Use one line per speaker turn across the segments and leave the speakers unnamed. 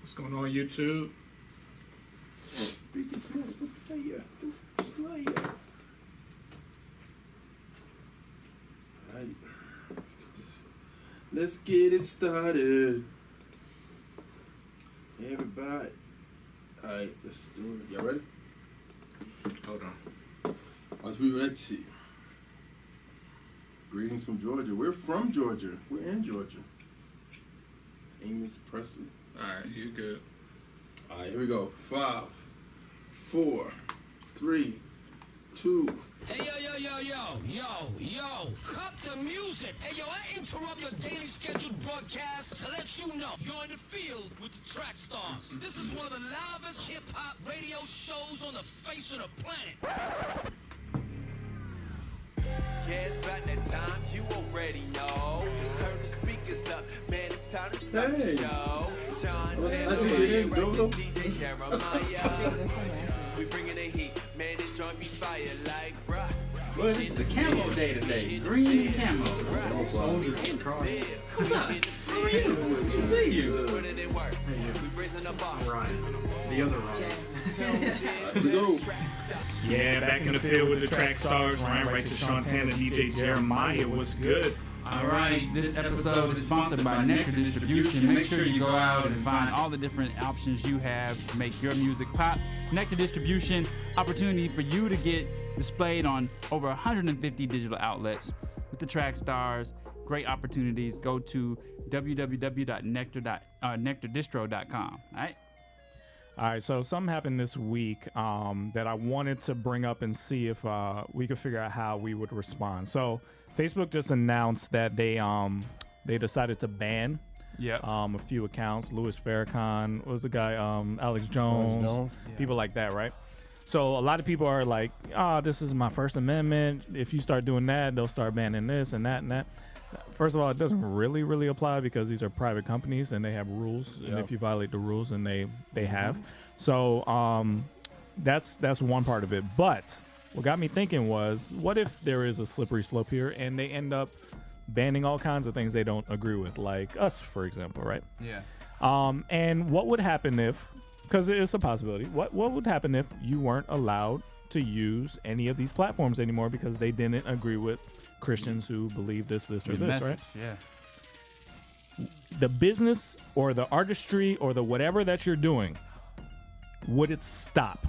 What's going on, YouTube?
Biggest monster player, the Slayer. Alright, let's get it started. Everybody. Alright, let's do it. Y'all ready?
Hold on.
Let's be ready. Greetings from Georgia. We're from Georgia. We're in Georgia. Amos Presley.
Alright, you good.
Alright, here we go. 5, 4, 3, 2.
Hey, yo, cut the music. Hey, yo, I interrupt your daily scheduled broadcast to let you know you're in the field with the Trackstarz. This is one of the loudest hip-hop radio shows on the face of the planet.
Yeah, it's about that time, you already know. Turn the speakers up, man, it's time to start the show. Sean Taylor, DJ Jeremiah. We bringing the heat, man, this joint be fire like, bruh.
Well, it's the camo day today. Green camo. What's up? How are you? Good to see you. Ryan. The other Ryan.
Let's go.
Yeah, back in the field with the Trackstarz. Ryan Righteous, Sean Taylor, DJ Jeremiah. What's good?
All right, this episode is sponsored by Nectar Distribution. Make sure you go out and find all the different options you have to make your music pop. Nectar Distribution, opportunity for you to get displayed on over 150 digital outlets with the Trackstarz. Great opportunities. Go to www.nectardistro.com. All right.
All right, so something happened this week that I wanted to bring up and see if we could figure out how we would respond. So Facebook just announced that they decided to ban a few accounts. Louis Farrakhan, what was the guy? Alex Jones, people like that, right? So a lot of people are like, this is my First Amendment. If you start doing that, they'll start banning this and that and that. First of all, it doesn't really apply because these are private companies and they have rules. And if you violate the rules, and they have. So that's one part of it. But what got me thinking was, what if there is a slippery slope here and they end up banning all kinds of things they don't agree with, like us, for example, right?
Yeah.
And what would happen if, because it's a possibility, what would happen if you weren't allowed to use any of these platforms anymore because they didn't agree with Christians who believe this, or this,
message,
right?
Yeah.
The business or the artistry or the whatever that you're doing, would it stop?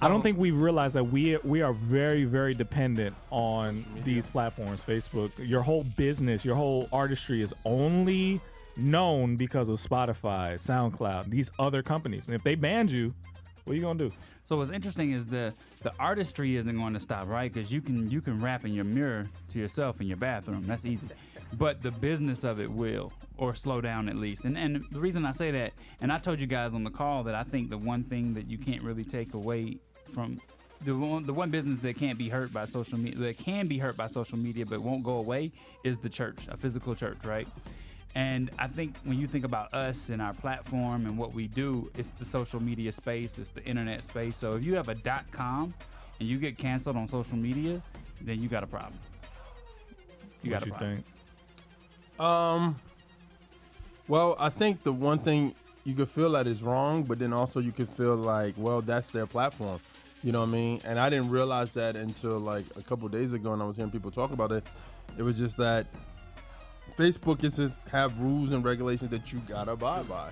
I don't think we realize that we are very, very dependent on these platforms. Facebook, your whole business, your whole artistry is only known because of Spotify, SoundCloud, these other companies. And if they banned you, what are you gonna do?
So what's interesting is the artistry isn't going to stop, right? Because you can rap in your mirror to yourself in your bathroom. That's easy. But the business of it will, or slow down at least. And the reason I say that, and I told you guys on the call that I think the one thing that you can't really take away from the one business that can't be hurt by social media, that can be hurt by social media but won't go away, is the church, a physical church, right? And I think when you think about us and our platform and what we do, it's the social media space, it's the internet space. So if you have a .com and you get canceled on social media, then you got a problem. You got a problem.
Think?
Well, I think the one thing you could feel that is wrong, but then also you could feel like, well, that's their platform. You know what I mean? And I didn't realize that until like a couple days ago, and I was hearing people talk about it. It was just that Facebook is just have rules and regulations that you gotta abide by.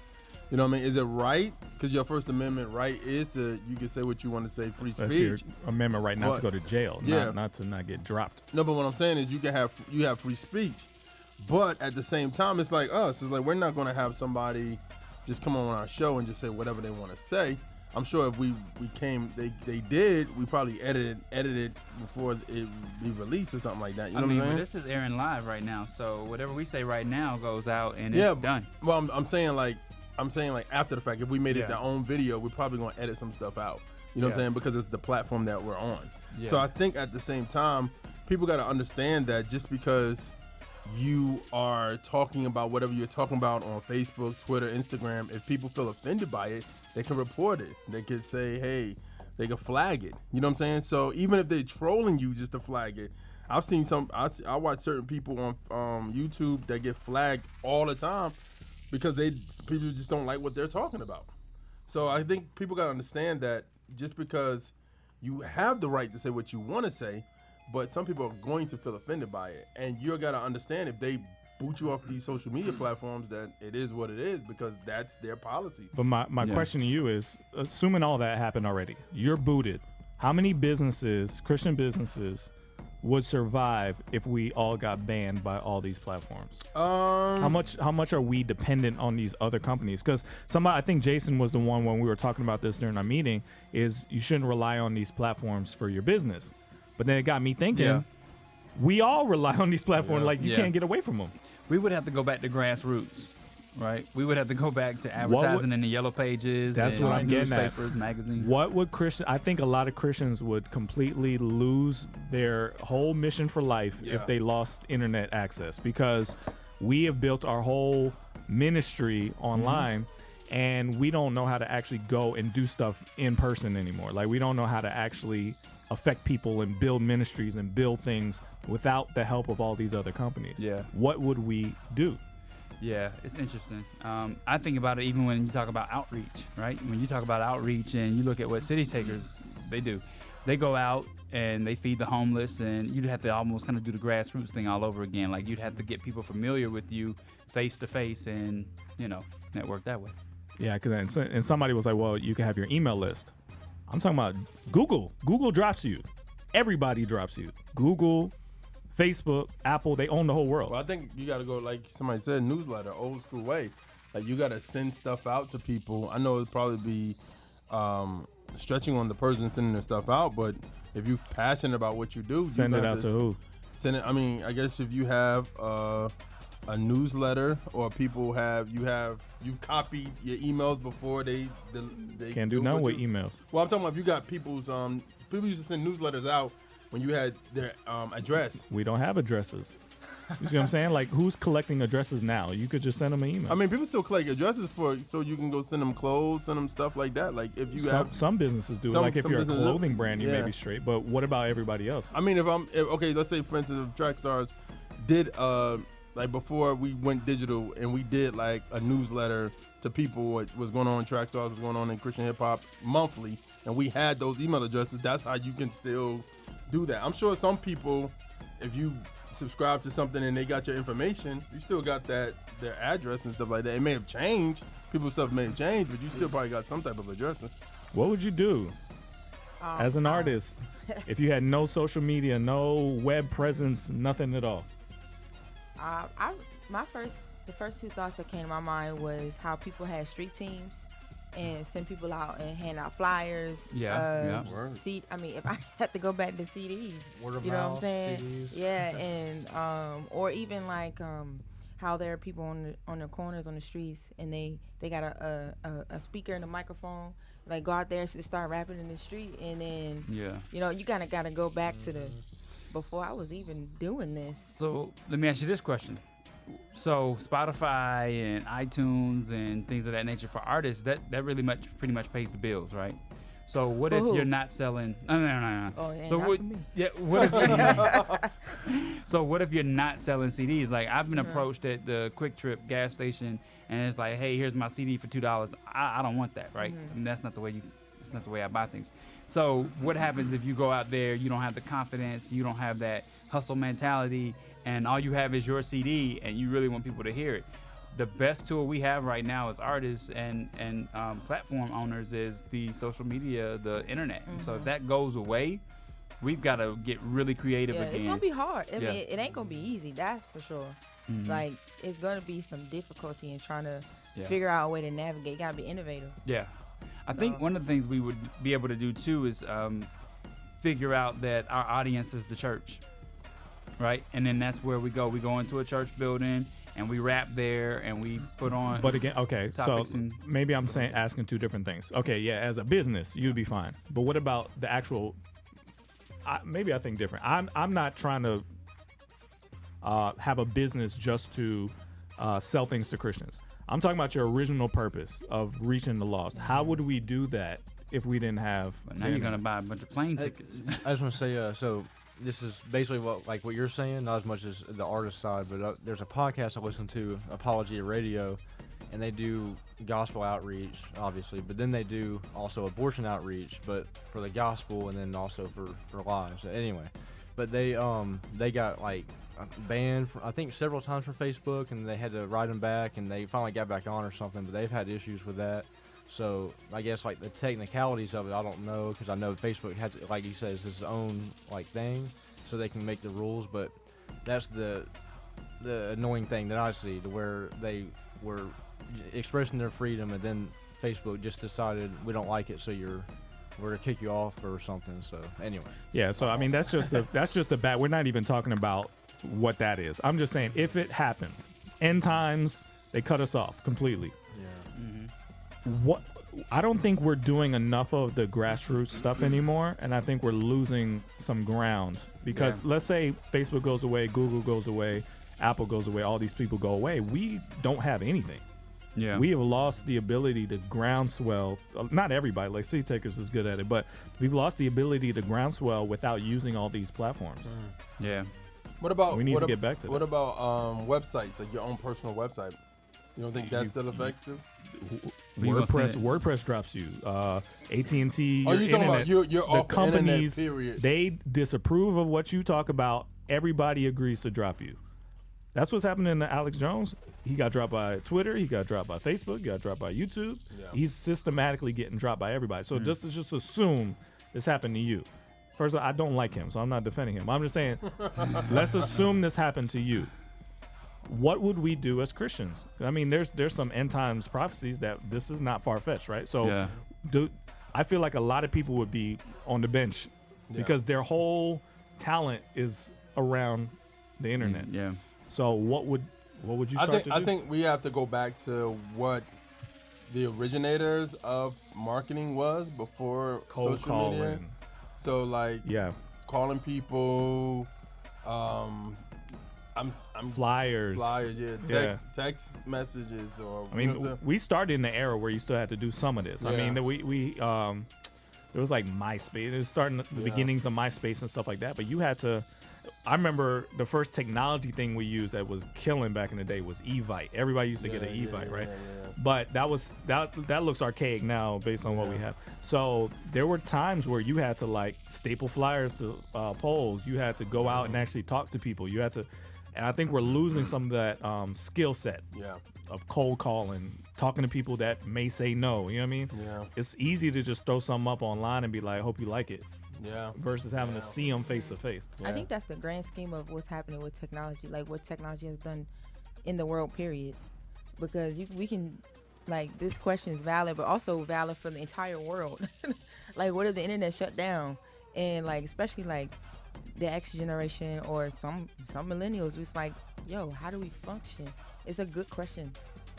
You know what I mean? Is it right? Because your First Amendment right is to, you can say what you want to say, free speech.
That's your amendment right, not to go to jail,
yeah.
not to not get dropped.
No, but what I'm saying is you have free speech, but at the same time, it's like us. It's like we're not gonna have somebody just come on our show and just say whatever they want to say. I'm sure if we did, we probably edited before it be released or something like that. You know what I'm saying?
But this is airing live right now, so whatever we say right now goes out and it's done.
Well, I'm saying like after the fact, if we made it our own video, we're probably gonna edit some stuff out. You know what I'm saying? Because it's the platform that we're on. Yeah. So I think at the same time, people got to understand that just because you are talking about whatever you're talking about on Facebook, Twitter, Instagram, if people feel offended by it, they can report it. They could say, hey, they can flag it. You know what I'm saying? So even if they're trolling you just to flag it, I've seen I watch certain people on YouTube that get flagged all the time because people just don't like what they're talking about. So I think people got to understand that just because you have the right to say what you want to say, but some people are going to feel offended by it. And you got to understand if they boot you off these social media platforms, that it is what it is, because that's their policy.
But my question to you is, assuming all that happened already, you're booted. How many businesses, Christian businesses, would survive if we all got banned by all these platforms? How much are we dependent on these other companies? Because I think Jason was the one when we were talking about this during our meeting, is you shouldn't rely on these platforms for your business. But then it got me thinking, we all rely on these platforms, like you can't get away from them.
We would have to go back to grassroots, right? We would have to go back to advertising in the yellow pages.
That's what I'm getting at.
Newspapers, magazines.
What would I think a lot of Christians would completely lose their whole mission for life if they lost internet access, because we have built our whole ministry online and we don't know how to actually go and do stuff in person anymore. Like, we don't know how to actually affect people and build ministries and build things without the help of all these other companies.
Yeah.
What would we do?
Yeah, it's interesting. I think about it even when you talk about outreach, right? When you talk about outreach and you look at what City Takers, they do. They go out and they feed the homeless, and you'd have to almost kind of do the grassroots thing all over again. Like, you'd have to get people familiar with you face to face and, network that way.
Yeah, and somebody was like, well, you can have your email list. I'm talking about Google. Google drops you. Everybody drops you. Google, Facebook, Apple, they own the whole world.
Well, I think you got to go, like somebody said, newsletter, old school way. Like, you got to send stuff out to people. I know it'd probably be stretching on the person sending the stuff out, but if you're passionate about what you do,
send it out to who?
Send it. I mean, I guess if you have a newsletter, or you've copied your emails before they
can't do nothing with emails.
Well, I'm talking about if you got people's people used to send newsletters out when you had their address.
We don't have addresses. You see what I'm saying? Like, who's collecting addresses now? You could just send them an email.
I mean, people still collect addresses so you can go send them clothes, send them stuff like that. Like, if you have
some busineses do. Like, if you're a clothing brand, you may be straight. But what about everybody else?
I mean, okay, let's say for instance, if Trackstarz did like before we went digital and we did like a newsletter to people what was going on in Trackstarz, what's going on in Christian hip hop monthly, and we had those email addresses, that's how you can still do that. I'm sure some people, if you subscribe to something and they got your information, you still got their address and stuff like that. It may have changed. People's stuff may have changed, but you still probably got some type of address. What
would you do as an artist if you had no social media, no web presence, nothing at all?
The first two thoughts that came to my mind was how people had street teams and send people out and hand out flyers.
Yeah.
I mean, if I had to go back to CDs,
word of
you know
mouth,
what I'm saying?
CDs.
Yeah, and or even like how there are people on the corners on the streets and they got a speaker and a microphone. Like, go out there and start rapping in the street, and then you kind of got to go back to the before I was even doing this.
So let me ask you this question. So Spotify and iTunes and things of that nature for artists, that really pretty much pays the bills, right? So what if you're not selling? No.
Oh, yeah,
so
not
what?
for me.
Yeah. What if? So what if you're not selling CDs? Like, I've been approached at the Quick Trip gas station, and it's like, hey, here's my CD for $2. I don't want that, right? I mean, that's not the way I buy things. So what happens if you go out there, you don't have the confidence, you don't have that hustle mentality, and all you have is your CD, and you really want people to hear it? The best tool we have right now as artists and platform owners is the social media, the internet. So if that goes away, we've got to get really creative again.
It's gonna be hard. I mean, it ain't gonna be easy. That's for sure. Like, it's gonna be some difficulty in trying to figure out a way to navigate. You gotta be innovative.
Yeah. I think one of the things we would be able to do too is figure out that our audience is the church, right? And then that's where we go. We go into a church building and we rap there and we put on.
But again, okay, so maybe I'm asking two different things. Okay, yeah, as a business, you'd be fine. But what about the actual? Maybe I think different. I'm not trying to have a business just to sell things to Christians. I'm talking about your original purpose of reaching the lost. How would we do that if we didn't have?
But now you're gonna buy a bunch of plane tickets.
I just want to say, so this is basically what you're saying, not as much as the artist side, but there's a podcast I listen to, Apology Radio, and they do gospel outreach, obviously, but then they do also abortion outreach, but for the gospel and then also for lives. Anyway, but they got like banned, I think several times from Facebook, and they had to write them back, and they finally got back on or something, but they've had issues with that. So I guess like the technicalities of it, I don't know, because I know Facebook has, like you said, it's its own like thing, so they can make the rules, but that's the annoying thing that I see, to where they were expressing their freedom, and then Facebook just decided we don't like it, so we're gonna kick you off or something. So anyway,
yeah. So I mean, that's just the bad. We're not even talking about what that is. I'm just saying, if it happens, end times, they cut us off completely.
yeah.
What I don't think we're doing enough of the grassroots stuff anymore, and I think we're losing some ground because let's say Facebook goes away, Google goes away, Apple goes away, all these people go away. We don't have anything.
Yeah.
We have lost the ability to groundswell. Not everybody, like Seed Takers is good at it, but we've lost the ability to groundswell without using all these platforms.
Yeah.
What about
We need to get back to
What
that.
about websites, like your own personal website? You don't think that's still effective?
You gonna say it?
WordPress drops you. AT&T,
Oh,
your
you talking about
internet,
you're
the
off the internet,
companies,
period.
they disapprove of what you talk about. Everybody agrees to drop you. That's what's happening to Alex Jones. He got dropped by Twitter. He got dropped by Facebook. He got dropped by YouTube.
Yeah.
He's systematically getting dropped by everybody. So just assume this happened to you. First of all, I don't like him, so I'm not defending him. I'm just saying, let's assume this happened to you. What would we do as Christians? I mean, there's some end times prophecies that this is not far fetched, right? So, I feel like a lot of people would be on the bench because their whole talent is around the internet.
Yeah.
So what would you start to do?
I think we have to go back to what the originators of marketing was before
Cold
social media.
calling.
So like calling people,
Flyers,
text messages, or
I mean, we started in the era where you still had to do some of this. I mean, we there was like MySpace. It was starting the beginnings of MySpace and stuff like that. But you had to. I remember the first technology thing we used that was killing back in the day was Evite. Everybody used to get an Evite, right? But that looks archaic now based on what we have. So there were times where you had to like staple flyers to polls. You had to go out and actually talk to people. You had to, and I think we're losing some of that skill set of cold calling, talking to people that may say no. You know what I mean?
Yeah.
It's easy to just throw something up online and be like, I hope you like it.
Yeah.
Versus having to see them face to face.
I think that's the grand scheme of what's happening with technology, like what technology has done in the world, period. Because we can, like, this question is valid, but also valid for the entire world. Like, what if the internet shut down? And, like, especially, like, the X generation or some millennials, it's like, yo, how do we function? It's a good question.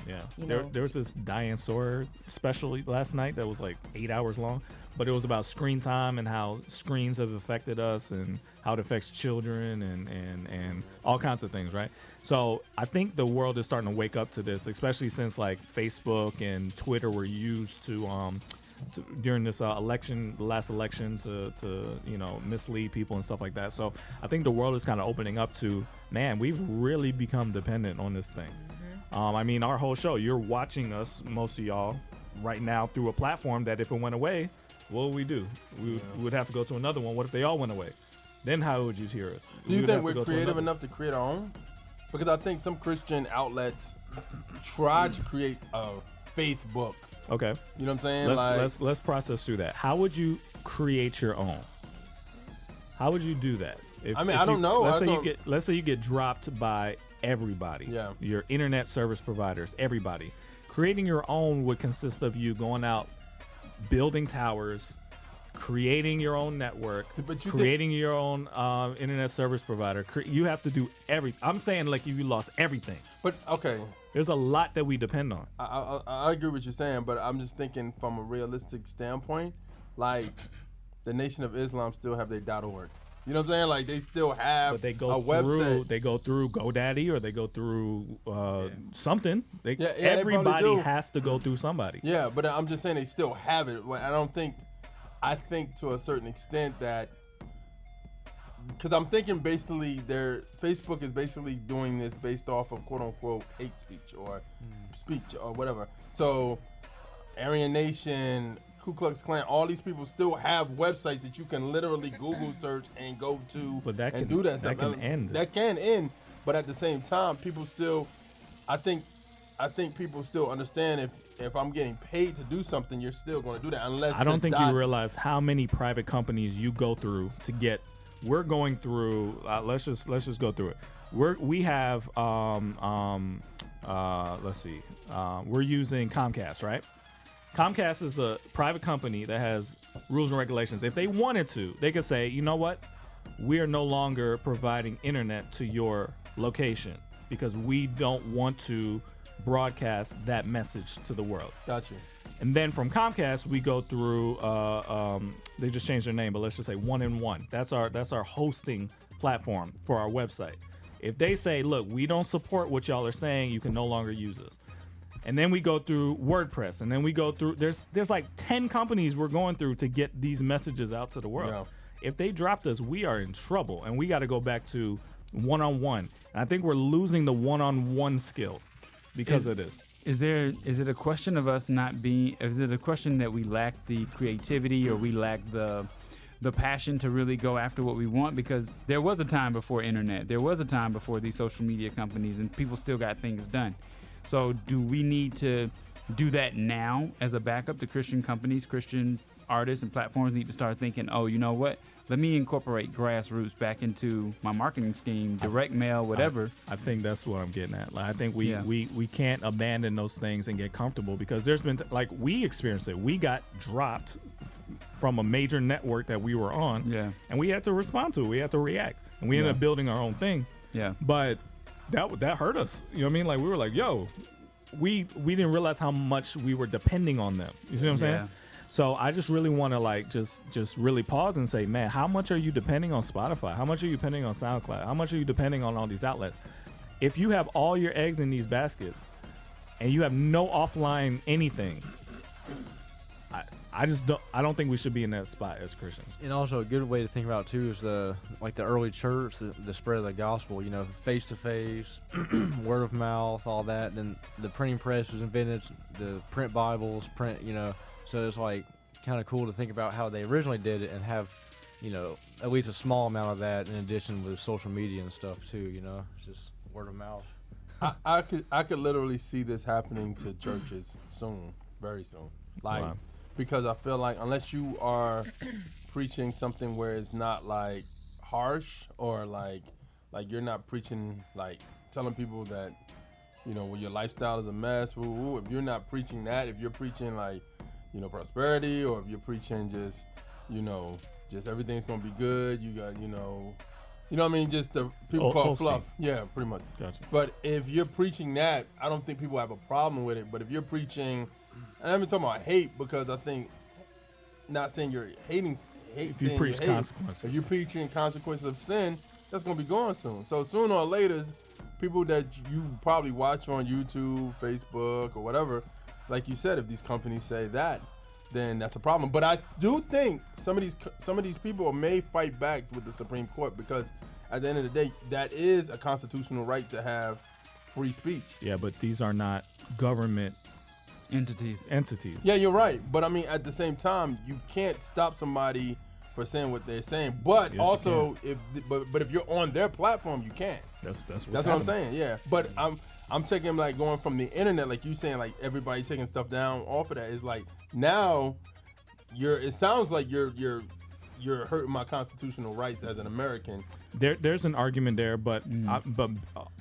Yeah.
You
There
know?
was this Diane Sawyer special last night that was like 8 hours long, but it was about screen time and how screens have affected us and how it affects children and all kinds of things, right? So I think the world is starting to wake up to this, especially since like Facebook and Twitter were used to during this election, the last election, to mislead people and stuff like that. So I think the world is kind of opening up to, man, we've really become dependent on this thing. I mean, our whole show, you're watching us, most of y'all, right now through a platform that if it went away, what would we do? We would have to go to another one. What if they all went away? Then how would you hear us?
Do you think we're creative enough to create our own? Because I think some Christian outlets try to create a faith book.
Okay.
You know what I'm saying?
Let's process through that. How would you create your own? How would you do that?
I don't know.
Let's say you get dropped by everybody.
Yeah.
Your internet service providers, everybody. Creating your own would consist of you going out, building towers, creating your own network, creating your own internet service provider. You have to do I'm saying like you lost everything.
But okay.
There's a lot that we depend on.
I agree with what you're saying, but I'm just thinking from a realistic standpoint, like the Nation of Islam still have their .org. You know what I'm saying? Like they still have a website.
They go through GoDaddy or they go through something. Everybody
they
has to go through somebody.
Yeah, but I'm just saying they still have it. I think to a certain extent that because I'm thinking basically Facebook is basically doing this based off of quote unquote hate speech or speech or whatever. So Aryan Nation, Ku Klux Klan, all these people still have websites that you can literally Google search and go to and do that stuff.
That can end.
That can end, but at the same time, people still, I think people still understand if I'm getting paid to do something, you're still going to do that unless
I don't think you realize how many private companies you go through to get. We're going through. Let's just go through it. We have let's see. We're using Comcast, right? Comcast is a private company that has rules and regulations. If they wanted to, they could say, you know what? We are no longer providing internet to your location because we don't want to broadcast that message to the world.
Gotcha.
And then from Comcast, we go through. They just changed their name, but let's just say 1&1. That's our hosting platform for our website. If they say, look, we don't support what y'all are saying, you can no longer use us. And then we go through WordPress, and then we go through. There's like 10 companies we're going through to get these messages out to the world. Yeah. If they dropped us, we are in trouble, and we got to go back to one-on-one. And I think we're losing the one-on-one skill because of this.
Is it a question of us not being? Is it a question that we lack the creativity or we lack the passion to really go after what we want? Because there was a time before internet, there was a time before these social media companies, and people still got things done. So do we need to do that now as a backup? The Christian companies, Christian artists and platforms need to start thinking, oh, you know what? Let me incorporate grassroots back into my marketing scheme, direct mail, whatever.
I think that's what I'm getting at. Like, I think we can't abandon those things and get comfortable because there's been, we experienced it. We got dropped from a major network that we were on, and we had to respond to it. We had to react, and we ended up building our own thing. Yeah. But that hurt us. You know what I mean? Like, we were like, yo, we didn't realize how much we were depending on them. You see what I'm saying? So I just really want to just really pause and say, man, how much are you depending on Spotify? How much are you depending on SoundCloud? How much are you depending on all these outlets? If you have all your eggs in these baskets and you have no offline anything, I don't think we should be in that spot as Christians.
And also a good way to think about it too is the early church, the spread of the gospel, face to face, word of mouth, all that. Then the printing press was invented, the print Bibles, so it's kind of cool to think about how they originally did it and have, at least a small amount of that in addition with social media and stuff too, it's just word of mouth.
I could literally see this happening to churches soon, very soon. Wow. Because I feel like unless you are preaching something where it's not harsh or like you're not preaching telling people that well, your lifestyle is a mess. If you're not preaching that, if you're preaching prosperity, or if you're preaching just everything's gonna be good, you got what I mean, just the people call fluff. Yeah, pretty much.
Gotcha.
But if you're preaching that, I don't think people have a problem with it. But if you're preaching, and I'm talking about hate, because I think, not saying you're hating,
if you preach consequences.
If you're preaching consequences of sin, that's going to be gone soon. So sooner or later, people that you probably watch on YouTube, Facebook, or whatever, like you said, if these companies say that, then that's a problem. But I do think some of these people may fight back with the Supreme Court, because at the end of the day, that is a constitutional right to have free speech.
Yeah, but these are not government
entities.
Yeah, you're right. But I mean, at the same time, you can't stop somebody for saying what they're saying. But also, if you're on their platform, you can't.
That's
what I'm saying. Yeah. But I'm taking going from the internet, like you saying, everybody taking stuff down off of that. Is now it sounds like you're hurting my constitutional rights as an American.
There's an argument there, but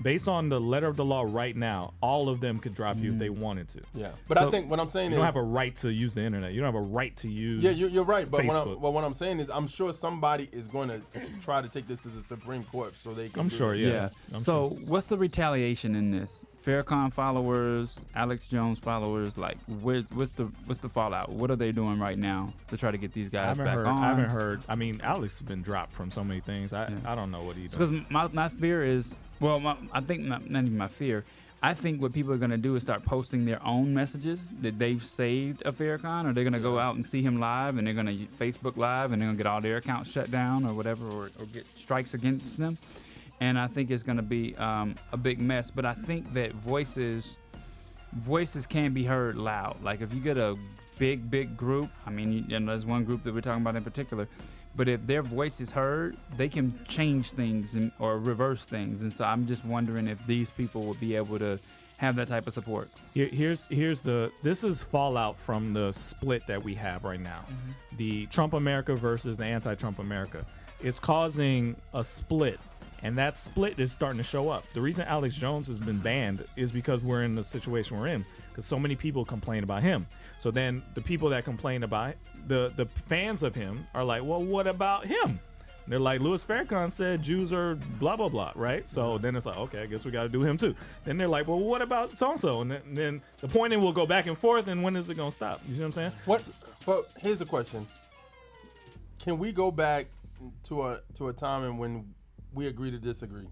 based on the letter of the law right now, all of them could drop you if they wanted to.
Yeah, but I think what I'm saying is
you don't have a right to use the internet. You don't have a right to use.
Yeah, you're right. But
Facebook.
what I'm saying is, I'm sure somebody is going to try to take this to the Supreme Court so they can.
I'm sure. Yeah.
So what's the retaliation in this? Farrakhan followers, Alex Jones followers, what's the fallout? What are they doing right now to try to get these guys back on?
I haven't heard. I mean, Alex has been dropped from so many things. I don't know what he's doing.
Because my fear is, I think not even my fear. I think what people are going to do is start posting their own messages that they've saved of Farrakhan, or they're going to go out and see him live, and they're going to Facebook Live, and they're going to get all their accounts shut down or whatever, or get strikes against them. And I think it's going to be a big mess. But I think that voices can be heard loud. Like if you get a big group, I mean, there's one group that we're talking about in particular, but if their voice is heard, they can change things or reverse things. And so I'm just wondering if these people will be able to have that type of support.
This is fallout from the split that we have right now. Mm-hmm. The Trump America versus the anti-Trump America. It's causing a split, and that split is starting to show up. The reason Alex Jones has been banned is because we're in the situation we're in, because so many people complain about him. So then the people that complain about the fans of him are like, well, what about him? And they're like, Louis Farrakhan said Jews are blah, blah, blah, right? So then it's like, okay, I guess we got to do him too. Then they're like, well, what about so-and-so? And then the pointing will go back and forth, and when is it going to stop? You see what I'm saying?
But here's the question. Can we go back to a time in when we agree to disagree?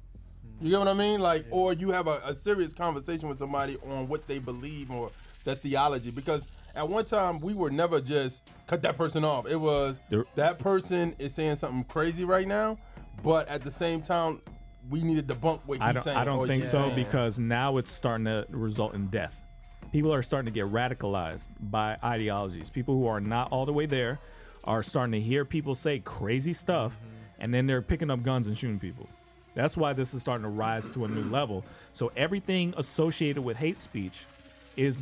You get what I mean? Like, or you have a serious conversation with somebody on what they believe or their theology. Because at one time, we were never just cut that person off. It was that person is saying something crazy right now, but at the same time, we need to debunk what he's saying.
I don't think so, because now it's starting to result in death. People are starting to get radicalized by ideologies. People who are not all the way there are starting to hear people say crazy stuff, and then they're picking up guns and shooting people. That's why this is starting to rise to a new level. So everything associated with hate speech is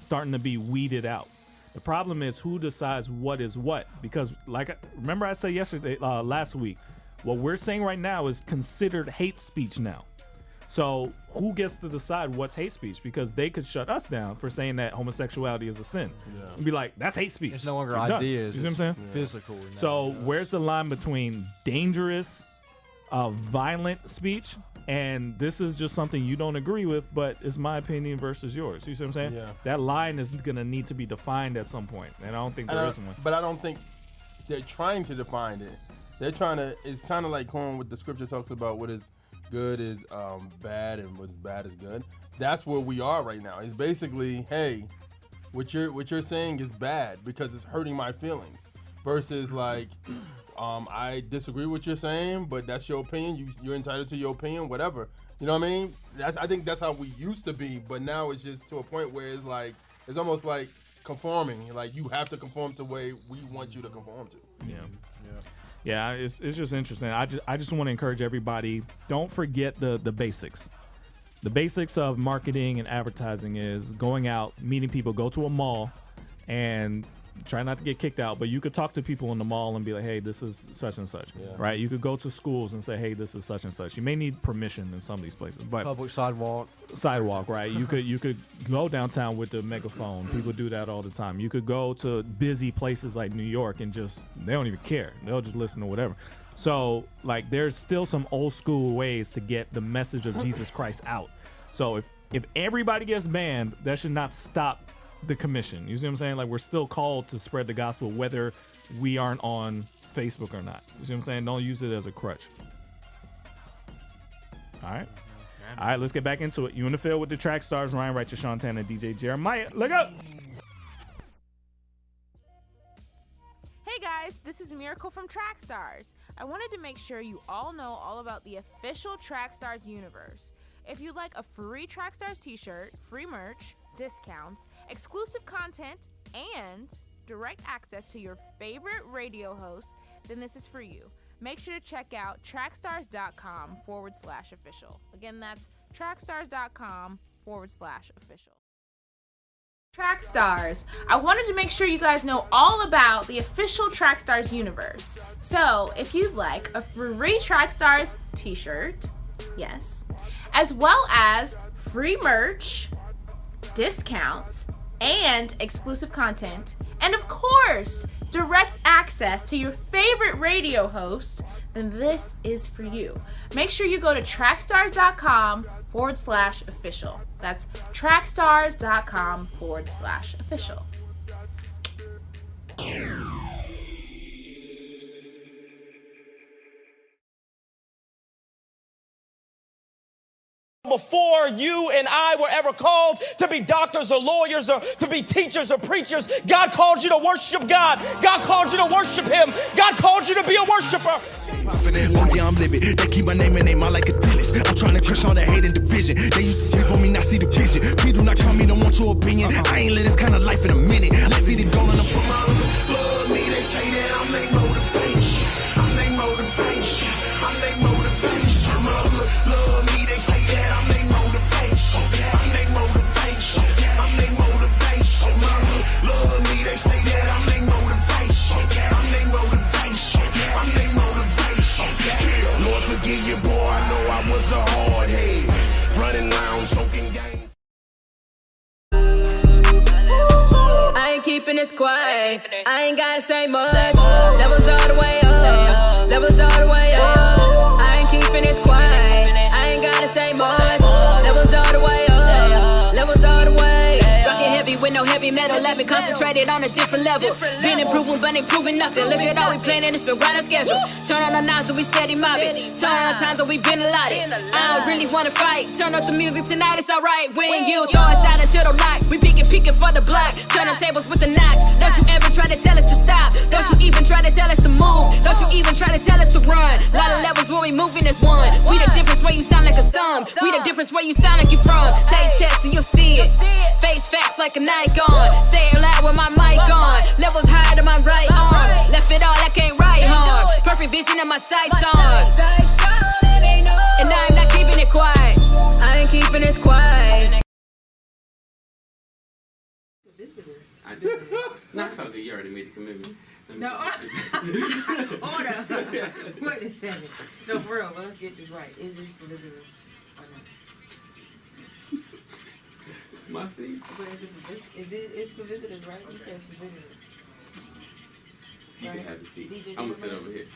starting to be weeded out. The problem is who decides what is what, because remember I said last week, what we're saying right now is considered hate speech now. So who gets to decide what's hate speech? Because they could shut us down for saying that homosexuality is a sin. And be like, that's hate speech.
It's no longer
You're
ideas.
You see what I'm saying?
Physical.
So where's the line between dangerous, violent speech, and this is just something you don't agree with, but it's my opinion versus yours? You see what I'm saying?
Yeah.
That line is going to need to be defined at some point, and I don't think there is one.
But I don't think they're trying to define it. They're trying to. It's kind of like going with the scripture talks about what is good is bad and what's bad is good. That's where we are right now. It's basically, hey, what you're saying is bad because it's hurting my feelings. Versus like, I disagree with what you're saying, but that's your opinion. You're entitled to your opinion, whatever. You know what I mean? I think that's how we used to be, but now it's just to a point where it's like it's almost like conforming. Like you have to conform to the way we want you to conform to.
Yeah, it's just interesting. I just want to encourage everybody, don't forget the basics. The basics of marketing and advertising is going out, meeting people, go to a mall, and try not to get kicked out, but you could talk to people in the mall and be like, hey, this is such and such, right? You could go to schools and say, hey, this is such and such. You may need permission in some of these places, but
public sidewalk,
right? You could go downtown with the megaphone. People do that all the time. You could go to busy places like New York and they don't even care. They'll just listen to whatever. So like, there's still some old school ways to get the message of Jesus Christ out. So if everybody gets banned, that should not stop the commission. You see what I'm saying? Like, we're still called to spread the gospel whether we aren't on Facebook or not. You see what I'm saying? Don't use it as a crutch. All right, let's get back into it. You in the field with the Trackstarz, Ryan Wright, Sean Tanner, DJ Jeremiah. Look up.
Hey guys, this is Miracle from Trackstarz. I wanted to make sure you all know all about the official Trackstarz universe. If you'd like a free Trackstarz t-shirt, free merch, discounts, exclusive content, and direct access to your favorite radio hosts, then this is for you. Make sure to check out trackstarz.com/official. Again, that's trackstarz.com/official. Trackstarz. I wanted to make sure you guys know all about the official Trackstarz universe. So, if you'd like a free Trackstarz t-shirt, yes, as well as free merch, discounts, and exclusive content, and of course, direct access to your favorite radio host, then this is for you. Make sure you go to trackstarz.com/official. That's trackstarz.com/official.
Before you and I were ever called to be doctors or lawyers or to be teachers or preachers, God called you to worship God. God called you to worship Him. God called you to be a worshiper.
Oh yeah, I'm living. They keep my name in their mouth like a dentist. I'm trying to crush all that hate and division. They used to sleep on me, now see the vision. Please do not call me, don't want your opinion. I ain't lived this kind of life in a minute. I see the goal in the book. Love me, they say that I'm their motivation. I'm their motivation. I'm their motivation. Love me, they say that I'm their motivation. I'm their motivation. I'm their motivation. Love me, they say that I'm their motivation. I'm their motivation. I'm their motivation. Lord, forgive you, boy. I know I was a hard head. Running around, soaking game.
I ain't keeping this quiet. I ain't gotta say much. Levels all the way up. Levels all the way up. I ain't keeping this quiet. I ain't gotta say much. Levels all the way up. Levels all the way. Rockin' heavy with no heavy metal. Level concentrated on a different level. Been improving, but ain't proving nothing. Look at all we planning, it's been right on schedule. Turn on the knobs so we steady mobbing. Turn on the times that we been allotted. I don't really wanna fight. Turn up the music tonight, it's alright. When you throw us out until the night. We peeking for the block. Turn on tables with the knocks. Don't you ever try to tell us to stop. Don't you even try to tell us to move. Don't you even try to tell us to run. Lot of levels when we moving as one. We the difference where you sound like a sum. We the difference where you sound like you from. Taste test and you'll see it. Face facts like a Nikon. Say it loud with my mic on. Levels higher than my right arm. Left it all, I can't write harm. Perfect vision and my sights on. And I'm not keeping it quiet. I ain't keeping this quiet.
I did. Not something you already made the commitment.
No. Order. Wait a second. No, for real. Let's get this right. Is this for visitors or not?
It's my seat.
But it's for visitors, right? You said for visitors.
You can have the seat. I'm gonna sit over here.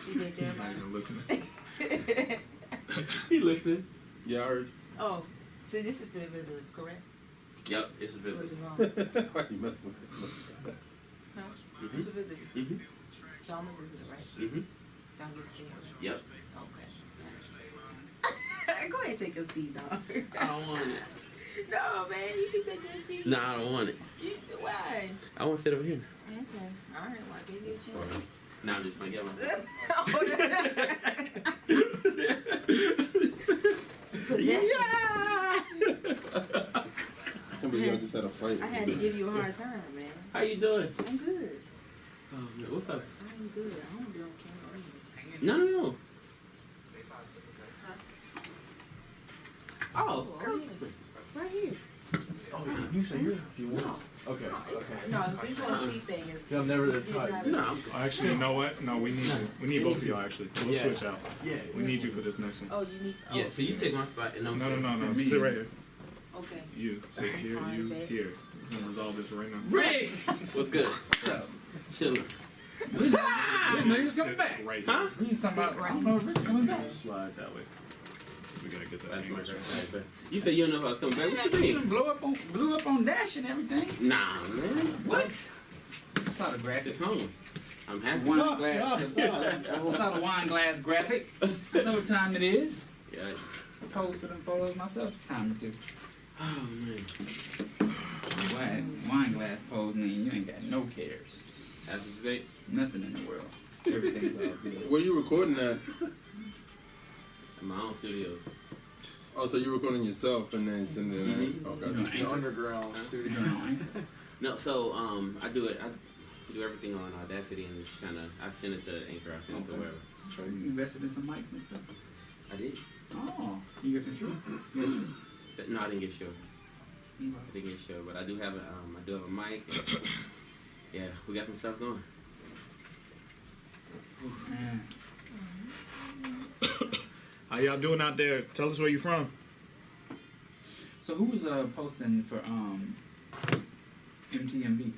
DJ Jeremiah.
I'm listening.
He listening.
Yeah, I heard.
Oh, so this is for visitors, correct?
Yep, it's a visit.
Why you messing with me?
Huh?
Mm-hmm.
It's for visitors.
Mm-hmm.
So I'm a visitor, right?
Mm-hmm.
So I'm going to see her.
Yep.
Okay. Go ahead and take your seat, dog.
I don't want it.
No, man, you can take your seat.
No, I don't want it.
Why?
I want to sit over here.
Okay. All right, well, I gave you a chance.
No, I'm just playing.
I just had a fight.
I had to give you a hard time, man.
How you doing?
I'm good.
Oh, man, what's up?
I'm good. I don't be on camera either.
No. Oh,
right here.
Oh, you say you want?
No.
Okay.
No, this whole seat thing is.
Yeah, I've never tried.
No.
Actually, you know what? No, we need both of y'all. Actually, we'll switch out.
Yeah.
We need you for this next one.
Oh, you need. Oh.
Yeah, so you take my spot and I'm
No. Sit right here.
Okay.
You sit here. You here. We're gonna resolve this right now.
Rick! What's good? What's up? Chilling.
I didn't know you was coming back.
Right
Huh?
here.
We was talking about, I don't know if Rick's coming back.
Slide that way. We gotta get that
That's
angle.
my right. You said you don't know if I was coming back. What you mean?
Blew up on Dash and everything.
Nah, man.
What? I saw the graphic.
It's home. I'm happy.
Wine glass. I saw the wine glass graphic. I know what time it is.
Yeah.
I posed for them photos myself. Time or two.
Oh, man.
Wine glass pose mean you ain't got no cares.
That's what you say?
Nothing in the world. Everything's all good.
Where you recording at?
In my own studios.
Oh, so you're recording yourself and then sending it in?
Mm-hmm.
Okay.
The underground studio.
No, so I do everything on Audacity and just kind of I send it to Anchor, I send it to wherever.
So you invested in some mics and stuff?
I did.
Oh, you get some shoe?
No, I didn't get sure. I didn't get sure, but I do have a mic. And, yeah, we got some stuff going.
Man.
How y'all doing out there? Tell us where you from.
So who was posting for MTMV?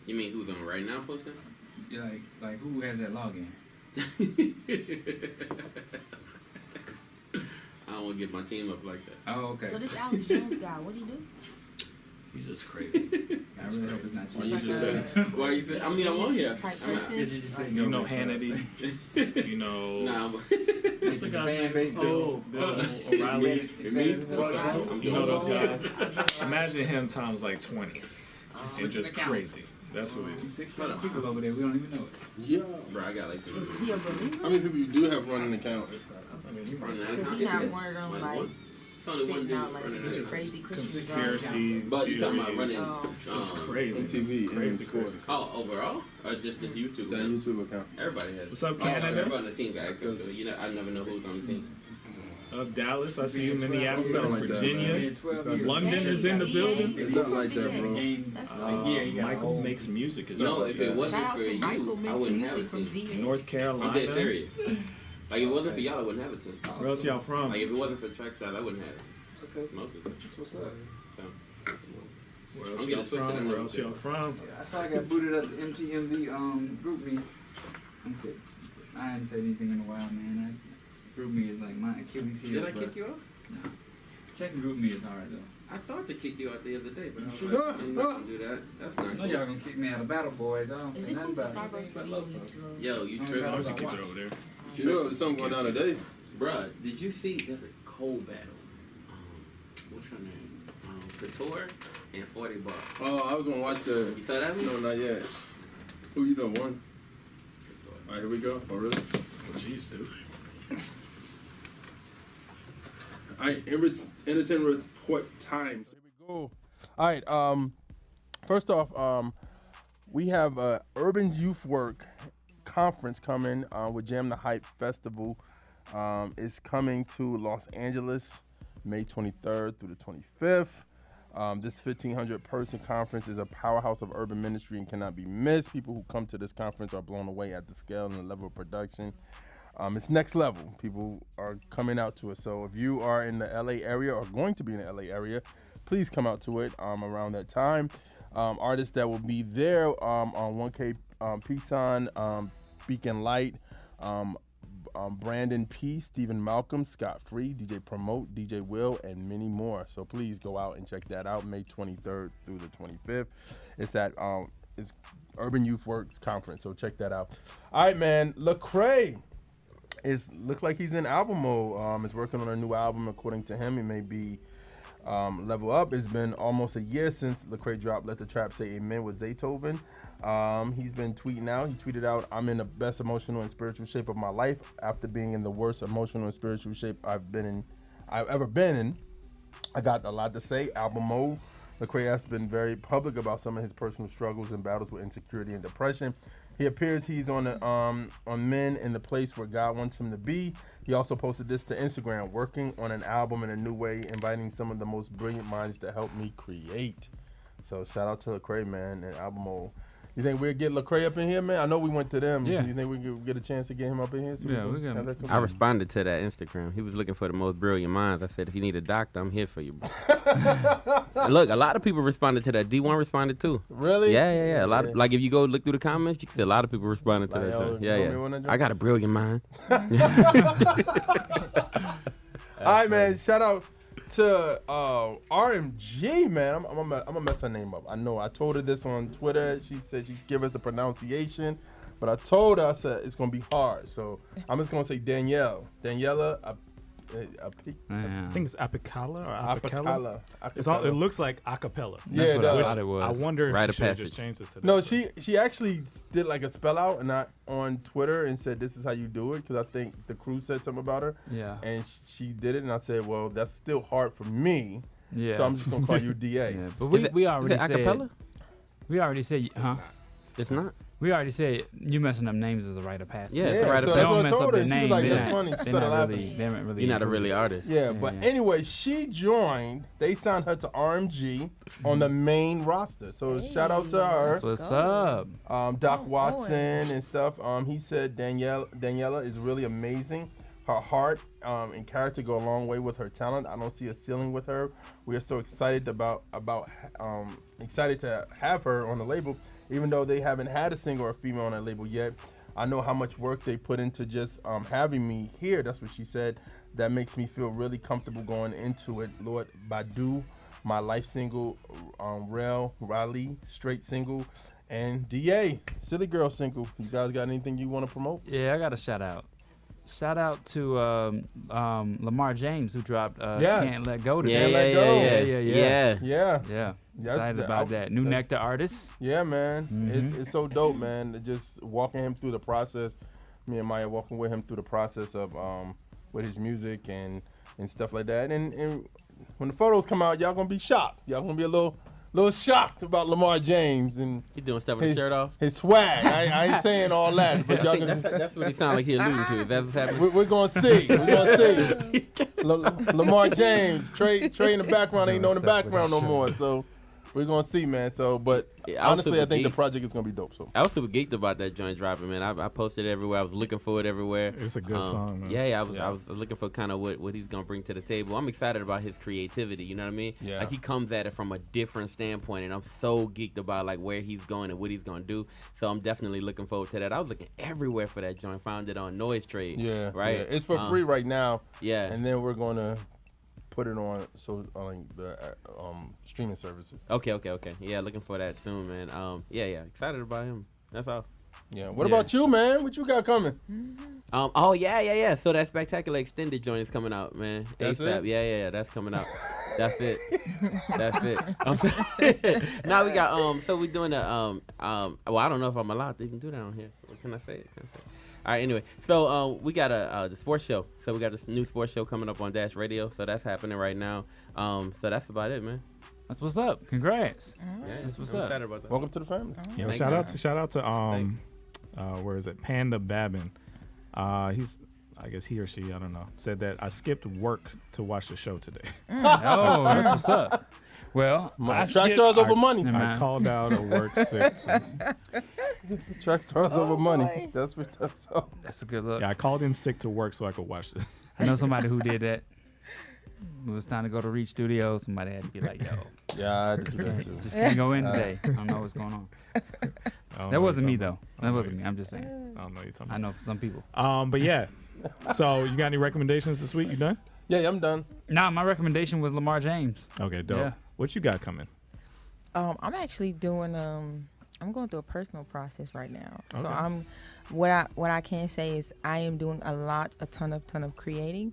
You mean who's on right now posting?
Yeah, like who has that login?
I don't want to get my team up like that.
Oh, okay.
So this Alex Jones guy, what do you do?
He's just crazy.
I really hope it's not
Why
you.
you just said
Why you feel? I mean, I'm on here.
you know Hannity, you know.
Nah,
What's the guy's name? Bill O'Reilly. You know those guys. Imagine him times like 20. It's just crazy. That's what it is.
600 people over there. We don't even know it.
Yeah.
bro, I got like.
How many people you do have running the account?
I mean, you might
Because
say
he not one of them, like,
It's only one
spitting out,
dude
like,
running
some
it.
crazy Christian
conspiracy.
But you talking about
theories.
running?
It's crazy.
MTV,
Crazy.
Oh, overall, or just this YouTube?
That YouTube account.
Everybody has.
What's up,
Oh,
Canada?
everybody on the team got access to it. You know, I never know who's on the team.
Dallas, I see you. Minneapolis,
Sound like that,
Virginia,
man.
London is in the building.
It's not like that, bro.
Michael makes music as
No,
well.
if it wasn't
Shout out
for
to Michael
you, I
making
wouldn't have
music
a
from
team.
VA.
North
I'm dead
Carolina.
serious. Like, if it wasn't for y'all, I wouldn't have a team.
Where else y'all from?
Like, if it wasn't for Trackstarz, I wouldn't have it.
Okay.
Most of it.
What's up?
So,
Where
I'm
else
getting
y'all
twisted
from?
in
Where
the
else y'all from?
I saw I got booted out the MTMV group me.
I'm kidding. I haven't said anything in a while, man. Group me is like my Achilles heel.
did I
but
kick you off?
No. Checking group me is hard though.
I thought to kick you out the other day, but I was
Sure.
like, I'm not gonna do that. That's not
I know
cool.
y'all gonna kick me out of Battle Boys. I don't
Is
say
it
nothing
cool for
about
Starbucks
it.
to
But
be
low
in
so.
this room?
Yo, you
Only
tripping?
Why
Battle
don't you
Boys
keep
I
it over there?
You know, there's something going down today.
Bruh, did you see there's a cold battle? What's her name? Couture and 40 Bar.
Oh, I was gonna watch the.
You saw that one?
No, not yet. Who you done won? All right, here we go. Oh, really?
Oh, jeez, dude.
All right, entertainment report times. Here we go. All right. First off, we have Urban Youth Work Conference coming with Jam the Hype Festival. It's coming to Los Angeles, May 23rd through the 25th. This 1,500-person conference is a powerhouse of urban ministry and cannot be missed. People who come to this conference are blown away at the scale and the level of production. It's next level. People are coming out to it. So if you are in the LA area or going to be in the LA area, please come out to it around that time. Artists that will be there on 1K Pisan, Beacon Light, Brandon P, Stephen Malcolm, Scott Free, DJ Promote, DJ Will, and many more. So please go out and check that out, May 23rd through the 25th. It's at it's Urban Youth Works Conference, so check that out. All right, man. Lecrae looks like he's in album mode. He's working on a new album. According to him, it may be Level Up. It's been almost a year since Lecrae dropped Let the Trap Say Amen with Zaytoven. He's been tweeting out. He tweeted out, "I'm in the best emotional and spiritual shape of my life after being in the worst emotional and spiritual shape I've ever been in. I got a lot to say. Album mode." Lecrae has been very public about some of his personal struggles and battles with insecurity and depression. He appears he's on men in the place where God wants him to be. He also posted this to Instagram, working on an album in a new way, inviting some of the most brilliant minds to help me create. So shout out to Lecrae, man, and album mode. You think we'll get Lecrae up in here, man? I know we went to them.
Yeah.
You think we could get a chance to get him up in here? So
Yeah,
we
we
can
can.
have that
I responded to that Instagram. He was looking for the most brilliant minds. I said, if you need a doctor, I'm here for you, bro. Look, a lot of people responded to that. D1 responded too.
Really?
Yeah. A lot of, like if you go look through the comments, you can see a lot of people responded to
Like,
that.
yo,
shit.
you want me
Yeah.
on that joint?
I got a brilliant mind.
All right, man. Shout out to RMG, man. I'm gonna mess her name up. I know. I told her this on Twitter. She said she'd give us the pronunciation, but I told her, I said it's gonna be hard. So I'm just gonna say Daniela.
I think it's Apicala or
Apicala.
Apicala. It looks like acapella.
Yeah, it does.
Which
thought it was.
I wonder if
Rite
she
of
should have
passage.
just changed it to that.
No, she actually did like a spell out and not on Twitter and said this is how you do it, because I think the crew said something about her.
Yeah.
And she did it, and I said, well, that's still hard for me.
Yeah.
So I'm just gonna call you DA.
Yeah, but
Is
we
it
already said.
acapella?
We already said, huh?
It's not.
We already said you messing up names is a rite of passage.
Yeah, it's a rite of
so
passage.
that's what I
Don't mess
told
up
her.
the
She was
name.
like,
They're
that's
not-
funny. She
they're
started
not
laughing.
really- they haven't really
You're not a
improved.
really artist.
Yeah, but anyway, she joined. They signed her to RMG on the main roster. So shout out to her.
That's what's up.
Doc Watson and stuff. He said Daniela is really amazing. Her heart and character go a long way with her talent. I don't see a ceiling with her. We are so excited excited to have her on the label, even though they haven't had a single or a female on that label yet. I know how much work they put into just having me here. That's what she said. That makes me feel really comfortable going into it. Lord Badu my Life single, Raleigh, straight single, and DA, Silly Girl single. You guys got anything you want to promote?
Yeah, I got a shout out. Shout out to Lamar James, who dropped Can't Let Go today.
Yeah.
Excited about that. New Nectar artist.
Yeah, man. It's so dope, man. Just walking him through the process. Me and Maya walking with him through the process of with his music and stuff like that. And when the photos come out, y'all gonna be shocked. Y'all gonna be a little shocked about Lamar James and
he doing stuff with his shirt off.
His swag. I ain't saying all that, but y'all
that's what he sound like he alluding to. Is that what's happening?
We're gonna see. We're gonna see. Lamar James, Trey in the background ain't in the background no more. So we're gonna see, man. So, but honestly, I think the project is gonna be dope. So
I was super geeked about that joint dropping, man. I posted it everywhere. I was looking for it everywhere.
It's a good song, man.
Yeah, I was looking for kind of what he's gonna bring to the table. I'm excited about his creativity. You know what I mean?
Yeah.
Like he comes at it from a different standpoint, and I'm so geeked about like where he's going and what he's gonna do. So I'm definitely looking forward to that. I was looking everywhere for that joint. Found it on Noise Trade.
Yeah,
right.
Yeah. It's for free right now.
Yeah,
and then we're gonna put it on the streaming services.
Okay. Yeah, looking for that soon, man. Yeah, excited about him. That's all.
Yeah. What about you, man? What you got coming?
Oh yeah. So that Spectacular Extended joint is coming out, man.
That's
ASAP.
it?
Yeah. That's coming out. That's it. Now we got So we doing a well, I don't know if I'm allowed to even do that on here. What can I say? All right, anyway, so we got the sports show. So we got this new sports show coming up on Dash Radio. So that's happening right now. So that's about it, man.
That's what's up. Congrats.
Yeah,
that's what's
I'm
up.
excited about that.
Welcome to the family.
Yeah, shout out to where is it? Panda Babin. I guess he or she, I don't know, said that I skipped work to watch the show today.
Oh, that's what's up. Well,
Trackstarz over money.
I called out a work sick.
Trackstarz over money. That's what that's up.
That's a good look.
Yeah, I called in sick to work so I could watch this.
I know somebody who did that. It was time to go to Reach Studios. Somebody had to be like, yo.
Yeah, I had to do that too.
Just can't go in today. I don't know what's going on. That wasn't me, though. That wasn't me. I'm just saying.
I don't know you're talking about.
I know some people.
But yeah. So you got any recommendations this week? You done?
Yeah, I'm done.
Nah, my recommendation was Lamar James.
Okay, dope.
Yeah.
What you got coming?
I'm actually doing I'm going through a personal process right now.
Okay.
So I'm what I can say is I am doing a ton of creating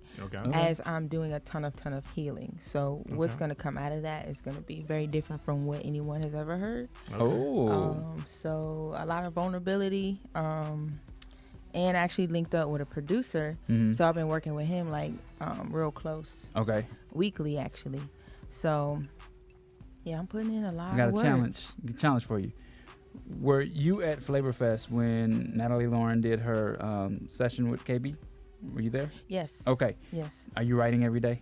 as I'm doing a ton of healing. So what's going to come out of that is going to be very different from what anyone has ever heard. So a lot of vulnerability and actually linked up with a producer. So I've been working with him like real close.
Okay.
Weekly actually. So yeah, I'm putting in a lot
I got
of work.
a challenge for you. Were you at Flavor Fest when Natalie Lauren did her session with KB? Were you there?
Yes.
Okay.
Yes.
Are you writing every day?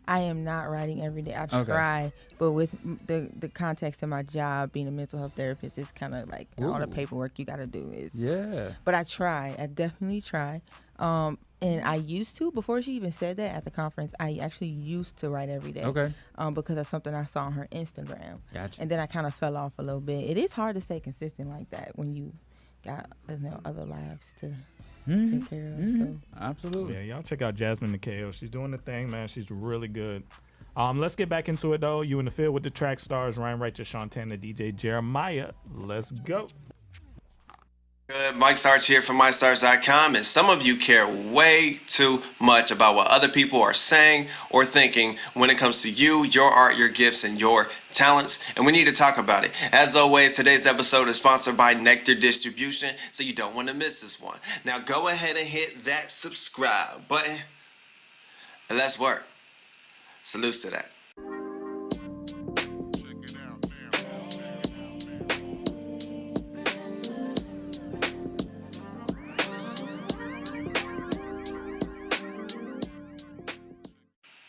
I am not writing every day. I try, but with the context of my job, being a mental health therapist, it's kind of like all the paperwork you got to do is.
Yeah.
But I try. I definitely try. And I used to, before she even said that at the conference, I actually used to write every day.
Okay.
Because that's something I saw on her Instagram.
Gotcha.
And then I kind of fell off a little bit. It is hard to stay consistent like that when you got other lives to take care of. So.
Absolutely.
Yeah, y'all check out Jasmine Nikeo. She's doing the thing, man. She's really good. Let's get back into it, though. You in the field with the Trackstarz, Ryan Righteous, Shantana, DJ Jeremiah. Let's go.
Good. Mike Starch here from MyStars.com, and some of you care way too much about what other people are saying or thinking when it comes to you, your art, your gifts, and your talents, and we need to talk about it. As always, today's episode is sponsored by Nectar Distribution, so you don't want to miss this one. Now go ahead and hit that subscribe button, and let's work. Salutes to that.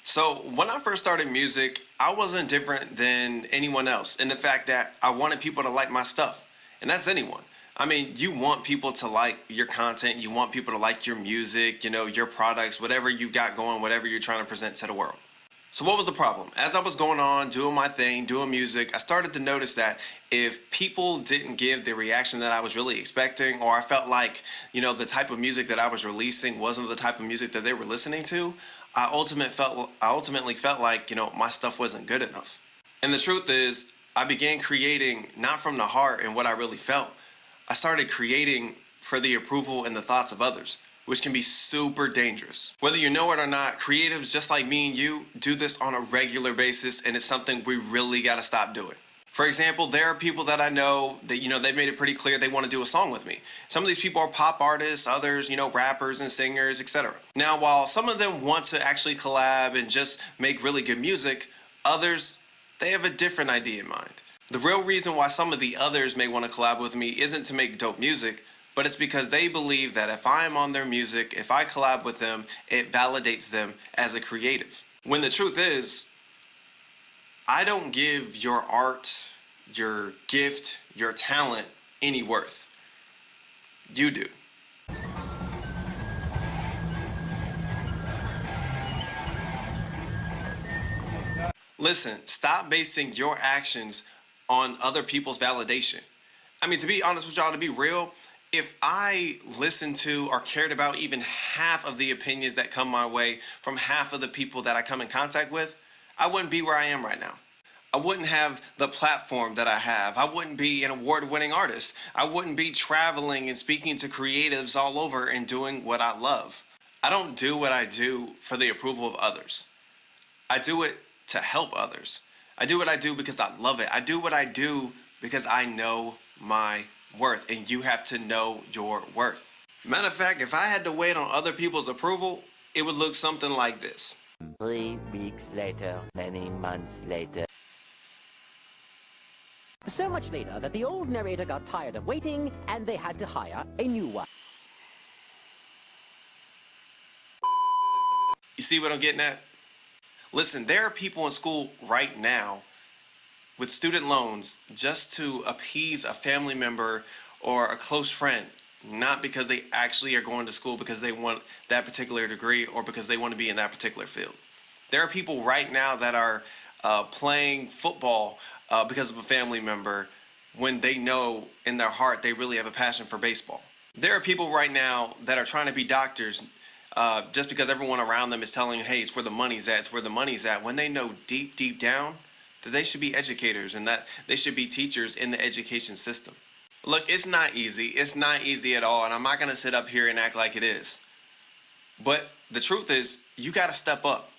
So when I first started music, I wasn't different than anyone else in the fact that I wanted people to like my stuff. And that's anyone. I mean, you want people to like your content. You want people to like your music, you know, your products, whatever you got going, whatever you're trying to present to the world. So what was the problem? As I was going on, doing my thing, doing music, I started to notice that if people didn't give the reaction that I was really expecting, or I felt like, you know, the type of music that I was releasing wasn't the type of music that they were listening to, I ultimately felt like, you know, my stuff wasn't good enough. And the truth is, I began creating not from the heart and what I really felt. I started creating for the approval and the thoughts of others, which can be super dangerous. Whether you know it or not, creatives just like me and you do this on a regular basis, and it's something we really gotta stop doing. For example, there are people that I know that, they've made it pretty clear they want to do a song with me. Some of these people are pop artists, others, rappers and singers, etc. Now, while some of them want to actually collab and just make really good music, others, they have a different idea in mind. The real reason why some of the others may want to collab with me isn't to make dope music, but it's because they believe that if I'm on their music, if I collab with them, it validates them as a creative. When the truth is, I don't give your art, your gift, your talent any worth. You do. Listen, stop basing your actions on other people's validation. I mean, to be honest with y'all, to be real, if I listened to or cared about even half of the opinions that come my way from half of the people that I come in contact with, I wouldn't be where I am right now. I wouldn't have the platform that I have. I wouldn't be an award-winning artist. I wouldn't be traveling and speaking to creatives all over and doing what I love. I don't do what I do for the approval of others. I do it to help others. I do what I do because I love it. I do what I do because I know my worth, and you have to know your worth. Matter of fact, if I had to wait on other people's approval, it would look something like this.
3 weeks later, many months later. So much later that the old narrator got tired of waiting and they had to hire a new one.
You see what I'm getting at? Listen, there are people in school right now with student loans just to appease a family member or a close friend, not because they actually are going to school because they want that particular degree or because they want to be in that particular field. There are people right now that are playing football because of a family member when they know in their heart they really have a passion for baseball. There are people right now that are trying to be doctors just because everyone around them is telling you, hey, it's where the money's at, it's where the money's at, when they know deep, deep down that they should be educators and that they should be teachers in the education system. Look, it's not easy. It's not easy at all, and I'm not going to sit up here and act like it is. But the truth is, you got to step up.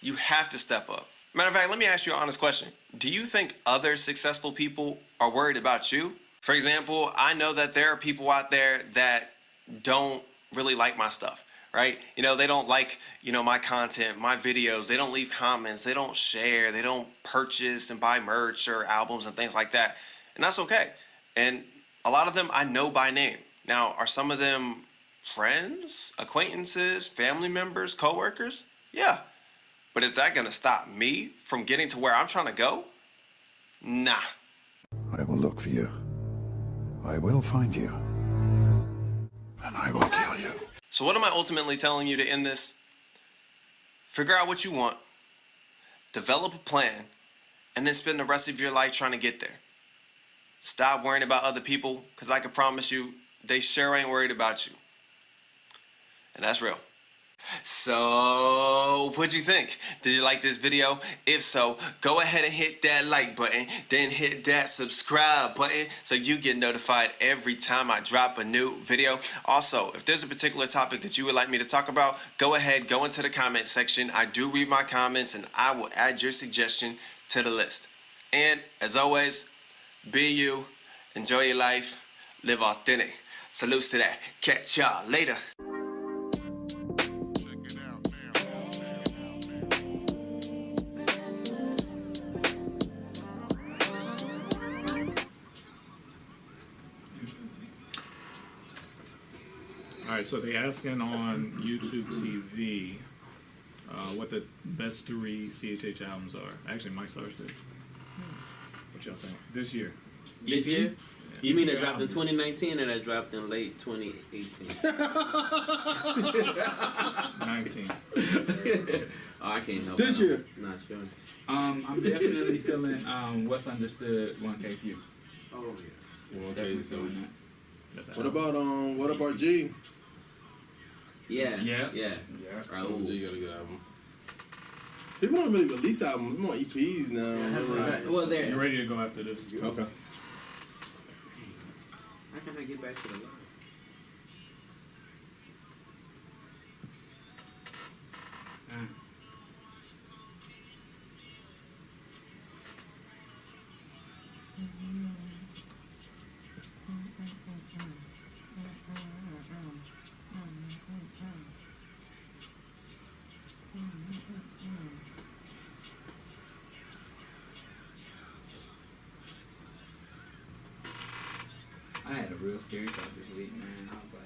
You have to step up. Matter of fact, let me ask you an honest question. Do you think other successful people are worried about you? For example, I know that there are people out there that don't really like my stuff, right? They don't like, my content, my videos. They don't leave comments. They don't share. They don't purchase and buy merch or albums and things like that. And that's okay. And a lot of them I know by name. Now, are some of them friends, acquaintances, family members, coworkers? Yeah. But is that going to stop me from getting to where I'm trying to go? Nah.
I will look for you. I will find you. And I will kill you.
So what am I ultimately telling you to end this? Figure out what you want, develop a plan, and then spend the rest of your life trying to get there. Stop worrying about other people, because I can promise you, they sure ain't worried about you. And that's real. So, what'd you think? Did you like this video? If so, go ahead and hit that like button, then hit that subscribe button so you get notified every time I drop a new video. Also, if there's a particular topic that you would like me to talk about, go ahead, go into the comment section. I do read my comments and I will add your suggestion to the list. And, as always, be you, enjoy your life, live authentic. Salutes to that. Catch y'all later.
All right, so they're asking on YouTube TV what the best 3 CHH albums are. Actually, Mike Sarge did. What y'all think? This year.
This year? Yeah. You mean that dropped in 2019 or that dropped in late 2018?
19.
Oh, I can't help
This year?
Not sure.
I'm definitely feeling What's Understood 1KQ.
Oh, yeah.
Well,
Definitely feeling that.
What about G?
Yeah.
Yeah.
Yeah.
Raul. G got a good album. People don't really release albums. More EPs now.
Right. Well, there.
You ready to go after this?
Okay.
How can I get back to the line?
I had a real scary thought this week, man. I was like,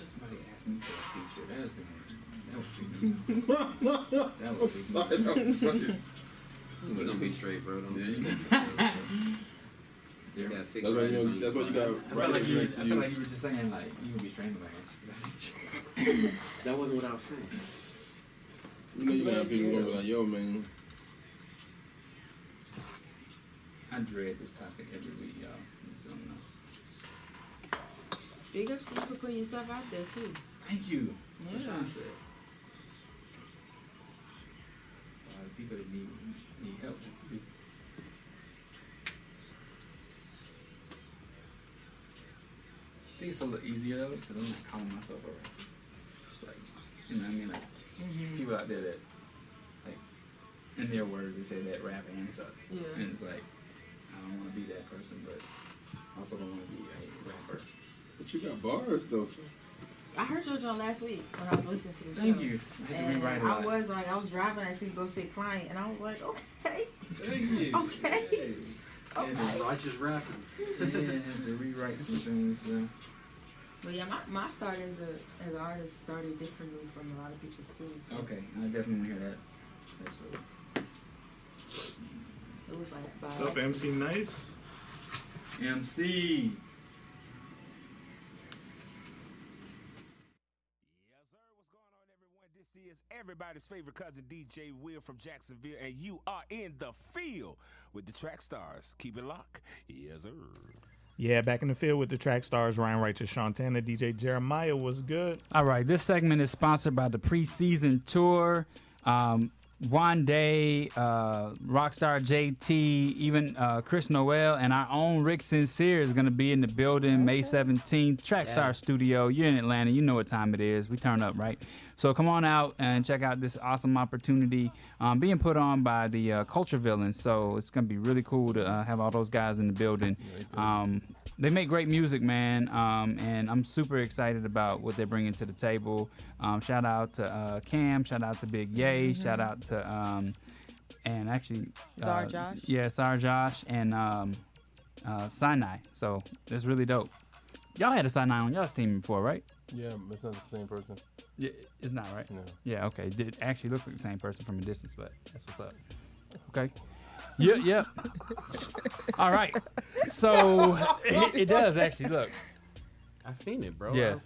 somebody asked me for a feature. That would be me.
We're gonna be straight, bro. Don't be. You got
That's why you got writers next to
I
you.
feel like you were just saying, like, you would be straight like
That wasn't what I was saying.
You know you got people who be like, yo, man.
I dread this topic every week, y'all. So, no.
Big ups to you for putting yourself out there too.
Thank you. That's what
Yeah.
Sean said. A lot of people that need help. I think it's a little easier though, because I'm not calling myself a rapper. Just like, you know what I mean? Like, people out there that, like, in their words, they say that rapping sucks.
Yeah.
And it's like, I don't want to be that person, but I also don't want to be a rapper.
But you got bars though.
I heard your joint last week when I was listening to the show.
Thank you. I had to
And
rewrite a
I
lot.
was like, I was driving actually to go see a client, and I was like, okay.
Thank you.
Okay.
Yeah,
Righteous rapping.
Yeah, I had to rewrite some things.
But yeah, my start as an artist started differently from a lot of people's too. So
Okay, I definitely want to hear that. That's what.
it was like by
What's up, MC Nice?
MC.
Everybody's favorite cousin DJ Will from Jacksonville, and you are in the field with the Trackstarz. Keep it locked. Yes, sir.
Yeah, back in the field with the Trackstarz, Ryan Righteous, Shantana, DJ Jeremiah was good.
All right, this segment is sponsored by the preseason tour. One Day, Rockstar JT, even Chris Noel, and our own Rick Sincere is going to be in the building May 17th. Trackstar Studio. You're in Atlanta. You know what time it is. We turn up, right? So come on out and check out this awesome opportunity being put on by the Culture Villains. So it's going to be really cool to have all those guys in the building. They make great music, man, and I'm super excited about what they're bringing to the table. Shout out to Cam, shout out to Big Ye, shout out to and actually
Zara Josh.
Yeah, Sarah Josh and Sinai. So it's really dope. Y'all had a Sinai on y'all's team before, right?
Yeah, it's not the same person.
Yeah, it's not, right?
No.
Yeah, okay. It actually looks like the same person from a distance, but that's what's up. Okay. Yeah. All right. So it does actually look.
I've seen it, bro.
Yeah.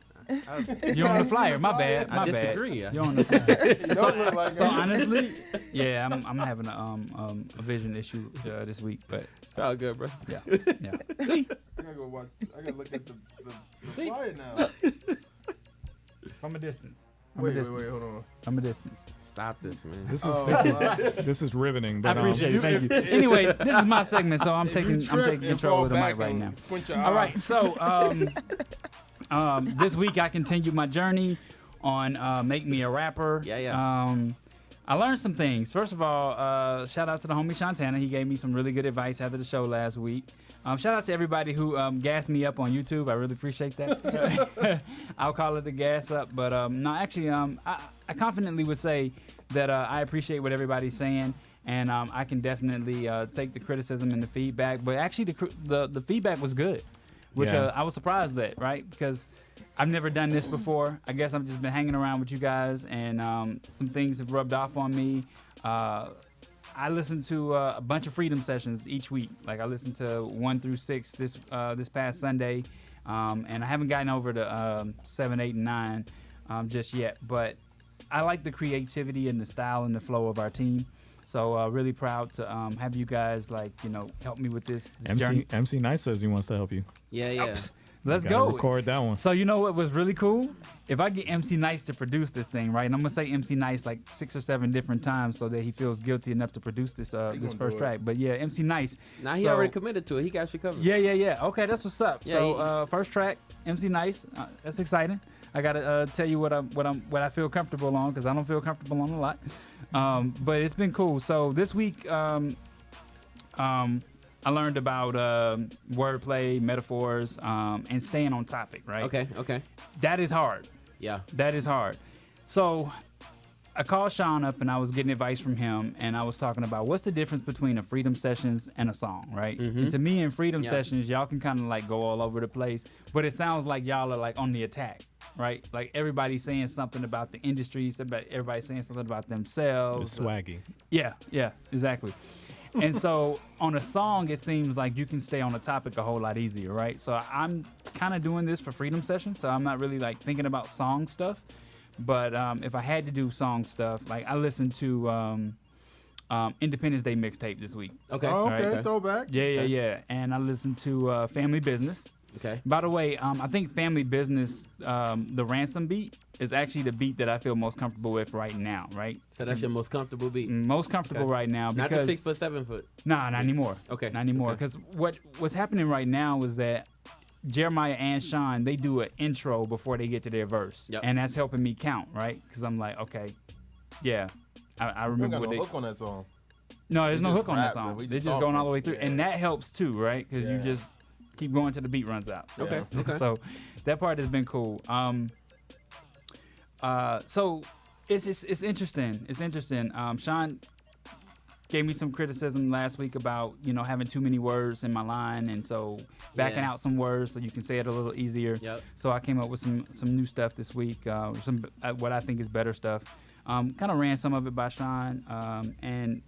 You're on the flyer. My bad.
I disagree.
You're on the flyer.
Don't look like
So
it.
honestly, yeah, I'm having a vision issue this week, but
It's all good, bro.
yeah. See,
I gotta go watch. I gotta look at the
See?
flyer now.
from a distance.
Wait, hold on.
From a distance.
Stop this, man.
This is riveting.
I
But,
appreciate it. Thank you. Anyway, this is my segment, so I'm taking control of the mic right now. All right, so this week I continued my journey on Make Me a Rapper.
Yeah.
I learned some things. First of all, shout out to the homie Shantana. He gave me some really good advice after the show last week. Shout out to everybody who gassed me up on YouTube. I really appreciate that. I'll call it the gas up. But no, actually, I confidently would say that I appreciate what everybody's saying. And I can definitely take the criticism and the feedback. But actually, the feedback was good, which
Yeah.
I was surprised at, right? Because I've never done this before. I guess I've just been hanging around with you guys, and some things have rubbed off on me. I listen to a bunch of Freedom Sessions each week. Like I listened to 1 through 6 this past Sunday, and I haven't gotten over to 7, 8, and 9 just yet. But I like the creativity and the style and the flow of our team. So really proud to have you guys help me with this journey.
MC Nice says he wants to help you.
Yeah.
Let's
Gotta
go.
record that one.
So you know what was really cool? If I get MC Nice to produce this thing, right, and I'm gonna say MC Nice like 6 or 7 different times so that he feels guilty enough to produce this this first track. But yeah, MC Nice.
Now he already committed to it. He got you covered.
Yeah. Okay, that's what's up.
Yeah,
So first track, MC Nice. That's exciting. I gotta tell you what I feel comfortable on, because I don't feel comfortable on a lot. But it's been cool. So this week, I learned about wordplay, metaphors, and staying on topic, right?
Okay.
That is hard.
Yeah.
That is hard. So I called Sean up and I was getting advice from him, and I was talking about what's the difference between a freedom sessions and a song, right? And to me, in freedom sessions, y'all can kind of like go all over the place, but it sounds like y'all are like on the attack, right? Like everybody's saying something about the industry, everybody's saying something about themselves.
It's swaggy.
Yeah, exactly. And so on a song, it seems like you can stay on a topic a whole lot easier, right? So I'm kind of doing this for freedom sessions, so I'm not really like thinking about song stuff. But if I had to do song stuff, like I listened to Independence Day mixtape this week.
Okay. Oh, okay, right? Throwback.
Yeah. And I listened to Family Business.
Okay.
By the way, I think Family Business, the Ransom beat, is actually the beat that I feel most comfortable with right now, right?
So that's your most comfortable beat?
Most comfortable right now.
Not
because,
the 6 foot, 7 foot?
Nah, not anymore.
Okay.
Not anymore. Because what's happening right now is that Jeremiah and Sean, they do an intro before they get to their verse.
Yep.
And that's helping me count, right? Because I'm like, okay, yeah, I remember what
no
they...
hook on that song.
No, there's no hook on that
rap,
song.
man.
They're just going all the way through.
Yeah.
And that helps too, right? Because you just keep going till the beat runs out.
Okay.
So that part has been cool. So it's interesting. It's interesting. Sean gave me some criticism last week about, having too many words in my line, and so backing out some words so you can say it a little easier.
Yep.
So I came up with some new stuff this week, some what I think is better stuff. Kind of ran some of it by Sean, and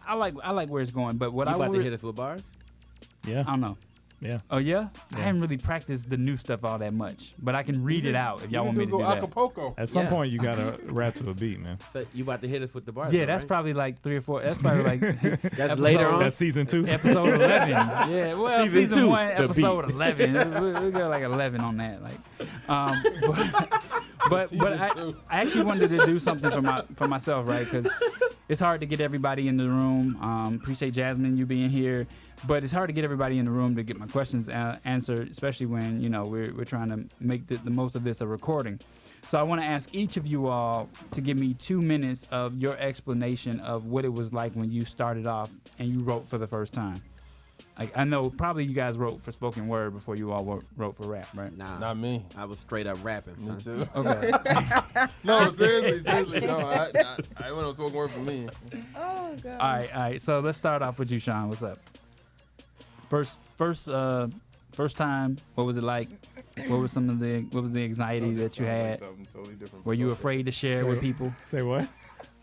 I like where it's going. But what
you
I
about
would
to hit us with bars?
Yeah.
I don't know.
Yeah.
Oh yeah? I haven't really practiced the new stuff all that much, but I can read it out if y'all want me to do that.
Acapulco.
At some point, you gotta rap to a beat, man.
So you about to hit us with the bars?
Yeah,
though,
that's
right?
probably like 3 or 4. That's probably like
That's later on.
That's season 2.
Episode 11. Yeah, well,
Season
season
2,
1,
the
episode
beat.
11. We got like 11 on that. But I actually wanted to do something for myself, right? Because it's hard to get everybody in the room. Appreciate Jasmine, you being here. But it's hard to get everybody in the room to get my questions answered, especially when we're trying to make the most of this a recording. So I want to ask each of you all to give me 2 minutes of your explanation of what it was like when you started off and you wrote for the first time. Like, I know probably you guys wrote for spoken word before you all wrote for rap, right?
Nah,
Not me.
I was straight up rapping.
Me
son.
too.
Okay.
No, seriously. No, I went on spoken word for me.
Oh god.
All right. So let's start off with you, Sean. What's up? First time. What was it like? What was the anxiety that you had?
Totally different.
Were you afraid to share with people?
Say what?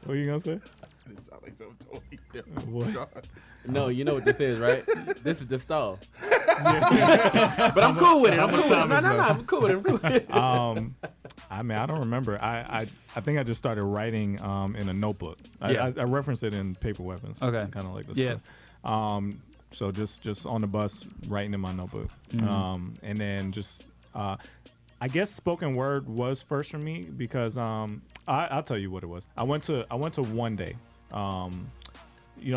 What are you gonna say?
It sounds like something totally different.
What?
No, you know what this is, right? This is the stall. But I'm cool with it. I'm cool with it.
I mean, I don't remember. I think I just started writing in a notebook. I referenced it in Paper Weapons.
Okay.
Kind of like this. Yeah. So just on the bus, writing in my notebook, and then just I guess spoken word was first for me because I'll tell you what it was. I went to One Day,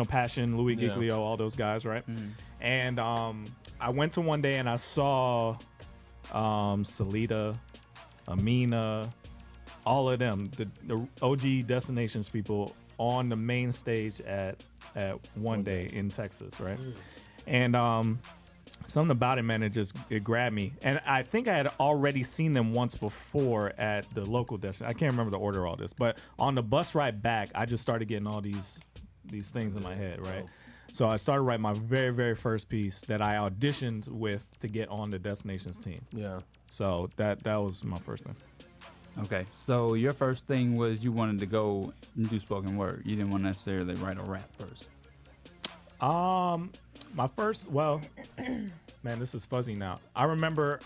Passion, Louis Giglio, all those guys, right? And I went to One Day and I saw Salida, Amina, all of them, the OG Destinations people on the main stage at One Day in Texas, right? And something about it, man, it grabbed me. And I think I had already seen them once before at the local destination. I can't remember the order of all this, but on the bus ride back, I just started getting all these things in my head, right? So I started writing my very, very first piece that I auditioned with to get on the Destinations team.
Yeah.
So that was my first thing.
Okay, so your first thing was you wanted to go and do spoken word. You didn't want to necessarily write a rap first.
My first, well, man, this is fuzzy now. I remember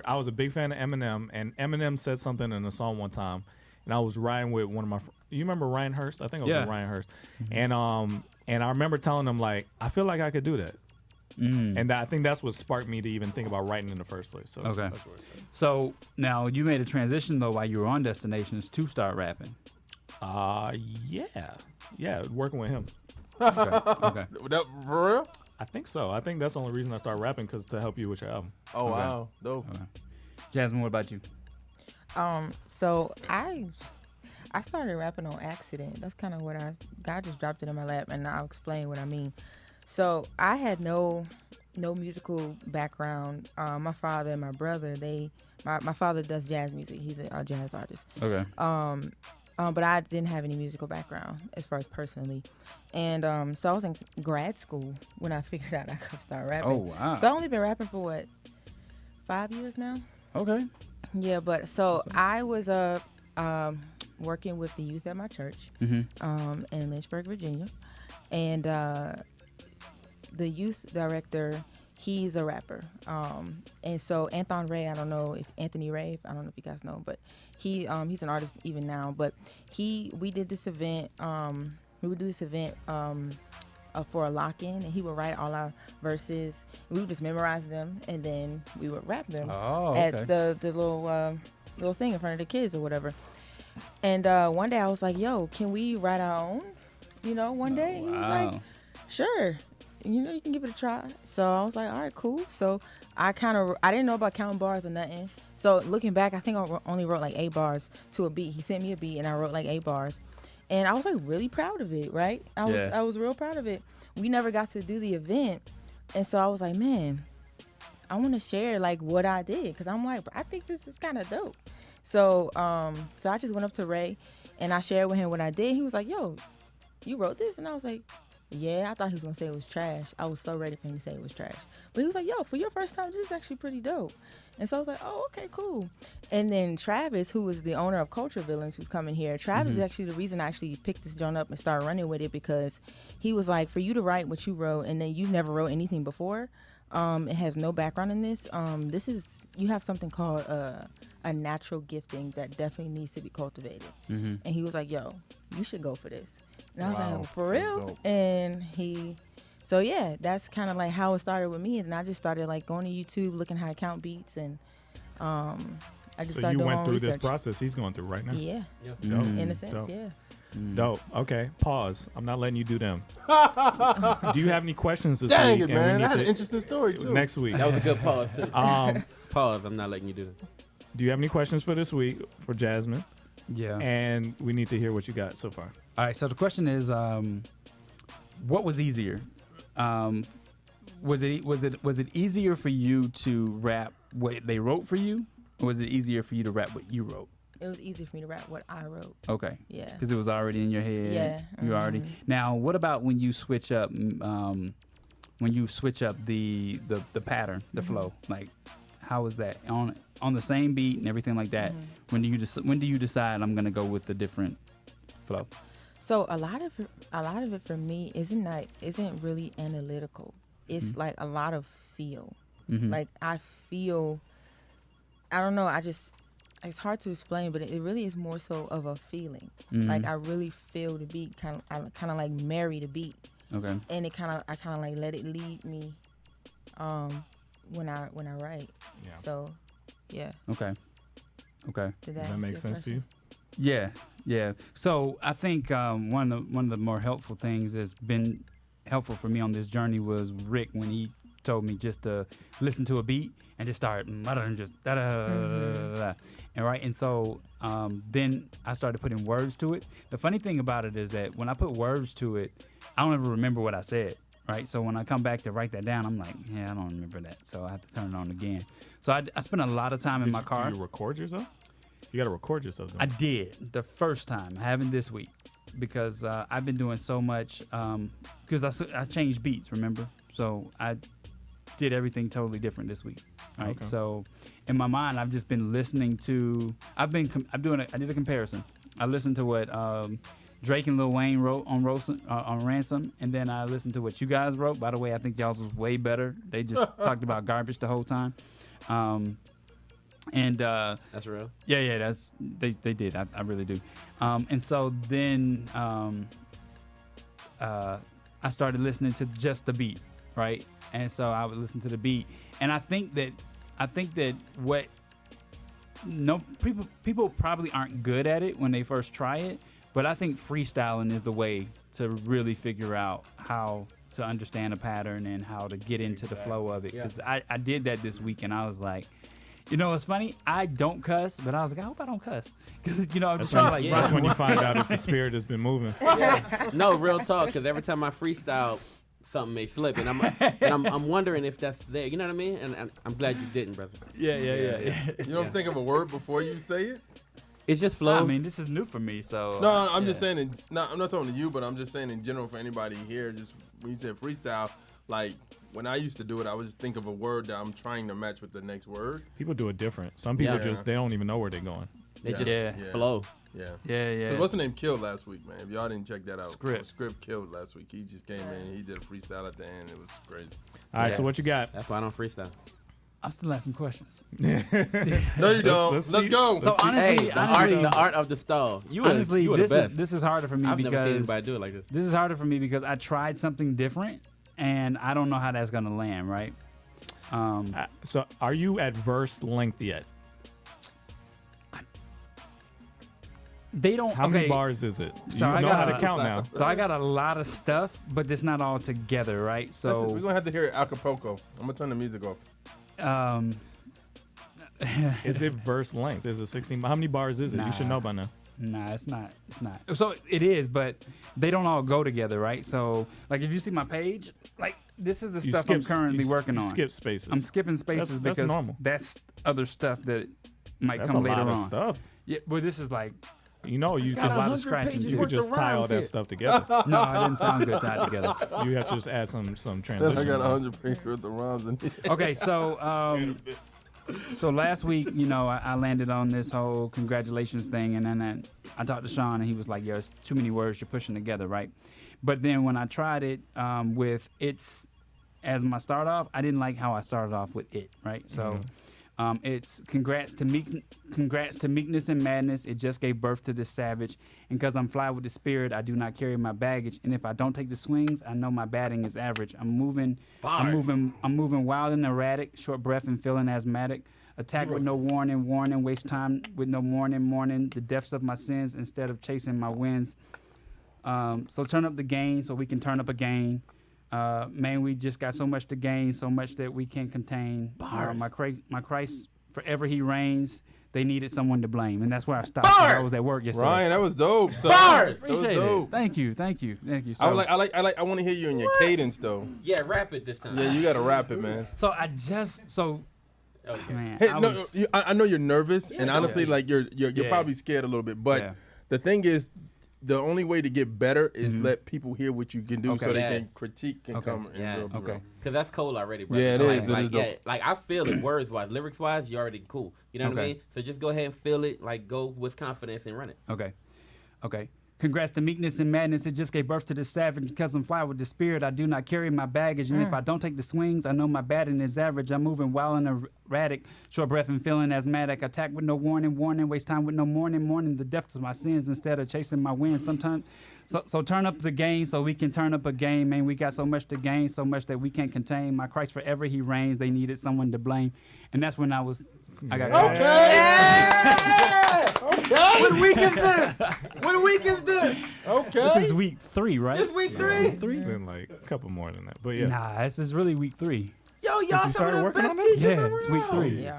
I was a big fan of Eminem, and Eminem said something in a song one time, and I was riding with one of my. You remember Ryan Hurst? I think it was with Ryan Hurst, and I remember telling him like, I feel like I could do that, And I think that's what sparked me to even think about writing in the first place. So
Okay.
that's where it started.
So now you made a transition though while you were on Destinations to start rapping.
Yeah, working with him.
Okay.
That, for real?
I think so. I think that's the only reason I started rapping, because to help you with your album.
Oh wow, dope.
Okay. Jasmine, what about you?
So I started rapping on accident. That's kind of what God just dropped it in my lap, and I'll explain what I mean. So I had no musical background. My father and my brother, my father does jazz music. He's a jazz artist.
Okay.
But I didn't have any musical background as far as personally. And so I was in grad school when I figured out I could start rapping.
Oh, wow.
So I've only been rapping for 5 years now.
Okay.
Yeah, but so I was working with the youth at my church in Lynchburg, Virginia. And the youth director, he's a rapper. And so Anthony Ray, I don't know if you guys know, but he's an artist even now. But we did this event. We would do this event for a lock-in, and he would write all our verses. We would just memorize them, and then we would rap them at the little thing in front of the kids or whatever. And one day I was like, "Yo, can we write our own?" One day he was like, "Sure." You can give it a try. So I was like, all right, cool. So I didn't know about counting bars or nothing. So looking back, I think I only wrote like 8 bars to a beat. He sent me a beat and I wrote like 8 bars. And I was like really proud of it, right? I was real proud of it. We never got to do the event. And so I was like, man, I want to share like what I did. Cause I'm like, I think this is kind of dope. So I just went up to Ray and I shared with him what I did. He was like, yo, you wrote this? And I was like, yeah, I thought he was going to say it was trash. I was so ready for him to say it was trash. But he was like, yo, for your first time, this is actually pretty dope. And so I was like, oh, okay, cool. And then Travis, who is the owner of Culture Villains, who's coming here, Travis is actually the reason I actually picked this joint up and started running with it, because he was like, for you to write what you wrote and then you never wrote anything before, it has no background in this. You have something called a natural gifting that definitely needs to be cultivated. And he was like, yo, you should go for this. And I was like, for real? And so yeah, that's kind of like how it started with me. And I just started like going to YouTube, looking how to count beats, and I just started doing my own research. So you went through
this process he's going through right now?
Yeah.
Dope.
In a sense,
Dope.
yeah.
Dope. Okay, pause. I'm not letting you do them. Do you have any questions this
Dang
week?
it, man. I had an interesting story, too.
Next week.
That was a good pause, too. Pause. I'm not letting you do them.
Do you have any questions for this week for Jasmine?
Yeah.
And we need to hear what you got so far.
All right. So the question is, what was easier? Was it easier for you to rap what they wrote for you, or was it easier for you to rap what you wrote?
It was easy for me to rap what I wrote.
Okay.
Yeah.
Because it was already in your head.
Yeah.
You already. Now, what about when you switch up? The pattern, the flow? Like, how is that on the same beat and everything like that? When do you decide I'm gonna go with the different flow?
So a lot of it for me isn't really analytical. It's like a lot of feel. Like I feel. I don't know. It's hard to explain, but it really is more so of a feeling. Like I really feel the beat, kind of like marry the beat.
Okay.
And I kind of like let it lead me, when I write.
Yeah.
So, yeah.
Okay.
Does that make sense to you?
Yeah. So I think one of the more helpful things that's been helpful for me on this journey was Rick, when he told me just to listen to a beat and just start just da da da da. And right, and so then I started putting words to it. The funny thing about it is that when I put words to it, I don't ever remember what I said. Right, so when I come back to write that down, I'm like, yeah, I don't remember that, so I have to turn it on again. So I spent a lot of time in my car.
Do you record yourself? You got to record yourself.
I did the first time. I haven't this week because I've been doing so much. Because I changed beats, remember? So I did everything totally different this week. Right. Okay. So in my mind, I've just been listening to. I did a comparison. I listened to what Drake and Lil Wayne wrote on Ransom, and then I listened to what you guys wrote. By the way, I think y'all's was way better. They just talked about garbage the whole time. And
that's real.
Yeah, they did. I really do. And so then I started listening to just the beat, right? And so I would listen to the beat, and I think that what people probably aren't good at it when they first try it, but I think freestyling is the way to really figure out how to understand a pattern and how to get into the flow of it. Because I did that this week, and I was like, you know, it's funny. I don't cuss, but I was like, I hope I don't cuss. Because, you know, I'm just trying to like.
That's when you find out if the spirit has been moving.
No, real talk. Because every time I freestyle, something may slip, and I'm wondering if that's there. You know what I mean? And I'm glad you didn't, brother.
Yeah.
You don't think of a word before you say it?
It's just flow.
I mean, this is new for me, so.
No, I'm just saying. I'm not talking to you, but I'm just saying in general for anybody here. Just when you said freestyle, like when I used to do it, I would just think of a word that I'm trying to match with the next word.
People do it different. Some people they don't even know where they're going.
They just flow.
Yeah. What's the name? Killed last week, man. If y'all didn't check that out,
Script
killed last week. He just came in. He did a freestyle at the end. It was crazy.
All right, so what you got?
That's why I don't freestyle.
I'm still asking questions.
No, you don't. Let's go.
So honestly,
the art of the stall.
Honestly,
you
this is harder for me
I've
because
never seen anybody do it like this.
This is harder for me because I tried something different, and I don't know how that's gonna land. Right.
So, are you at verse length yet?
They don't.
How many bars is it?
So
you
I
know
got
how to count now.
So I got a lot of stuff, but it's not all together, right? So
we're gonna have to hear Acapulco. I'm gonna turn the music off.
Is it verse length? Is it 16? How many bars is it?
Nah.
You should know by now.
Nah, it's not. It's not. So it is, but they don't all go together, right? So like if you see my page, like this is the stuff I'm currently working on.
Skip spaces.
I'm skipping spaces
that's
because
normal.
That's other stuff that might
That's
come
a
later
lot
on.
of stuff.
Yeah, but this is like.
You know, you
got
can
a lot of scratching.
You could just tie all that stuff together.
No, I didn't sound good tied together.
You have to just add some transition.
I got 100 pages worth of rhymes in here.
Okay, so last week, you know, I landed on this whole congratulations thing, and then I talked to Sean, and he was like, "Yo, it's too many words you're pushing together, right?" But then when I tried it with it's as my start off, I didn't like how I started off with it, right? So. It's congrats to meekness and madness. It just gave birth to this savage. And because I'm fly with the spirit, I do not carry my baggage. And if I don't take the swings, I know my batting is average. I'm moving wild and erratic, short breath and feeling asthmatic. Attack with no warning, waste time with no mourning, the depths of my sins instead of chasing my wins. So turn up the gain so we can turn up again. Man, we just got so much to gain, so much that we can't contain. My Christ, forever he reigns. They needed someone to blame, and that's where I stopped. I was at work yesterday.
Ryan, that was dope. Son.
Bars.
That was dope.
Thank you. So,
I want to hear you in your cadence though.
Yeah, rap it this time.
Yeah, you gotta rap it, man.
Okay. Man,
hey, I know you're nervous, and honestly, like you're
Yeah.
probably scared a little bit. But the thing is, the only way to get better is let people hear what you can do, so they can critique and come.
Because that's cold already, bro.
Yeah, it is. It is dope.
Like I feel it words wise, lyrics wise, you're already cool. You know what I mean? So just go ahead and feel it. Like go with confidence and run it.
Okay. Congrats to meekness and madness. It just gave birth to the savage. Because I'm fly with the spirit, I do not carry my baggage. And if I don't take the swings, I know my batting is average. I'm moving wild and erratic, short breath and feeling asthmatic. Attack with no warning, waste time with no mourning, the depths of my sins instead of chasing my wins. Sometimes, so turn up the game so we can turn up a game. Man, we got so much to gain, so much that we can't contain. My Christ forever he reigns. They needed someone to blame, and that's when I got
What week is this? What week is this?
Okay.
This is week 3, right?
This week 3?
Been like a couple more than that, but yeah.
Nah, this is really week 3.
Yo,
Since
y'all
you started
some of the
working
best
on this?
teachers
Yeah,
around.
it's week 3.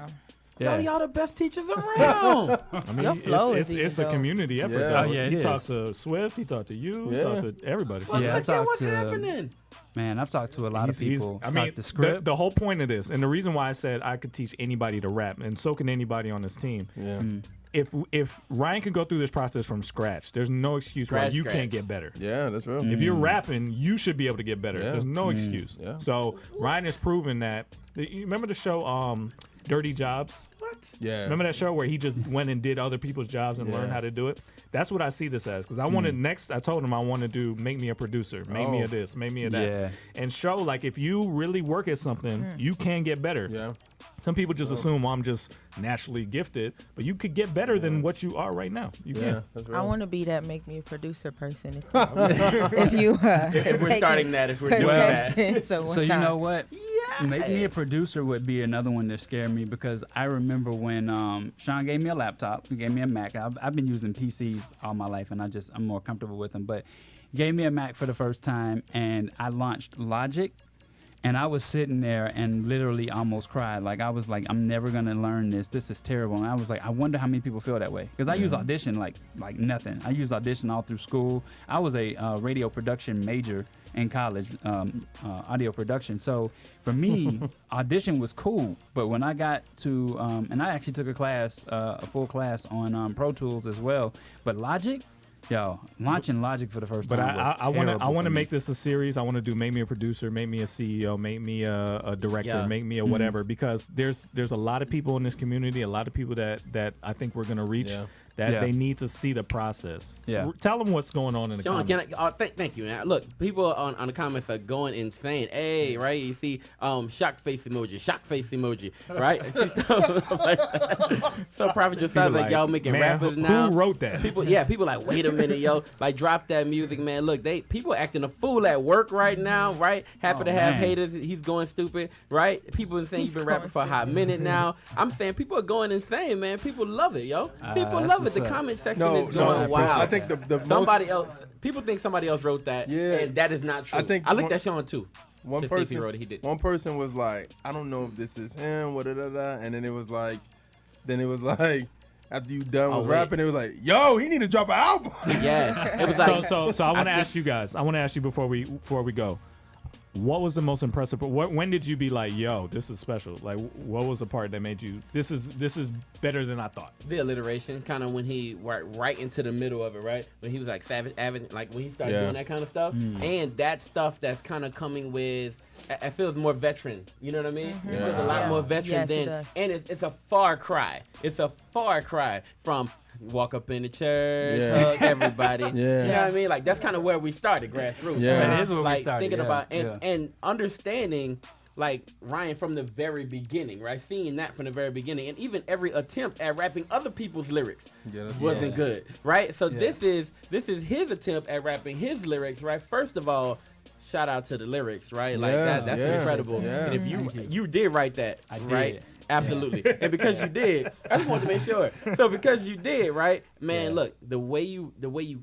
Yo, y'all the best teachers around.
I mean, it's a community effort.
Yeah.
Though.
Yeah,
he
it
talked
is.
to Swift. He talked to you. He
Yeah.
talked to everybody.
Well,
Yeah, I
look at
talked
what's
to
happening.
Man, I've talked to a lot of people.
I mean,
the script.
the whole point of this, and the reason why I said I could teach anybody to rap, and so can anybody on this team.
Yeah.
If Ryan can go through this process from scratch, there's no excuse why you can't get better.
Yeah, that's real.
If you're rapping, you should be able to get better.
Yeah.
There's no excuse.
Yeah.
So Ryan has proven that. You remember the show Dirty Jobs?
What?
Yeah.
Remember that show where he just went and did other people's jobs and learned how to do it? That's what I see this as. Because I wanted next, I told him I want to do make me a producer, make me a this, make me a that.
Yeah.
And show like if you really work at something, you can get better.
Yeah.
Some people just assume, well, I'm just naturally gifted, but you could get better than what you are right now. You can.
I want to be that make me a producer person. If you,
if we're starting that, if we're doing that.
So you know what? Make me a producer would be another one that scared me because I remember when Sean gave me a laptop, he gave me a Mac. I've been using PCs all my life, and I'm more comfortable with them. But he gave me a Mac for the first time, and I launched Logic. And I was sitting there and literally almost cried. Like, I was like, I'm never going to learn this. This is terrible. And I was like, I wonder how many people feel that way. Because I use Audition like nothing. I use Audition all through school. I was a radio production major in college, audio production. So for me, Audition was cool. But when I got to, and I actually took a class, a full class on Pro Tools as well. But Logic, yo, launching Logic for the first time.
But I want to make this a series. I want to do make me a producer, make me a CEO, make me a director, make me a whatever. Because there's a lot of people in this community, a lot of people that I think we're gonna reach. That they need to see the process.
Yeah.
Tell them what's going on in the
Sean,
comments.
Thank you. Now, look, people on the comments are going insane. Hey, right? You see, shock face emoji, right? So Prophet Josiah like, y'all making rappers now.
Who wrote that?
People like, wait a minute, yo, like drop that music, man. Look, people acting a fool at work right now, right? Happy to have haters. He's going stupid, right? People are saying you've been rapping for a hot minute now. I'm saying people are going insane, man. People love it, yo. People love it. The comment section is going wild.
I think the
somebody else. People think somebody else wrote that. Yeah, and that is not true. I looked at Sean too.
One person wrote it. He did. One person was like, I don't know if this is him. And then it was like, after you done with rapping, it was like, yo, he need to drop an album.
Yeah, it was like.
So I want to ask you guys. I want to ask you before we go. What was the most impressive? When did you be like, "Yo, this is special"? Like, what was the part that made you? This is better than I thought.
The alliteration, kind of when he right into the middle of it, right? When he was like Savage Avenue, like when he started doing that kind of stuff, and that stuff that's kind of coming with. It feels more veteran. You know what I mean? It feels a lot more veteran and it's a far cry. It's a far cry from. Walk up in the church, hug everybody. You know what I mean? Like that's kind of where we started, grassroots.
That is where
like,
we started.
Thinking about and understanding like Ryan from the very beginning, right? Seeing that from the very beginning, and even every attempt at rapping other people's lyrics wasn't good, right? So this is his attempt at rapping his lyrics, right? First of all, shout out to the lyrics, right? Like that's incredible. Yeah. And if you did write that, right? Absolutely. And because you did, I just wanted to make sure. So because you did, right, man, look, the way you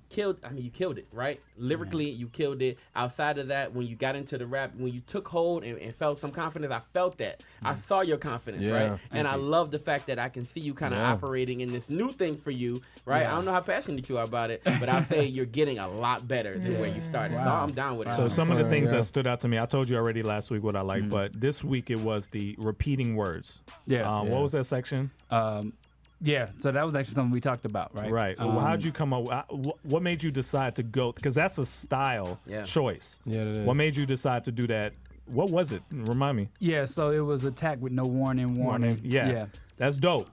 killed, you killed it, right? Lyrically, you killed it. Outside of that, when you got into the rap, when you took hold and felt some confidence, I felt that. I saw your confidence, right? And I love the fact that I can see you kind of operating in this new thing for you, right? I don't know how passionate you are about it, but I'll say you're getting a lot better than where you started. So I'm down with it.
So some of the things that stood out to me, I told you already last week what I liked, but this week it was the repeating words. What was that section?
So that was actually something we talked about, right?
Right. How'd you come up? What made you decide to go? Because that's a style choice.
Yeah, it is.
What made you decide to do that? What was it? Remind me.
Yeah, so it was attack with no warning.
Yeah. That's dope.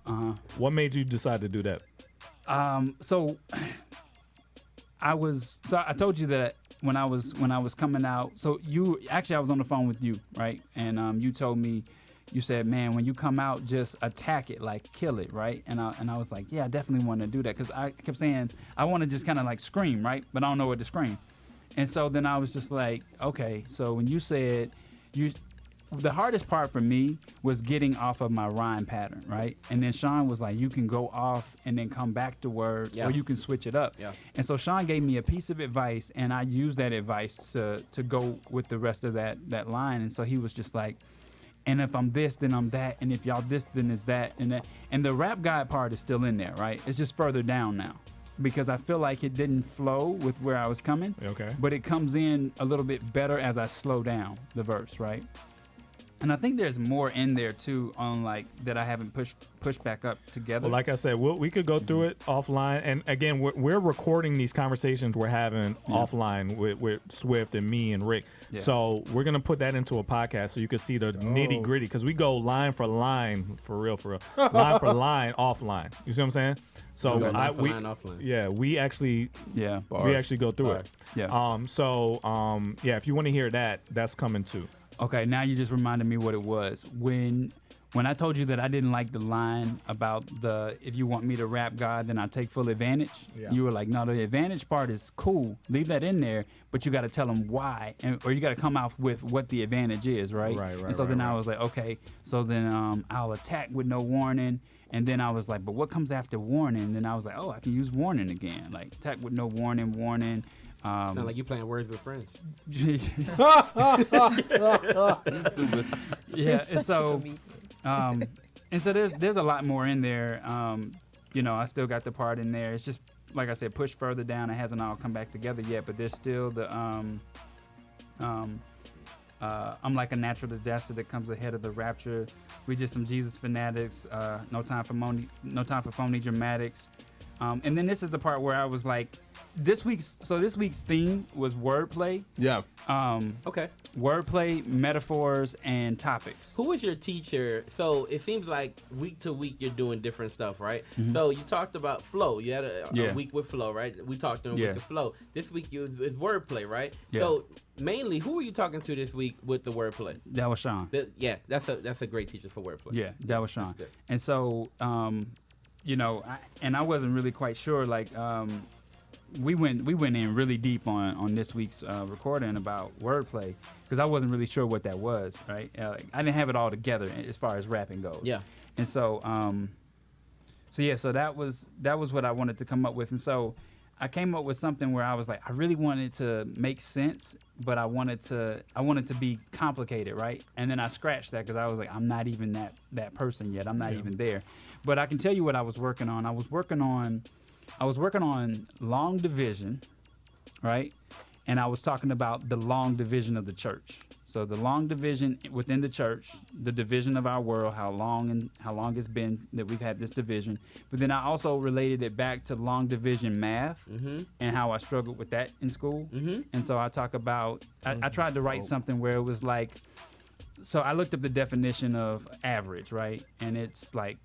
What made you decide to do that?
So I told you that when I was coming out. So I was on the phone with you, right? And you told me. You said, man, when you come out, just attack it, like kill it, right? And I was like, yeah, I definitely want to do that because I kept saying I want to just kind of like scream, right? But I don't know what to scream. And so then I was just like, okay. So when you said the hardest part for me was getting off of my rhyme pattern, right? And then Sean was like, you can go off and then come back to words, or you can switch it up. Yeah. And so Sean gave me a piece of advice, and I used that advice to go with the rest of that line. And so he was just like. And if I'm this, then I'm that. And if y'all this, then it's that and that. And the rap guide part is still in there, right? It's just further down now because I feel like it didn't flow with where I was coming.
Okay.
But it comes in a little bit better as I slow down the verse, right? And I think there's more in there too on like that I haven't pushed back up together.
Well, like I said, we could go through it offline. And again, we're recording these conversations we're having offline with Swift and me and Rick.
Yeah.
So we're gonna put that into a podcast so you can see the nitty gritty, because we go line for line, for real, line for line offline. You see what I'm saying? So
line offline.
Yeah, we actually go through it.
Yeah.
If you want to hear that, that's coming too.
Okay, now you just reminded me what it was. When I told you that I didn't like the line about if you want me to rap God, then I take full advantage.
Yeah.
You were like, no, the advantage part is cool. Leave that in there, but you got to tell them why, or you got to come out with what the advantage is, right?
Right.
And so then I was like, okay, so then I'll attack with no warning. And then I was like, but what comes after warning? And then I was like, oh, I can use warning again. Like attack with no warning.
Sound like you playing Words with Friends.
Stupid. Yeah, and so there's a lot more in there. I still got the part in there. It's just like I said, pushed further down. It hasn't all come back together yet, but there's still the I'm like a natural disaster that comes ahead of the rapture. We just some Jesus fanatics. No time for phony dramatics. And then this is the part where I was like, this week's theme was wordplay.
Yeah.
Okay.
Wordplay, metaphors, and topics.
Who was your teacher? So it seems like week to week you're doing different stuff, right?
Mm-hmm.
So you talked about flow. You had a week with flow, right? We talked during week of flow. This week it's wordplay, right?
Yeah.
So mainly, who were you talking to this week with the wordplay?
That was Sean.
That's a great teacher for wordplay.
Yeah, that was Sean. And so, I wasn't really quite sure. Like, we went in really deep on this week's recording about wordplay because I wasn't really sure what that was. Right, I didn't have it all together as far as rapping goes.
Yeah.
And so, so that was what I wanted to come up with, and so I came up with something where I was like, I really wanted to make sense, but I wanted to be complicated, right? And then I scratched that because I was like, I'm not even that person yet. I'm not even there. But I can tell you what I was working on. I was working on long division, right? And I was talking about the long division of the church. So the long division within the church, the division of our world, how long it's been that we've had this division. But then I also related it back to long division math and how I struggled with that in school. Mm-hmm. And so I talk about, I tried to write something where it was like, so I looked up the definition of average, right? And it's like,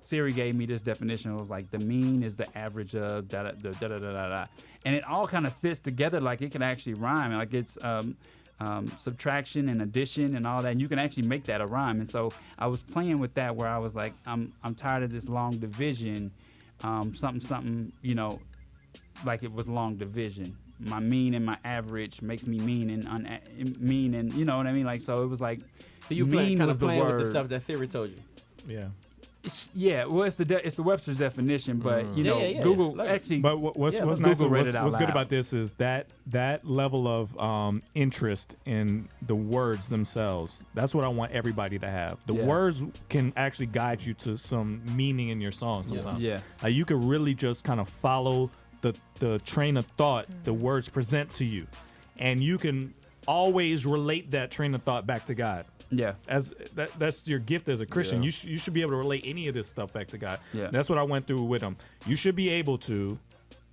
Siri gave me this definition. It was like the mean is the average of da da da da da da da, and it all kind of fits together like it can actually rhyme. Like it's subtraction and addition and all that. And you can actually make that a rhyme. And so I was playing with that where I was like, I'm tired of this long division, something, like it was long division. My mean and my average makes me mean and mean, and you know what I mean. Like so, it was like
so you
mean
kind
was
of playing
the word.
with the stuff that Siri told you.
Yeah.
Well, it's the Webster's definition, but Google actually.
But what's nice, what's good about this is that level of interest in the words themselves. That's what I want everybody to have. The words can actually guide you to some meaning in your song sometimes.
Yeah.
Like you could really just kind of follow the train of thought the words present to you, and you can always relate that train of thought back to God.
Yeah,
that's your gift as a Christian. You should be able to relate any of this stuff back to God.
Yeah,
that's what I went through with him. You should be able to,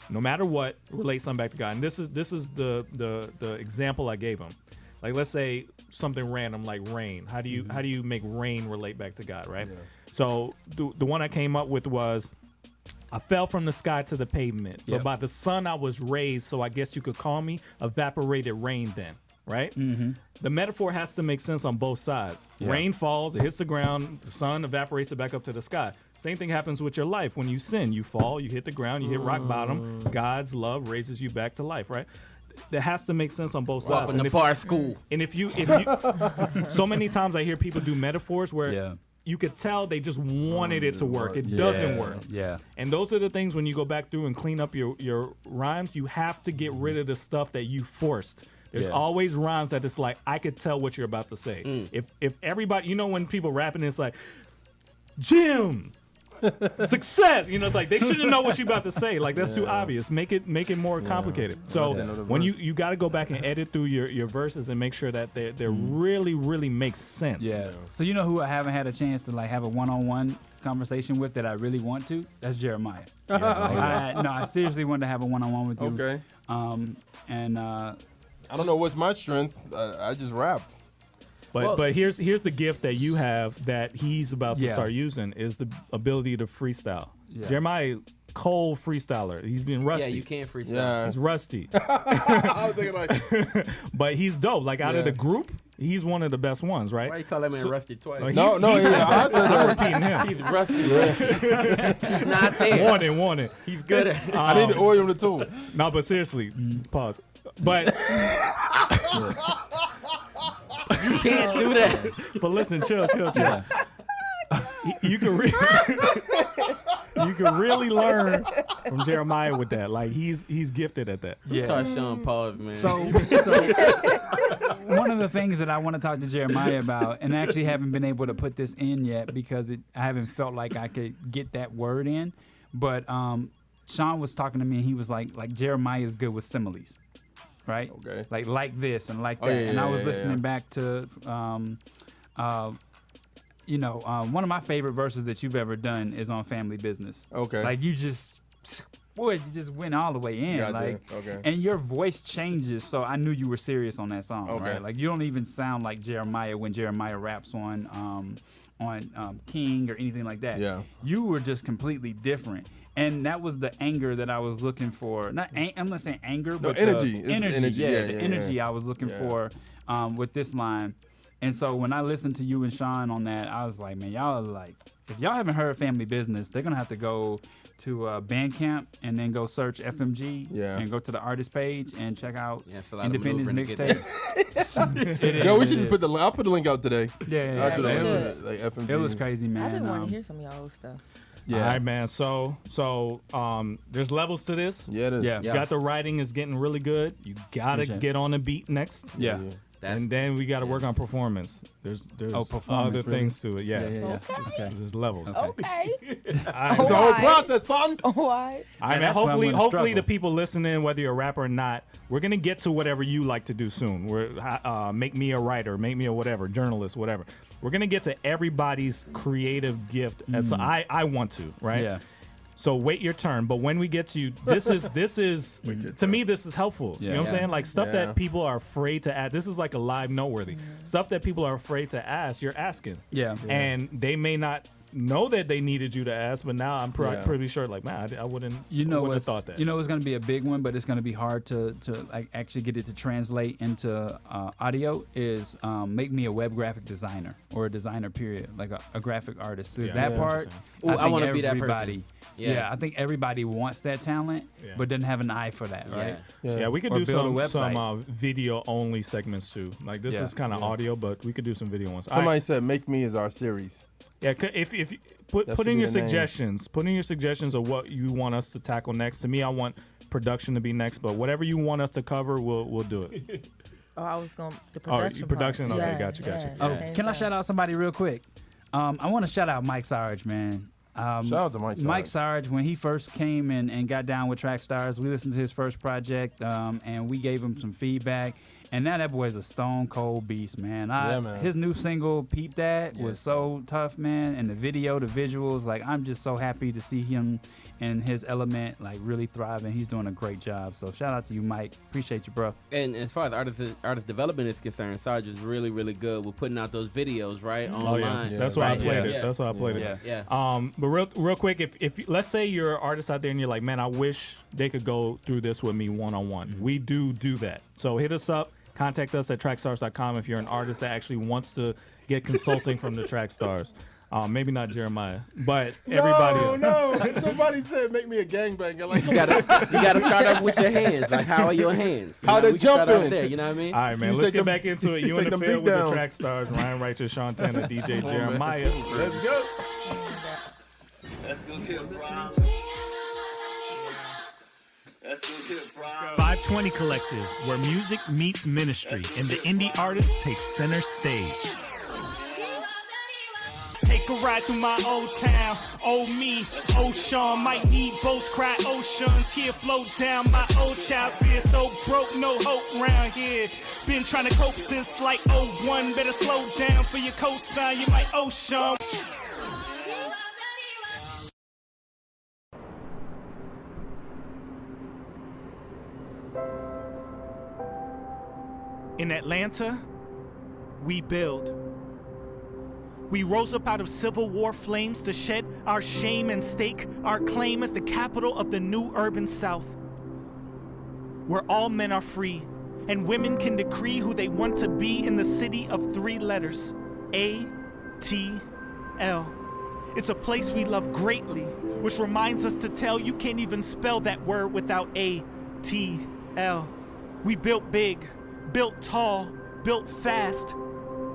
no matter what, relate something back to God. And this is the example I gave him. Like let's say something random like rain. How do you make rain relate back to God, right? Yeah. So the one I came up with was, I fell from the sky to the pavement, but by the sun I was raised. So I guess you could call me evaporated rain then. Right? Mm-hmm. The metaphor has to make sense on both sides. Yeah. Rain falls, it hits the ground, the sun evaporates it back up to the sky. Same thing happens with your life. When you sin, you fall, you hit the ground, you hit rock bottom. God's love raises you back to life, right? That has to make sense on both sides.
In the bar school.
And if you so many times I hear people do metaphors where you could tell they just wanted it to work. It doesn't work.
Yeah.
And those are the things when you go back through and clean up your rhymes, you have to get rid of the stuff that you forced. There's always rhymes that it's like, I could tell what you're about to say. If everybody, when people rapping, it's like, Jim, success. You know, it's like they shouldn't know what you about to say. Like that's too obvious. Make it more complicated. So when you got to go back and edit through your verses and make sure that they really make sense.
Yeah. So you know who I haven't had a chance to like have a one-on-one conversation with that I really want to? That's Jeremiah. I seriously want to have a one-on-one with you.
Okay.
And
I don't know what's my strength. I just rap.
But here's the gift that you have that he's about to start using is the ability to freestyle. Yeah. Jeremiah, cold freestyler. He's been rusty.
Yeah, you can't freestyle.
Yeah. He's rusty.
I was thinking like,
but he's dope. Like out of the group, he's one of the best ones, right?
Why you call that man rusty twice?
No,
I'm repeating him.
He's rusty. He's not there.
Warning.
He's good at
I need to oil the tool.
No, but seriously, pause. But
you can't do that.
But listen, chill. You can really learn from Jeremiah with that. Like he's gifted at that.
Yeah. Tarshawn, pause, man.
So one of the things that I want to talk to Jeremiah about, and I actually haven't been able to put this in yet because I haven't felt like I could get that word in. But Sean was talking to me and he was like Jeremiah is good with similes. Right?
Okay.
Like this and like that. And I was listening back to, one of my favorite verses that you've ever done is on Family Business.
Okay.
Like you just went all the way in.
Gotcha. Okay.
And your voice changes, so I knew you were serious on that song.
Okay.
Right? Like you don't even sound like Jeremiah when Jeremiah raps on King or anything like that.
Yeah.
You were just completely different. And that was the anger that I was looking for. I'm not saying anger, but
energy.
Energy.
Yeah,
the energy I was looking for with this line. And so when I listened to you and Sean on that, I was like, man, y'all are like, if y'all haven't heard Family Business, they're gonna have to go to Bandcamp and then go search FMG and go to the artist page and check out Independence Mixtape.
Yo, we should just put the link. I'll put the link out today.
Yeah.
FMG.
It was crazy, man.
I've been wanting to hear some of y'all old stuff.
Yeah. All right, man. So there's levels to this.
Yeah, it is.
You got the writing is getting really good. You gotta get on the beat next.
Yeah.
And then we got to work on performance. There's other things to it. Yeah. There's levels.
Okay.
It's a whole process, son.
Why?
I mean, hopefully the people listening, whether you're a rapper or not, we're gonna get to whatever you like to do soon. Make me a writer, make me a whatever, journalist, whatever. We're gonna get to everybody's creative gift. And so I want to, right?
Yeah.
So wait your turn. But when we get to you, this is to me, this is helpful. You know what I'm saying? Like stuff that people are afraid to ask. This is like a live noteworthy. Stuff that people are afraid to ask, you're asking.
Yeah.
And they may not know that they needed you to ask, but now I'm pretty sure, like, man, I wouldn't have thought that.
You know, it's going to be a big one, but it's going to be hard to like actually get it to translate into audio. Is make me a web graphic designer or a designer, period, like a graphic artist. Through that part,
I want to be that person.
Yeah, I think everybody wants that talent, but doesn't have an eye for that, right?
Yeah, we could do some video only segments too. Like this is kind of audio, but we could do some video ones.
Somebody said, "Make me" is our series.
Yeah, if put in your suggestions, put in your suggestions of what you want us to tackle next. To me, I want production to be next, but whatever you want us to cover, we'll do it.
I was going the production.
Oh, production.
Part.
Okay, got you.
Can I shout out somebody real quick? I want to shout out Mike Sarge, man.
Shout out to Mike Sarge.
Mike Sarge, when he first came and got down with Trackstarz, we listened to his first project, and we gave him some feedback. And now that boy's a stone cold beast, man.
Man.
His new single, Peep That, was so tough, man. And the video, the visuals, like, I'm just so happy to see him in his element, like, really thriving. He's doing a great job. So shout out to you, Mike. Appreciate you, bro.
And as far as artist development is concerned, Sarge is really, really good with putting out those videos, right, online.
Yeah. That's why I played it. That's why I played it.
Yeah.
But real quick, if let's say you're an artist out there and you're like, man, I wish they could go through this with me one-on-one. We do that. So hit us up. Contact us at trackstarz.com if you're an artist that actually wants to get consulting from the Trackstarz. Maybe not Jeremiah, but everybody.
No. Somebody said, "Make me a gangbanger." Like
you gotta start off with your hands. Like, how are your hands?
How they jumping?
There, you know what I mean?
All right, man. Let's get back into it. You in the field with the Trackstarz. Ryan Righteous, Sean Tanner, DJ Jeremiah. Let's go.
Let's go kill Brown.
520 Collective, where music meets ministry and the indie artist takes center stage.
Take
take a ride through my old town. Old me, old Sean, might need boats, cry oceans. Here float down my old child fear. So broke, no hope round here. Been trying to cope since like 01. Better slow down for your cosign, you might ocean. In Atlanta, we build. We rose up out of Civil War flames to shed our shame and stake our claim as the capital of the new urban South, where all men are free and women can decree who they want to be in the city of 3 letters, A-T-L. It's a place we love greatly, which reminds us to tell you can't even spell that word without A-T-L. We built big, built tall, built fast,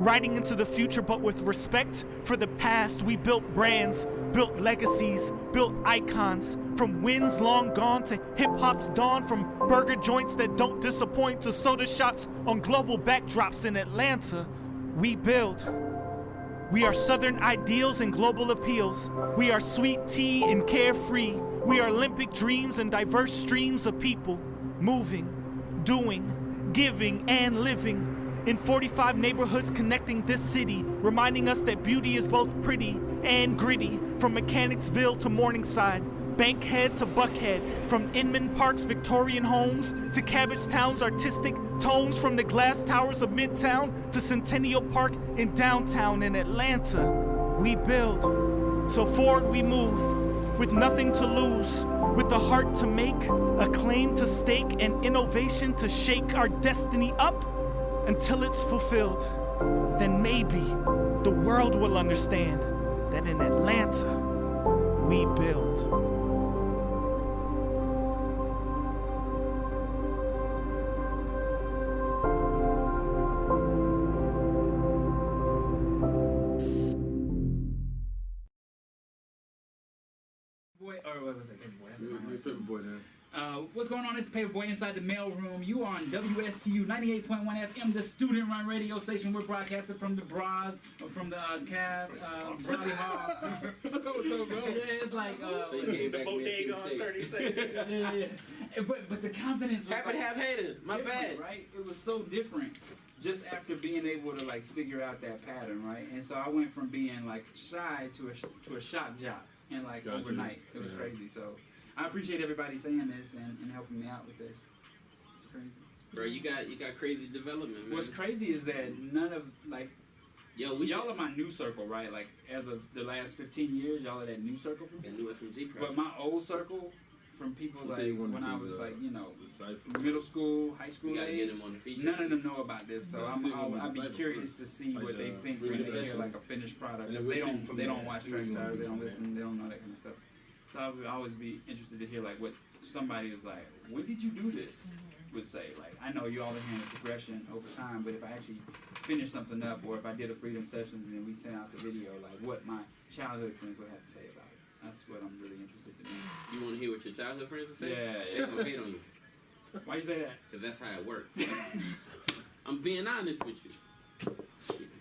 riding into the future but with respect for the past. We built brands, built legacies, built icons, from wins long gone to hip-hop's dawn, from burger joints that don't disappoint to soda shops on global backdrops. In Atlanta, we build. We are Southern ideals and global appeals. We are sweet tea and carefree. We are Olympic dreams and diverse streams of people, moving, doing, giving, and living. In 45 neighborhoods connecting this city, reminding us that beauty is both pretty and gritty. From Mechanicsville to Morningside, Bankhead to Buckhead, from Inman Park's Victorian homes to Cabbagetown's artistic tones, from the glass towers of Midtown to Centennial Park in downtown. In Atlanta, we build. So forward we move, with nothing to lose, with a heart to make, a claim to stake, and innovation to shake our destiny up until it's fulfilled. Then maybe the world will understand that in Atlanta, we build.
What's going on? It's Paperboy inside the mailroom. You are on WSTU 98.1 FM, the student-run radio station. We're broadcasting from the Bras, from the Cab, Brownie Hall. Yeah, it's like
the bodega on
32nd. Yeah. But the confidence was
Happy to have haters. My bad.
Right? It was so different just after being able to like figure out that pattern, right? And so I went from being like shy to a shock jock and like overnight. It was crazy. So I appreciate everybody saying this and helping me out with this. It's crazy.
Bro, you got crazy development, man.
What's crazy is that none of like y'all are my new circle, right? Like as of the last 15 years, y'all are that new circle for me.
That new FMG
But my old circle from people like when I was like, you know, middle school, high school age, none of them know about this. So I'd be curious to see what they think when they hear like a finished product. They don't watch Trackstarz, they don't listen, they don't know that kind of stuff. So I would always be interested to hear like what somebody is like, when did you do this? Would say. Like, I know you all are hearing the progression over time, but if I actually finish something up, or if I did a Freedom Sessions and then we sent out the video, like what my childhood friends would have to say about it. That's what I'm really interested in.
You want to hear what your childhood friends would say?
Yeah.
They're gonna hate on you.
Why you say that?
Because that's how it works. I'm being honest with you.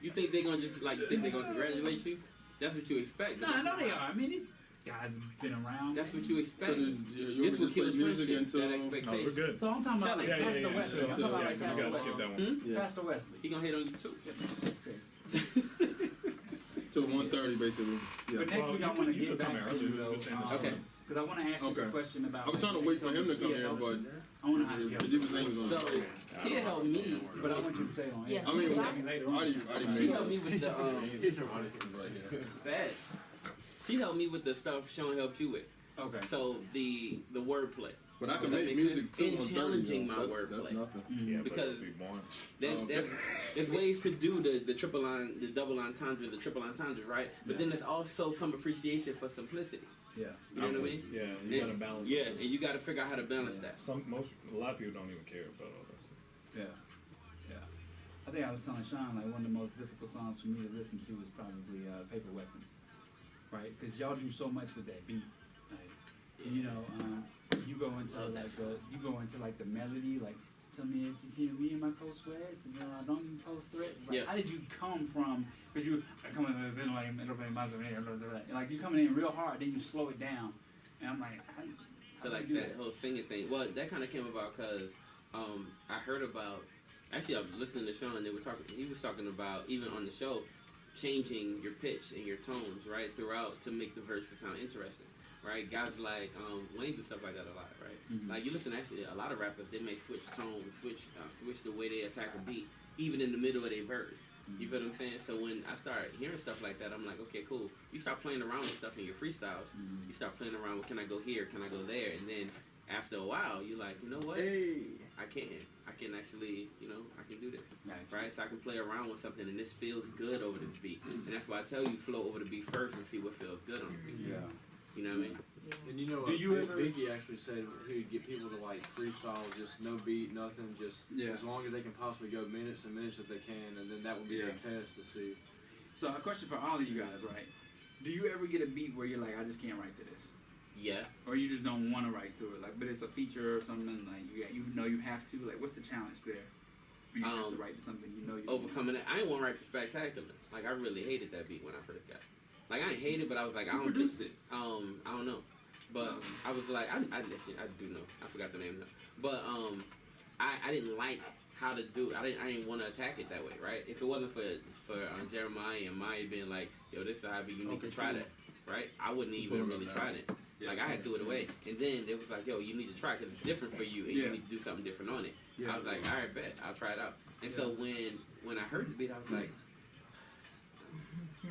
You think they're gonna congratulate you? That's what you expect.
No, I know they are. I mean, these guys have been around.
That's what you expect.
So
this will kill friendship, that expectation.
No, we're good.
So I'm talking about like Pastor Wesley. I'm talking about like Pastor Wesley. Pastor Wesley.
He gonna hate on you too.
To 1:30 basically. Yeah.
But next week I want to get back to you though.
Okay.
Because I want to ask you a question about.
I was trying to wait for him to come here, but
I want to ask you.
you was saying he was on.
So he helped me,
but I want you to say it on.
Yeah. I mean, I already made
she helped me with the bad. She helped me with the stuff Sean helped you with.
Okay.
So the wordplay.
But I can make music too.
In challenging my wordplay.
That's nothing.
Yeah,
because there's ways to do the triple line, the double entendres, the triple entendres, right? But then there's also some appreciation for simplicity.
Yeah.
You know what I mean?
Yeah, you gotta balance.
Yeah, and you gotta figure out how to balance that.
A lot of people don't even care about all that stuff.
Yeah. I think I was telling Sean like one of the most difficult songs for me to listen to is probably Paper Weapons, right? Because y'all do so much with that beat, like, you know, you go into like the melody, like
tell me if you hear me and my post threats, and I don't even post threats. Like,
Yeah.
how did you come from? Because you are coming like you coming in real hard, then you slow it down, and I'm like,
So like that whole singing thing. Well, that kind of came about because I heard about. Actually, I was listening to Sean, and they were talking. He was talking about even on the show, changing your pitch and your tones right throughout to make the verses sound interesting. Right, guys like Wayne do stuff like that a lot, right?
Mm-hmm.
Like you listen, actually, a lot of rappers they may switch tones, switch the way they attack a beat, even in the middle of their verse. You feel what I'm saying? So when I start hearing stuff like that, I'm like, okay, cool. You start playing around with stuff in your freestyles. You start playing around with, can I go here? Can I go there? And then after a while, you're like, you know what? I can actually, I can do this. Right? So I can play around with something, and this feels good over this beat. And that's why I tell you, flow over the beat first and see what feels good on the beat.
Yeah.
You know what I mean?
And you know, Biggie actually said he'd get people to like freestyle, just no beat, nothing, just as long as they can possibly go minutes and minutes if they can, and then that would be their test to see.
So a question for all of you guys, right? Do you ever get a beat where you're like, I just can't write to this?
Yeah.
Or you just don't want to write to it, like, but it's a feature or something like you know you have to. Like, what's the challenge there? When you have to write to something you know you
overcoming it. I didn't want to write the Spectacular. Like I really hated that beat when I first got it. Like I didn't hate it, but I was like, I don't
produced it.
I don't know. But I was like, I do know. I forgot the name now. But I didn't like how to do. I didn't want to attack it that way, right? If it wasn't for Jeremiah and Maya being like, yo, this is how you need to try that, right? I wouldn't even really tried it. Like I had to throw it away, and then it was like, yo, you need to try because it's different for you, and you need to do something different on it. I was like, all right, bet, I'll try it out. And so when I heard the beat, I was like,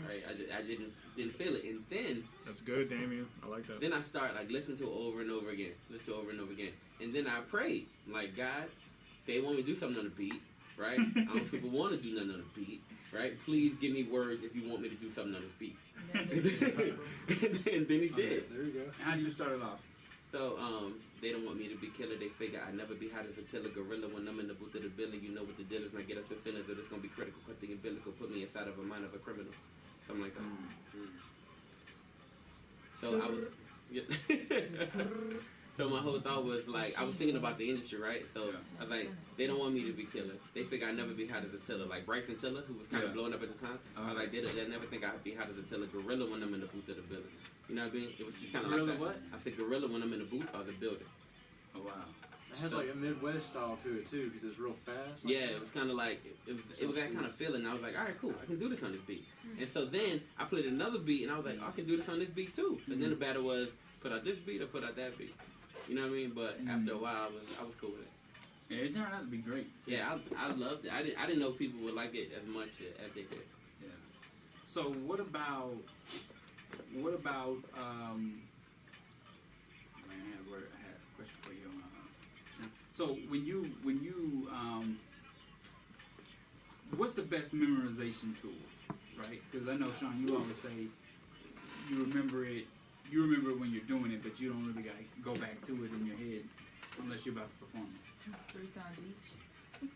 right, I didn't feel it, and then
that's good, Damien. I like that.
Then I start like listening to it over and over again, and then I prayed, like, God, they want me to do something on the beat, right? I don't people want to do nothing on the beat, right? Please give me words if you want me to do something on this beat. and then he did.
There you go. How do you start it off?
So they don't want me to be killer. They figure I never be hot as a Attila gorilla when I'm in the booth of the building. You know what the deal is. When I get up to feelings, that it's gonna be critical. Cut the umbilical, put me inside of a mind of a criminal. Something like that. So I was, so my whole thought was like, I was thinking about the industry, right? So I was like, they don't want me to be killer. They figure I never be hot as a Tiller. Like Bryson Tiller, who was kind of blowing up at the time. I was like, they never think I'd be hot as a Tiller gorilla when I'm in the booth of the building. You know what I mean? It was just kind of like that.
What?
I said gorilla when I'm in the booth of the building.
Oh wow.
It has like a Midwest style to it too, because it's real fast.
Yeah, it was kind of like it was that kind of feeling. I was like, all right, cool, I can do this on this beat. And so then I played another beat, and I was like, I can do this on this beat too. So then the battle was put out this beat or put out that beat. You know what I mean? But after a while, I was cool with it.
Yeah, it turned out to be great. Too.
Yeah, I loved it. I didn't know people would like it as much as they did.
Yeah. So what about I had a question for you. So when you what's the best memorization tool, right? Because I know, Sean, you always say you remember it when you're doing it, but you don't really go back to it in your head unless you're about to perform it.
3 times each.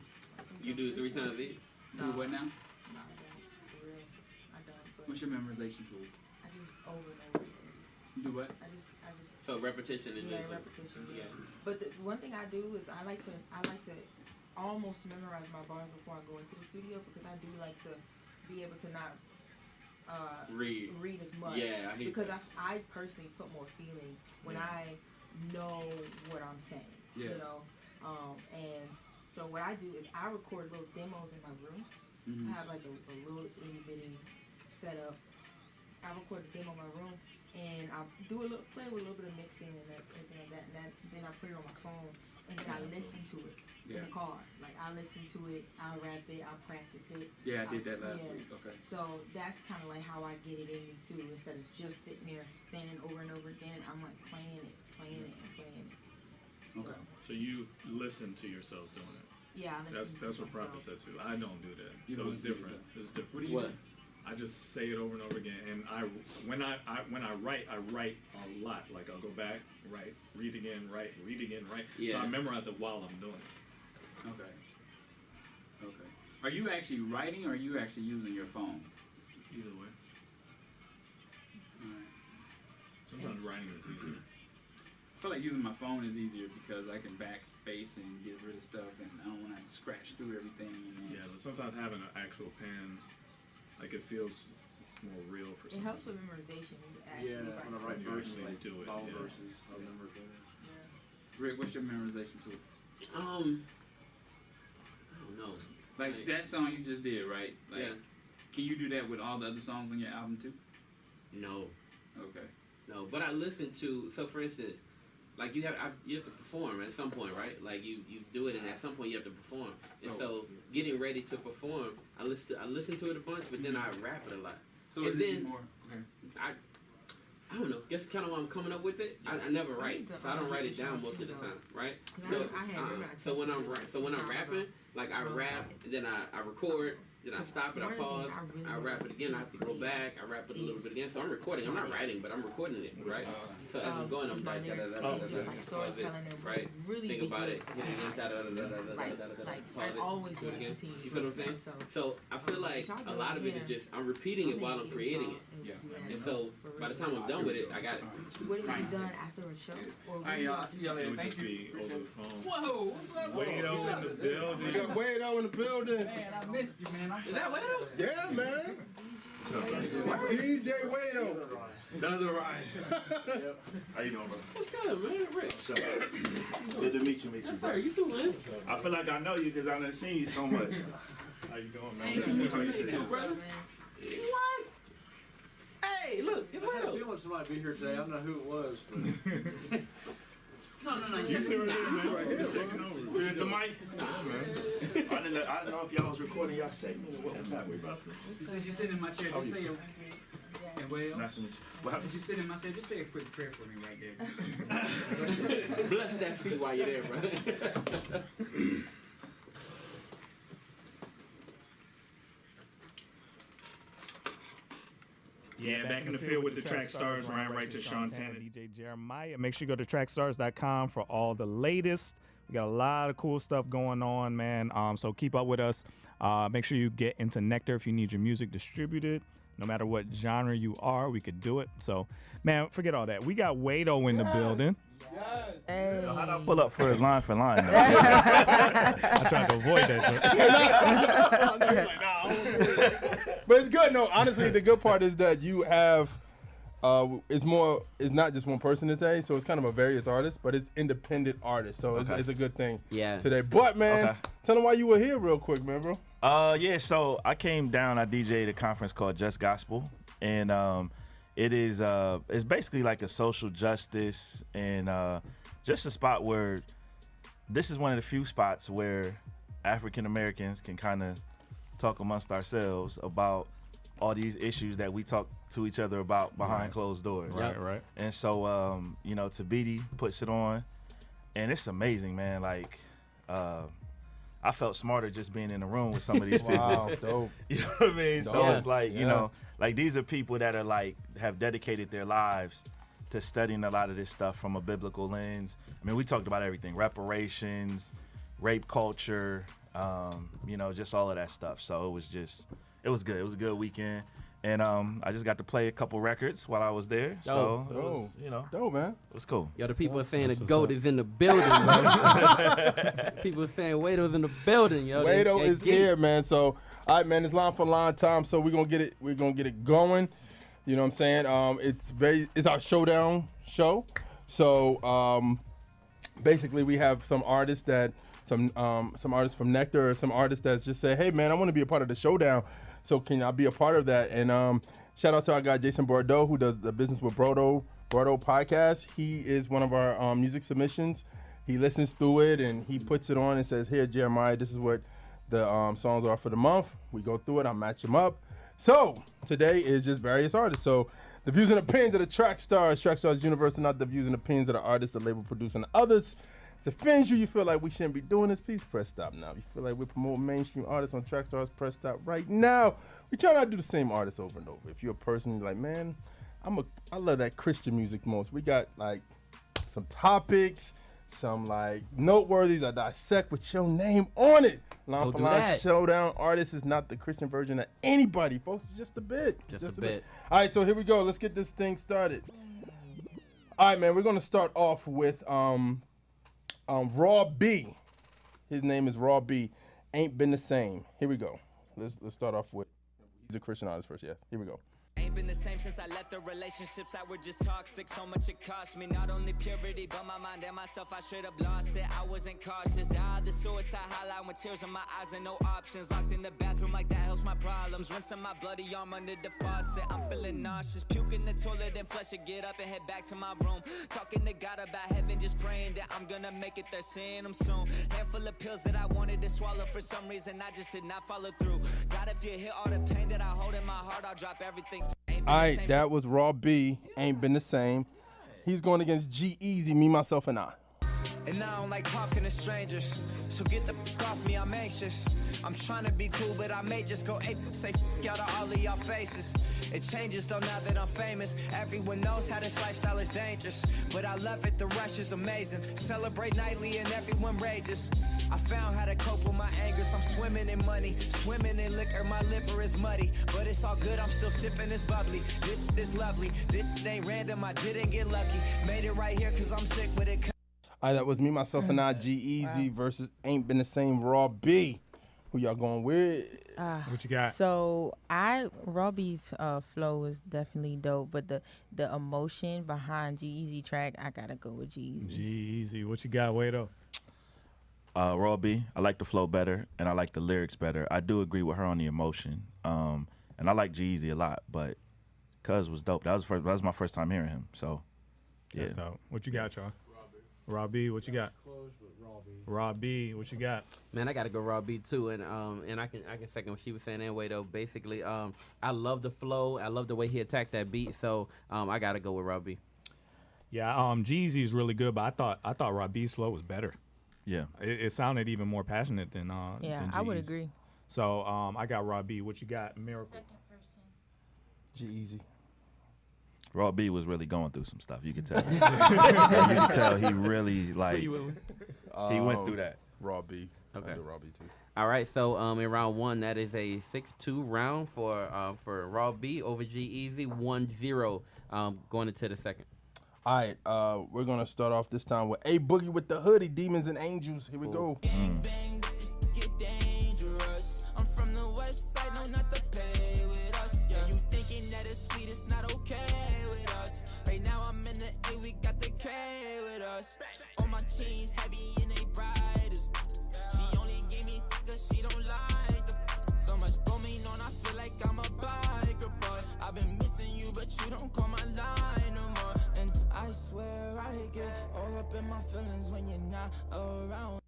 You do it 3 times each?
Do what now?
No, I don't. For real. I don't.
What's your memorization tool?
I just over and over again.
You do what?
I just.
So repetition and
repetition. Yeah. But the one thing I do is I like to almost memorize my bars before I go into the studio because I do like to be able to not read as much.
Yeah, I hate
because I personally put more feeling when I know what I'm saying.
Yeah.
You know, and so what I do is I record little demos in my room. I have like a little itty bitty setup. I record a demo in my room. And I do play with a little bit of mixing and everything like that, and then I put it on my phone, and then I listen to it in the car. Like I listen to it, I'll rap it, I'll practice it.
Yeah, I did that last week. Okay.
So that's kind of like how I get it in me too. Instead of just sitting there saying it over and over again, I'm like playing it.
Okay. So you listen to yourself doing it.
Yeah, I listen
that's what Prophet said too. I don't do that. So it's different. It's different.
What do you do?
I just say it over and over again, and when I write a lot. Like I'll go back, write, read again, write.
Yeah.
So I memorize it while I'm doing it.
Okay. Are you actually writing, or are you actually using your phone?
Either way.
All right.
Sometimes writing is easier.
feel like using my phone is easier because I can backspace and get rid of stuff, and I don't want to scratch through everything. And
Yeah, but sometimes having an actual pen, like it feels more real for some.
It helps with memorization.
On the right verses, like
do it.
follow
Yeah.
verses, I'll remember it better.
Rick, what's your memorization tool?
I don't know.
Like that song you just did, right? Like,
Yeah.
Can you do that with all the other songs on your album too?
No.
Okay.
No, but I listen to. So, for instance, like you have to perform at some point, right? Like you do it, and at some point you have to perform. And so, getting ready to perform, I listen to it a bunch, but then I rap it a lot.
So
and
is
then
it more? Okay.
I don't know. Guess kind of why I'm coming up with it. I never write, so I don't write it down most of the time, right? So when I'm rapping, like I rap, and then I record, then I stop it, I pause, I rap it again, I have to go back, I rap it a little bit again. So I'm recording. I'm not writing, but I'm recording it, right? So as I'm going, I'm like right? Think about it.
I always
do it again. You feel what I'm saying? So I feel like a lot of it is just I'm repeating it while I'm creating it. And so by the time I'm done with it, I got it.
Would it be done after a show?
Alright, y'all. See y'all later. Thank you.
Over the phone.
Whoa, what's up?
Wado in the building.
We got Wado in the building.
Man, I missed you, man.
Is that Wado?
Yeah, man. DJ Wado.
Another ride. How you doing, bro?
What's good, man? Rick.
What's up? Good to meet you,
Yes, sir. You too, man.
I feel like I know you because I done seen you so much. How you doing, man? Good to see how you sitting.
brother. What? Hey, look, it's
I had a
Wado.
feeling somebody be here today. I don't know who it was, but
No.
You sit right here, man.
Right here, bro.
You at the mic? Nah, man. I didn't know if y'all was recording y'all segment or what was happening.
Since you sit in my chair, just say a and well.
Nice to meet you. What happened?
Since you sit in my chair, just say a quick prayer for me right there.
Bless that feet while you're there, brother.
Yeah, back in the field with the Trackstarz, Ryan Wright to Sean Tanner.
DJ Jeremiah. Make sure you go to trackstarz.com for all the latest. We got a lot of cool stuff going on, man. So keep up with us. Make sure you get into Nectar if you need your music distributed. No matter what genre you are, we could do it. So, man, forget all that. We got Wado in the building.
Hey.
How'd I pull up for line for line?
I tried to avoid that.
But it's good. No, honestly, the good part is that you have, it's not just one person today, so it's kind of a various artist, but it's independent artists, so it's a good thing today. But, man, tell them why you were here real quick, man, bro.
Yeah, so I came down, I DJ'd a conference called Just Gospel, and it's basically like a social justice and just a spot where this is one of the few spots where African Americans can kind of talk amongst ourselves about all these issues that we talk to each other about behind closed doors.
Right.
And so, Tabiti puts it on, and it's amazing, man. Like, I felt smarter just being in the room with some of these people.
Wow, dope.
You know what I mean? So it's like, you know, like these are people that are like, have dedicated their lives to studying a lot of this stuff from a biblical lens. I mean, we talked about everything, reparations, rape culture, just all of that stuff. So it was good. It was a good weekend. And I just got to play a couple records while I was there. So it was,
dope, man.
It was cool.
Yo, the people are saying the GOAT is in the building, bro. People are saying Wado's in the building, yo.
Wado is here, man. So, all right, man, it's line for line time. So we're gonna get it going. You know what I'm saying? It's our showdown show. So basically we have some artists some artists from Nectar or some artists that just say, hey man, I want to be a part of the showdown. So can I be a part of that? And shout out to our guy Jason Bordeaux, who does the Business with Bordeaux podcast. He is one of our music submissions. He listens through it and he puts it on and says, here, Jeremiah, this is what the songs are for the month. We go through it, I match them up. So today is just various artists. So the views and opinions of the Trackstarz Universal, not the views and opinions of the artists, the label producer, and others. If it offends you feel like we shouldn't be doing this, please press stop now. If you feel like we're promoting mainstream artists on Trackstarz, press stop right now. We try not to do the same artists over and over. If you're a person you're like, man, I love that Christian music most. We got like some topics, some like noteworthies that dissect with your name on it. Line for line showdown artist is not the Christian version of anybody, folks. It's just a bit.
Just a bit.
All right, so here we go. Let's get this thing started. All right, man. We're gonna start off with Raw B. His name is Raw B. Ain't been the same. Here we go. Let's start off with. He's a Christian artist first. Yes. Here we go.
Ain't been the same since I left the relationships that were just toxic. So much it cost me, not only purity, but my mind and myself. I straight up lost it. I wasn't cautious. Died the suicide hotline with tears in my eyes and no options. Locked in the bathroom like that helps my problems. Rinsing my bloody arm under the faucet. I'm feeling nauseous. Puke in the toilet and flush it. Get up and head back to my room. Talking to God about heaven, just praying that I'm gonna make it there, seeing him soon. Handful of pills that I wanted to swallow. For some reason, I just did not follow through. God, if you hear all the pain that I hold in my heart, I'll drop everything.
All right, that was Raw B. Ain't been the same. He's going against G-Eazy, Me, Myself, and I.
And I don't like talking to strangers, so get the f off me, I'm anxious. I'm trying to be cool, but I may just go ape, say f out of all of y'all faces. It changes though now that I'm famous. Everyone knows how this lifestyle is dangerous, but I love it, the rush is amazing. Celebrate nightly and everyone rages. I found how to cope with my angers. I'm swimming in money, swimming in liquor, my liver is muddy. But it's all good, I'm still sipping this bubbly. This is lovely, this ain't random, I didn't get lucky. Made it right here cause I'm sick with it.
All right, that was Me, Myself, and I, G-Eazy versus Ain't Been the Same, Raw B. Who y'all going with?
What you got?
So Raw B's flow is definitely dope, but the emotion behind G-Eazy track, I gotta go with G-Eazy.
G-Eazy, what you got, Wado?
Raw B, I like the flow better, and I like the lyrics better. I do agree with her on the emotion, and I like G-Eazy a lot, but Cuz was dope. That was my first time hearing him, so yeah.
That's dope. What you got, y'all? Raw B, what you got? Raw B, what you got?
Man, I gotta go Raw B too, and I can second what she was saying anyway though. Basically, I love the flow, I love the way he attacked that beat, so I gotta go with Raw B.
Yeah, Jeezy is really good, but I thought Raw B's flow was better.
Yeah,
it sounded even more passionate than
yeah,
than
I would
Jeezy's.
agree.
So I got Raw B. What you got, Miracle?
G-Eazy.
Raw B was really going through some stuff. You could tell. You could tell he really he went through that.
Raw B.
Okay.
I do Raw B too.
All right, so in round one, that is a 6-2 round for Raw B over G-Eazy, 1-0 going into the second.
All right, we're gonna start off this time with A Boogie with the Hoodie, Demons and Angels. Here we go.
All my chains heavy and they brightest. She only gave me cause she don't like the so much bromine on, I feel like I'm a biker boy. I've been missing you, but you don't call my line no more. And I swear I get all up in my feelings when you're not around.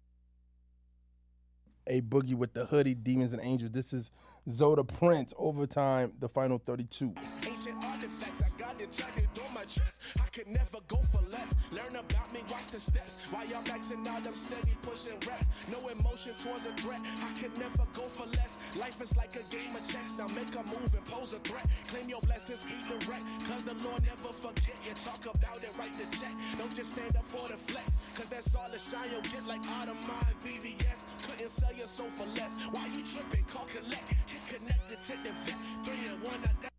A Boogie with the Hoodie, Demons and Angels. This is Zoda Prince, Overtime, the final 32.
Ancient artifacts, I got it jotted on my chest. I could never go for less. Learn about me, watch the steps. While y'all maxing out, I'm steady pushing reps. No emotion towards a threat. I could never go for less. Life is like a game of chess. Now make a move and pose a threat. Claim your blessings, be direct. Cause the Lord never forget. You talk about it, write the check. Don't just stand up for the flex. Cause that's all the shine you'll get like Audemars VVS. Couldn't sell your soul for less. Why you tripping? Call collect. Get connected to the vet. 3 and 1.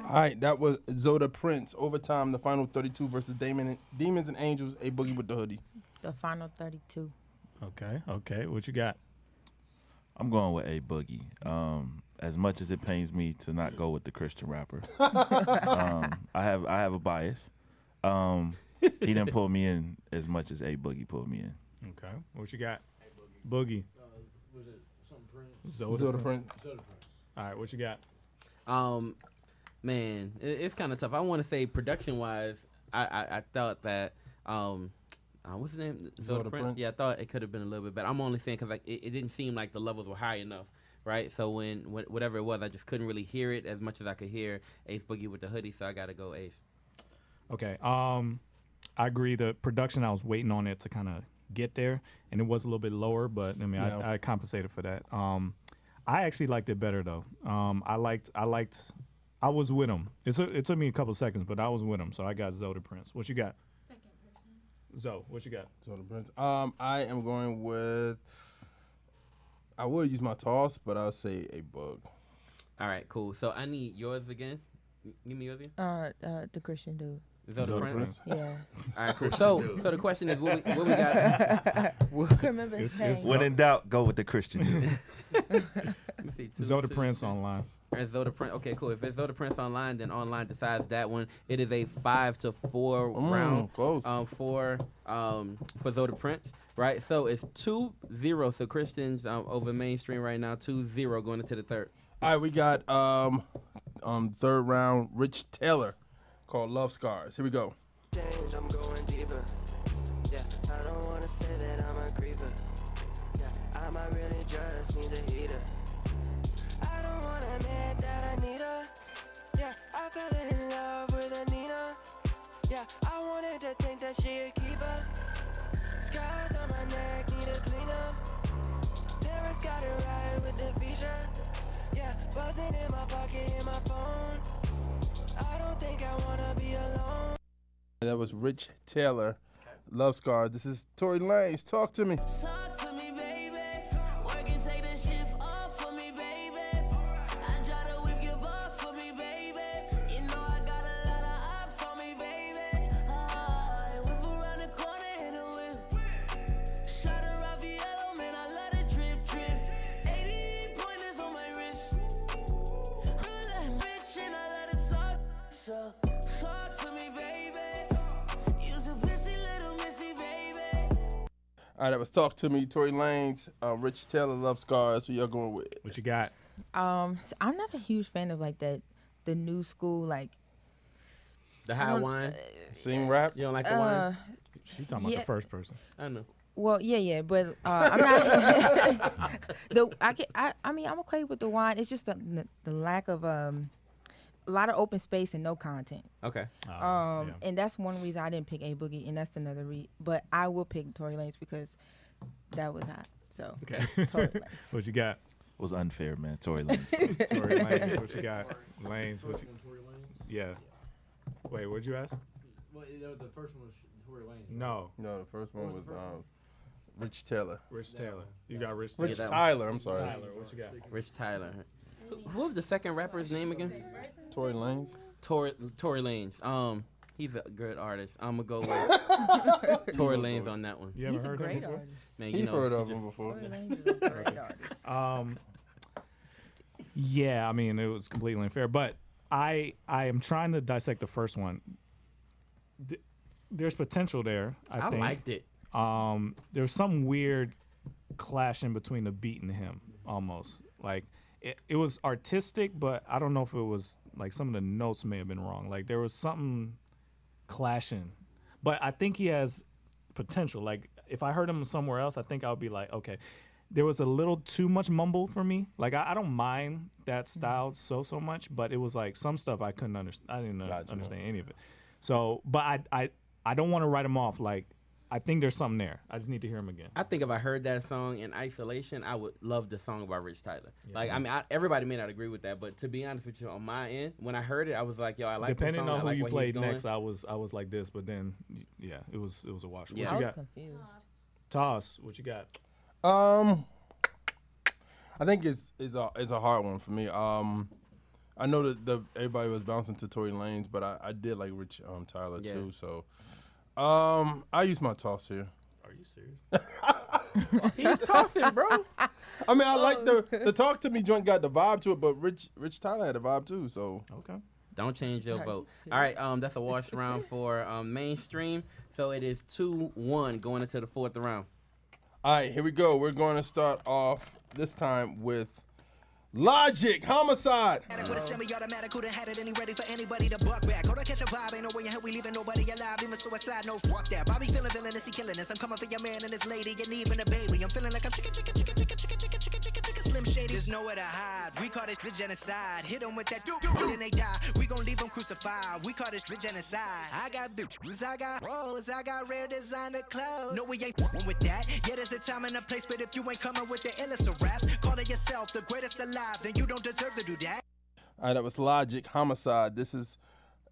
All right, that was Zoda Prince, Overtime, the final 32 versus Demons and Angels, A Boogie with the Hoodie.
The final 32.
Okay. What you got?
I'm going with A Boogie. As much as it pains me to not go with the Christian rapper, I have a bias. He didn't pull me in as much as A Boogie pulled me in.
Okay. What you got? Boogie.
Was it something Prince?
Zoda Prince.
All right, what you got?
Man, it's kind of tough. I want to say production-wise, I thought that what's his name?
Zoda Prince.
Yeah, I thought it could have been a little bit better. I'm only saying because it didn't seem like the levels were high enough, right? So when whatever it was, I just couldn't really hear it as much as I could hear Ace Boogie with the Hoodie. So I got to go Ace.
Okay. I agree. The production, I was waiting on it to kind of get there, and it was a little bit lower, but I mean, yeah. I compensated for that. I actually liked it better though. I was with him. It took me a couple seconds, but I was with him. So I got Zoda Prince. What you got?
Second person.
Zoe, what you got?
Zoda Prince. I am going with. I would use my toss, but I'll say A Bug.
All right, cool. So I need yours again. Give me yours again.
The Christian dude.
Zelda Prince?
Yeah.
All right, cool. So the question is, what we got?
Remember his name.
When in doubt, go with the Christian dude.
Let me see.
Zelda Prince online.
And Zelda Prince. Okay, cool. If it's Zelda Prince online, then online decides that one. It is a 5-4 round.
Close.
For Zelda Prince, right? So it's 2-0. So Christians over mainstream right now. 2-0 going into the third.
All right, we got third round, Rich Taylor, called Love Scars. Here we go.
I'm going deeper. Yeah, I don't wanna say that I'm a creeper. Yeah, I might really just need a heater. I don't wanna admit that I need her. Yeah, I fell in love with Anina. Yeah, I wanted to think that she a keeper. Scars on my neck, need a cleanup. Paris got it right with the feature. Yeah, buzzing in my pocket, in my phone. I don't think I wanna be alone.
And that was Rich Taylor, Love Scars. This is Tory Lanez. Talk to me.
Talk to me, baby. Work and take the shift off for me, baby. I try to whip your butt for me, baby. You know I got a lot of ops for me, baby. I whip around the corner in a whip. Shot a Raffaello, man, I let it drip, drip. 80 pointers on my wrist. Real rich and I let it talk. So talk to me, baby. Use a pissy little missy, baby.
All right, that was Talk to Me, Tory Lanez, Rich Taylor, Love Scars. Who y'all going with?
What you got?
So I'm not a huge fan of like the new school like
The high wine.
Sing rap?
You don't like the wine?
She's talking about the first person.
I know.
Well, yeah, but I'm not. I mean, I'm okay with the wine. It's just the lack of a lot of open space and no content.
Okay.
And that's one reason I didn't pick A Boogie, and that's another but I will pick Tory Lanez because that was hot. So
Okay.
Tory Lanez.
What you got?
Was unfair, man. Tory Lanez.
Tory Lanez. What you got? Lanez. What you? Yeah. Wait, what'd you ask?
Well, the first one was Tory Lanez.
No.
No, the first one was Rich Taylor.
Rich Taylor. You got Rich Taylor.
Rich Tyler, I'm sorry.
Tyler, what you got?
Rich Tyler. Who was the second rapper's name again?
Tory Lanez.
Tory Lanez. He's a good artist. I'm gonna go with Tory Lanez on that one.
You ever heard of him before?
Man,
You've heard of him before.
Tory Lanez is a great artist.
Yeah, I mean it was completely unfair, but I am trying to dissect the first one. There's potential there. I think.
liked it.
There's some weird clash in between the beat and him, almost like it was artistic, but I don't know if it was like some of the notes may have been wrong. Like there was something clashing, but I think he has potential. Like if I heard him somewhere else, I think I would be like, okay. There was a little too much mumble for me. Like I don't mind that style so much, but it was like some stuff I couldn't understand. I didn't understand any of it. So, but I don't want to write him off. Like I think there's something there. I just need to hear him again.
I think if I heard that song in isolation, I would love the song by Rich Tyler. Yeah. Like I mean, everybody may not agree with that, but to be honest with you, on my end, when I heard it, I was like, yo, I like the song.
Depending on who
like
you played next, I was like this, but then yeah, it was a wash.
Yeah,
what you
I was
got?
confused.
Toss, what you got?
I think it's a hard one for me. I know that everybody was bouncing to Tory Lanez, but I did like Rich Tyler too. So I use my toss here.
Are you serious?
He's tossing, bro.
I mean, I like the Talk to Me joint got the vibe to it, but Rich Tyler had the vibe too. So
okay.
Don't change your vote. All right, that's a wash round for mainstream. So it is 2-1 going into the fourth round.
All right, here we go. We're going to start off this time with Logic, Homicide.
With a semi-automatic, could have had it any ready for anybody to buck back. Go to catch a vibe, ain't no way in hell we leaving nobody alive. Even suicide, no fuck that. Bobby feeling villainous, he killing us. I'm coming for your man and his lady, and even a baby. I'm feeling like I'm chicken, Slim Shady. There's nowhere to hide. We call this shit genocide. Hit them with that then they die. We gon' leave them crucified. We call this shit genocide. I got bitches, I got rolls, I got rare designer clothes. No, we ain't one with that. Yeah, there's a time and a place, but if you ain't coming with the illest of raps, calling yourself the greatest alive, then you don't deserve to do that.
All right, that was Logic, Homicide. This is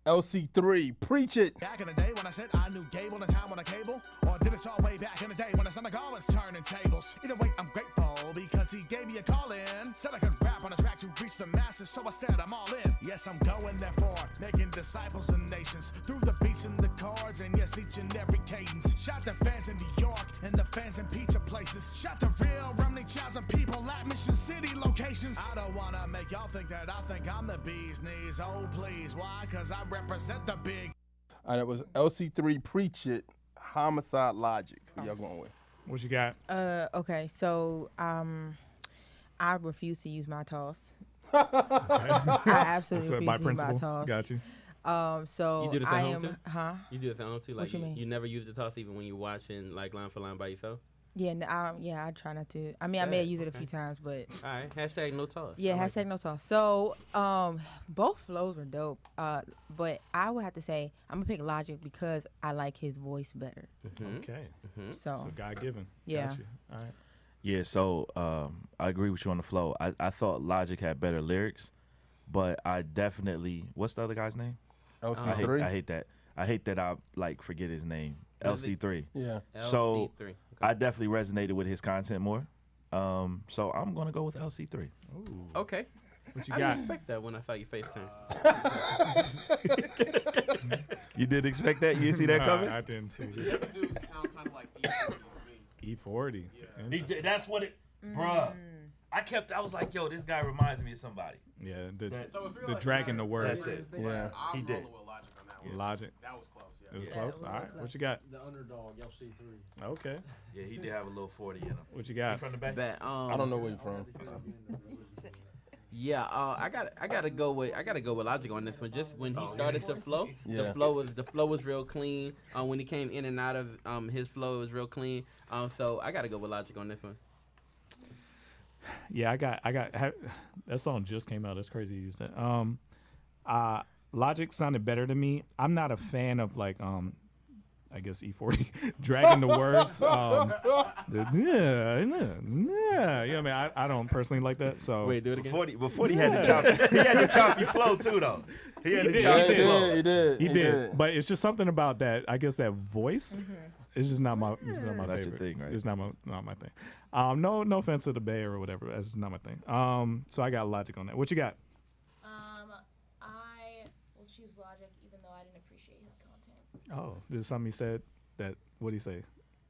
LC3, Preach It.
Back in the day when I said I knew Gable in time on a cable, or did it all way back in the day when the son of God was turning tables. Either way, I'm grateful because he gave me a call in. Said I could rap on a track to reach the masses, so I said I'm all in. Yes, I'm going there for making disciples and nations through the beats and words and yes, each and every cadence. Shout to fans in New York and the fans in pizza places. Shout to real Romney Childs and people at Mission City locations. I don't wanna make y'all think that I think I'm the bee's knees. Oh please, why? Cause I represent the big.
All right, that was LC3 Preach It, Homicide Logic. Who y'all going with?
What you got?
Okay, so I refuse to use my toss.
Okay.
I absolutely
So,
refuse
by
to use my
principle,
toss.
got you.
So
You do this at
I
home
am,
too?
huh?
You do this at home too? Like
What you mean?
You never use the toss even when you're watching like line for line by yourself?
Yeah, I try not to. I mean, I may have used it a few times, but.
All right, hashtag no toss.
Yeah,
I like
hashtag no toss. So, both flows were dope. But I would have to say I'm gonna pick Logic because I like his voice better.
Okay.
So
God given.
Yeah.
Got you. All right.
Yeah, so I agree with you on the flow. I thought Logic had better lyrics, but I definitely, what's the other guy's name?
LC3.
I hate that. I hate that I like forget his name. LC3.
Yeah.
So
LC3. Okay.
I definitely resonated with his content more. So I'm gonna go with LC3.
Ooh.
Okay.
What you
I
got?
didn't expect that when I saw your face turn.
You didn't expect that? You didn't see that
Nah,
coming?
I didn't see
The
it.
other dude sound kind of like
E40.
That's what it, bruh. I was like, yo, this guy reminds me of somebody.
Yeah,
So if
the dragging the words.
That's it.
Yeah.
He did.
Logic.
That was close. Yeah.
It was
Yeah,
close.
it was
All right.
close.
What you got?
The underdog, LC3.
Okay.
Yeah, he did have a little 40 in him.
What you got?
You from the back?
But,
I don't know where you're from.
Yeah, I gotta go with Logic on this one. Just when he started to flow,
Yeah.
the flow was real clean. When he came in and out of his flow, it was real clean. So I gotta go with Logic on this one.
Yeah, that song just came out. That's crazy you used that. Logic sounded better to me. I'm not a fan of like I guess E40 dragging the words. Yeah, I mean, I don't personally like that. So
Wait, do it again.
Before he had to chop, he had to chop your flow too, though. He had to chop your flow.
He did.
But it's just something about that. I guess that voice. It's just not my. It's not my
That's your
favorite.
thing, right?
It's not my thing. No offense to the Bay or whatever. That's not my thing. So I got Logic on that. What you got?
I will choose Logic, even though I didn't appreciate his content.
Oh, there's something he said that. What did he say?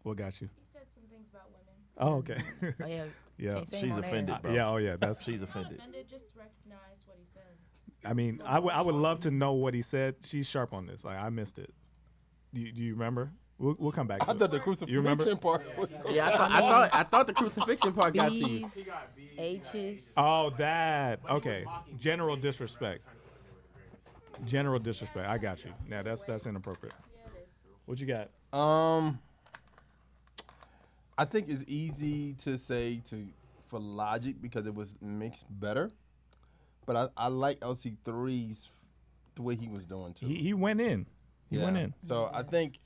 What got you?
He said some things about women.
Oh, okay.
Oh, yeah.
Yeah.
Can't say
She's
him on air.
offended, bro.
Yeah. Oh, yeah. That's.
She's
Not
offended.
offended, just recognize what he said.
I mean, I would love to know what he said. She's sharp on this. Like I missed it. Do you remember? We'll come back to
I
it.
thought the
You remember?
crucifixion part was.
Yeah, I thought the crucifixion part got to you.
B's, H's.
Oh, that. Okay. General disrespect. General disrespect. I got you. Now that's inappropriate. What you got?
I think it's easy to say for Logic because it was mixed better, but I like LC3's the way he was doing too.
He went in. He went in.
So I think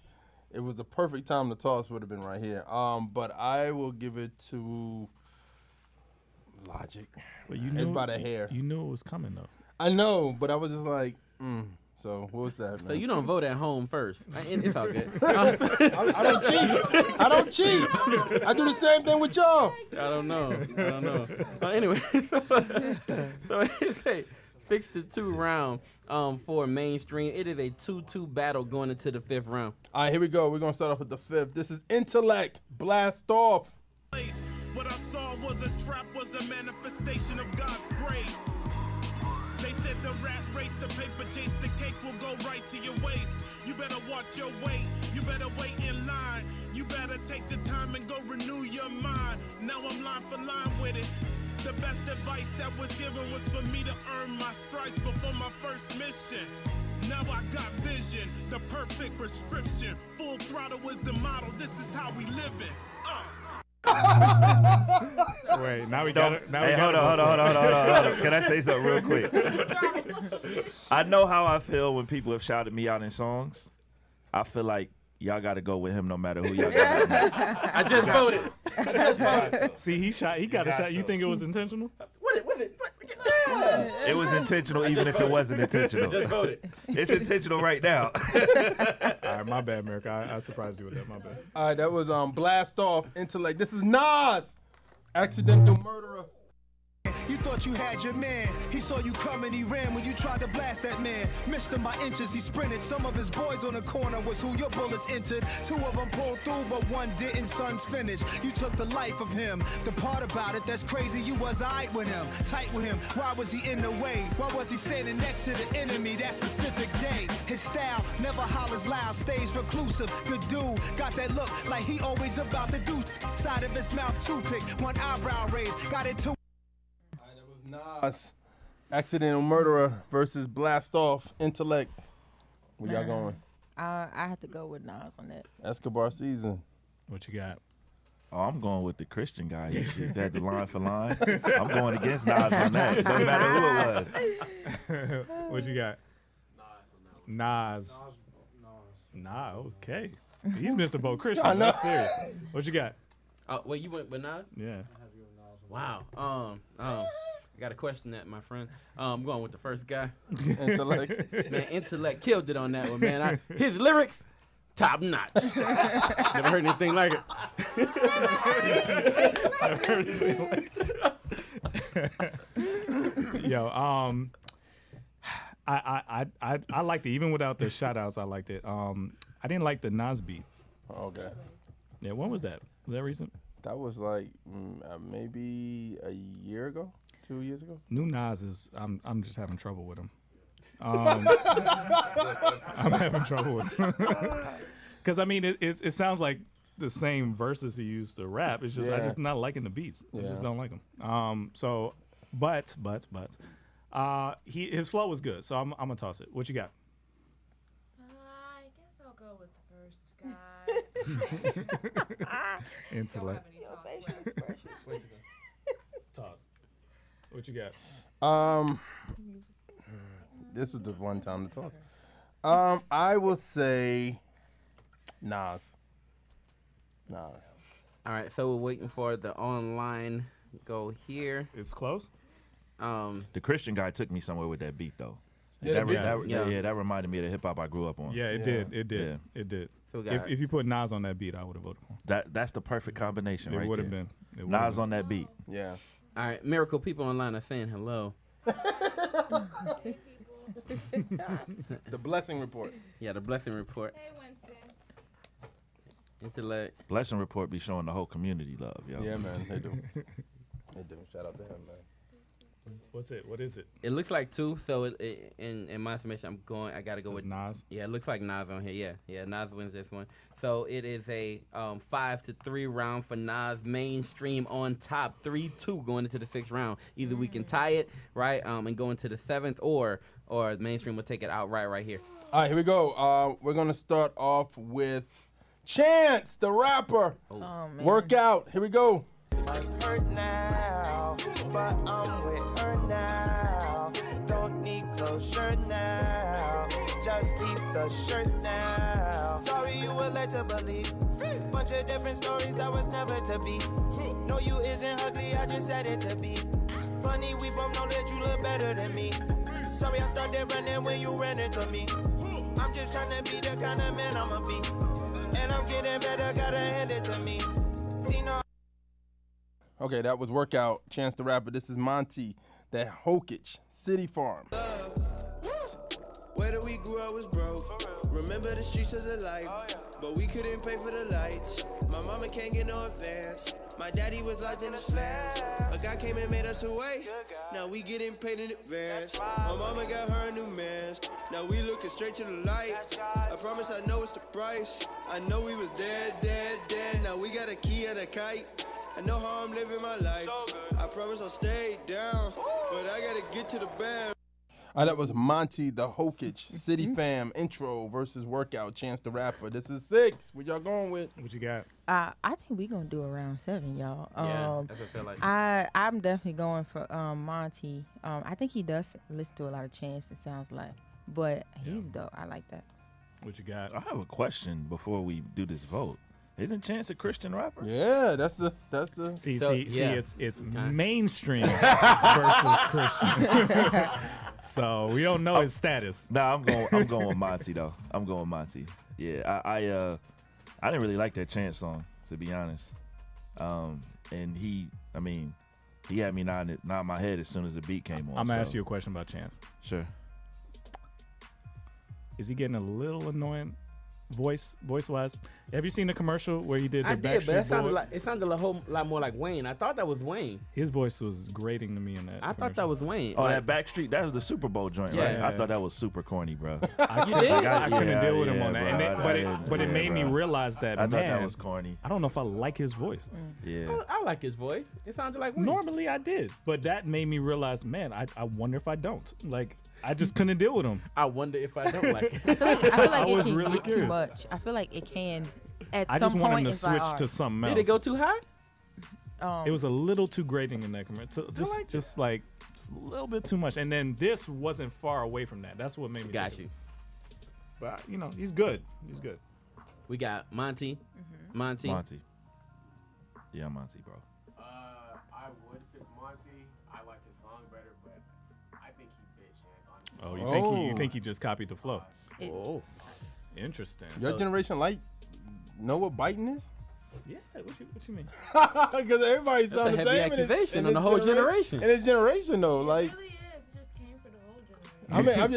it was the perfect time to toss would have been right here. But I will give it to Logic.
But you
It's
knew
by the hair.
You knew it was coming though.
I know, but I was just like, So what was that, man?
So you don't vote at home first. It's all good.
I don't cheat. I don't cheat. I do the same thing with y'all.
I don't know. Anyway, so it's a 6-2 round for mainstream. It is a 2-2 battle going into the 5th round.
All right, here we go. We're going to start off with the 5th. This is Intellect. Blast off.
What I saw was a trap, was a manifestation of God's grace. They said the rat race, the paper chase, the cake will go right to your waist. You better watch your weight, you better wait in line. You better take the time and go renew your mind. Now I'm line for line with it. The best advice that was given was for me to earn my stripes before my first mission. Now I got vision, the perfect prescription. Full throttle is the model, this is how we live it.
Wait, now we got it.
Hey, hold on. Can I say something real quick? I know how I feel when people have shouted me out in songs. I feel like y'all got to go with him no matter who y'all got.
I just voted.
See, he got a shot. You think it was intentional?
It was intentional, even if it wasn't intentional.
Just voted.
It's intentional right now.
All right, my bad, America. I surprised you with that. My bad.
All right, that was Blast Off, Intellect. This is Nas, Accidental Murderer.
You thought you had your man. He saw you coming, he ran when you tried to blast that man. Missed him by inches, he sprinted. Some of his boys on the corner was who your bullets entered. 2 of them pulled through, but 1 didn't. Sons finished. You took the life of him. The part about it that's crazy, you was aight with him, tight with him. Why was he in the way? Why was he standing next to the enemy that specific day? His style never hollers loud, stays reclusive. Good dude, got that look like he always about to do. Side of his mouth, toothpick, 1 eyebrow raised. Got it 2.
Nas, Accidental Murderer versus Blast Off, Intellect. Where y'all going?
I have to go with Nas on that.
Escobar Season.
What you got?
Oh, I'm going with the Christian guy. He had the line for line. I'm going against Nas on that. Doesn't matter who it was.
What you got? Nas. Nah, okay. He's Mr. Bo Christian.
I know.
That's serious. What you got?
Wait, you went with Nas?
Yeah.
Wow. I got to question that, my friend. I'm going with the first guy.
Intellect.
Man, Intellect killed it on that one, man. His lyrics, top notch. Never heard anything like it.
Never heard anything like it. Yo, I liked it even without the shout outs. I liked it. I didn't like the Nas beat.
Okay.
Yeah, when was that? Was that recent?
That was like maybe a year ago, 2 years ago.
New Nas is. I'm just having trouble with him. I'm having trouble with him. Because I mean, it sounds like the same verses he used to rap. It's just I just not liking the beats. I just don't like them. So, but his flow was good. So I'm gonna toss it. What you got?
I guess I'll go with the first guy.
Intellect. Toss. What you got?
This was the one time to toss. I will say Nas.
All right, so we're waiting for the online go here.
It's close.
The Christian guy took me somewhere with that beat though.
Yeah,
That reminded me of the hip hop I grew up on.
Yeah, it did. It did.
Yeah.
It did.
So
if you put Nas on that beat, I would have voted for him.
That's the perfect combination, right?
It would have
there.
been.
Nas on that beat.
Yeah.
All right, Miracle people online are saying hello.
The Blessing Report.
Yeah, the Blessing Report.
Hey, Winston.
Intellect.
Blessing Report be showing the whole community love, yo.
Yeah, man, they do. They do. Shout out to him, man.
What's it? What is it?
It looks like 2. So in my estimation, I gotta go with
Nas.
Yeah, it looks like Nas on here. Yeah, Nas wins this one. So it is a 5-3 round for Nas. Mainstream on top, 3-2 going into the 6th round. Either we can tie it right and go into the 7th, or Mainstream will take it outright right here.
All right, here we go. We're gonna start off with Chance, the rapper.
Oh, man.
Workout. Here we go.
I'm hurt now, but I'm with her now. Don't need closure now. Just keep the shirt now. Sorry you were led to believe. Bunch of different stories that was never to be. No, you isn't ugly, I just said it to be. Funny, we both know that you look better than me. Sorry I started running when you ran into me. I'm just trying to be the kind of man I'ma be. And I'm getting better, gotta hand it to me. See, no.
Okay, that was Workout. Chance the Rapper. This is Monty, that Hokage, City Farm.
Whether we grew up was broke. Remember the streets of the life, but we couldn't pay for the lights. My mama can't get no advance. My daddy was locked in the slams. A guy came and made us away. Now we getting paid in advance. My mama got her a new mask. Now we looking straight to the light. I promise I know it's the price. I know we was dead. Now we got a key and a kite. I know how I'm living my life. I promise I'll stay down, but I gotta get to the bed.
That was Monty, the Hokage, City Fam intro versus Workout, Chance the Rapper. This is 6. What y'all going with?
What you got?
I think we gonna do around 7, y'all.
Yeah, that's what I feel like.
I'm definitely going for Monty. I think he does listen to a lot of Chance, it sounds like, but he's dope. I like that.
What you got?
I have a question before we do this vote. Isn't Chance a Christian rapper?
Yeah, that's the.
See,
yeah.
it's mainstream versus Christian. So we don't know his status.
Nah, I'm going with Monty though. I'm going with Monty. Yeah, I didn't really like that Chance song, to be honest. And he had me nodding my head as soon as the beat came on.
I'm gonna ask you a question about Chance.
Sure.
Is he getting a little annoying voice wise? Have you seen the commercial where he did the
I did, but
Backstreet
it sounded a whole lot more like Wayne. I thought that was Wayne.
His voice was grating to me in that.
I thought that was Wayne.
Oh,
Like,
that Backstreet, that was the Super Bowl joint, right?
Yeah.
I thought that was super corny, bro.
I couldn't deal with him on that.
bro,
And it made me realize that,
I thought
man,
that was corny.
I don't know if I like his voice.
Yeah.
I like his voice. It sounded like Wayne.
Normally I did, but that made me realize, man, I wonder if I don't. Like, I just couldn't deal with him.
I wonder if I don't like it.
I feel like it
was
can
really
get too
curious.
much. I feel like it can at
I
some
just want
point.
him to
it's like,
switch to something else.
Did it go too high?
It was a little too grating in that commercial. Just a little bit too much. And then this wasn't far away from that. That's what made me
Got
think
you.
But he's good. He's good.
We got Monty. Monty.
Yeah, Monty, bro.
I would pick Monty. I liked his song better, but I think he bit Chance, honestly.
Oh, you think he just copied the flow?
Oh,
interesting.
Your generation know what biting is?
Yeah, what you mean?
Because everybody
That's
sounds
a
the
heavy
same.
accusation
in
on
this
the whole generation.
In this generation, though, like. I mean, I'm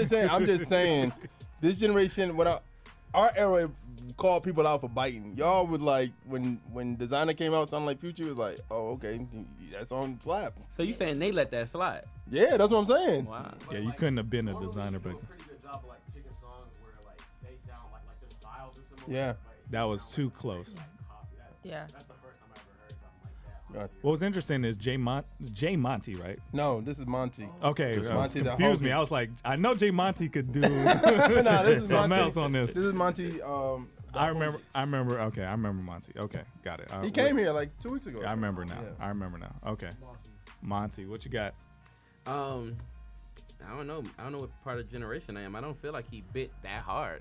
just saying, this generation, our era called people out for biting. Y'all would like when Designer came out, something like Future was like, oh, okay, that's on slap.
So you saying they let that slide?
Yeah, that's what I'm saying.
Wow.
Yeah, you couldn't have been a designer, but
Pretty good job of like picking songs where like they sound like their styles are similar.
Yeah.
that was too close.
Yeah.
That's the first time I ever heard something like that.
What was interesting is Jay Monty, right?
No, this is Monty.
Okay,
This is
it
Monty the
confused me.
Hawkins.
I was like, I know Jay Monty could do
No, this is
something
Monty.
else on this.
This is Monty.
I remember. Okay, I remember Monty. Okay, got it.
He came here like 2 weeks ago.
I remember now.
Yeah.
I remember now. Okay, Monty, what you got?
I don't know. I don't know what part of the generation I am. I don't feel like he bit that hard.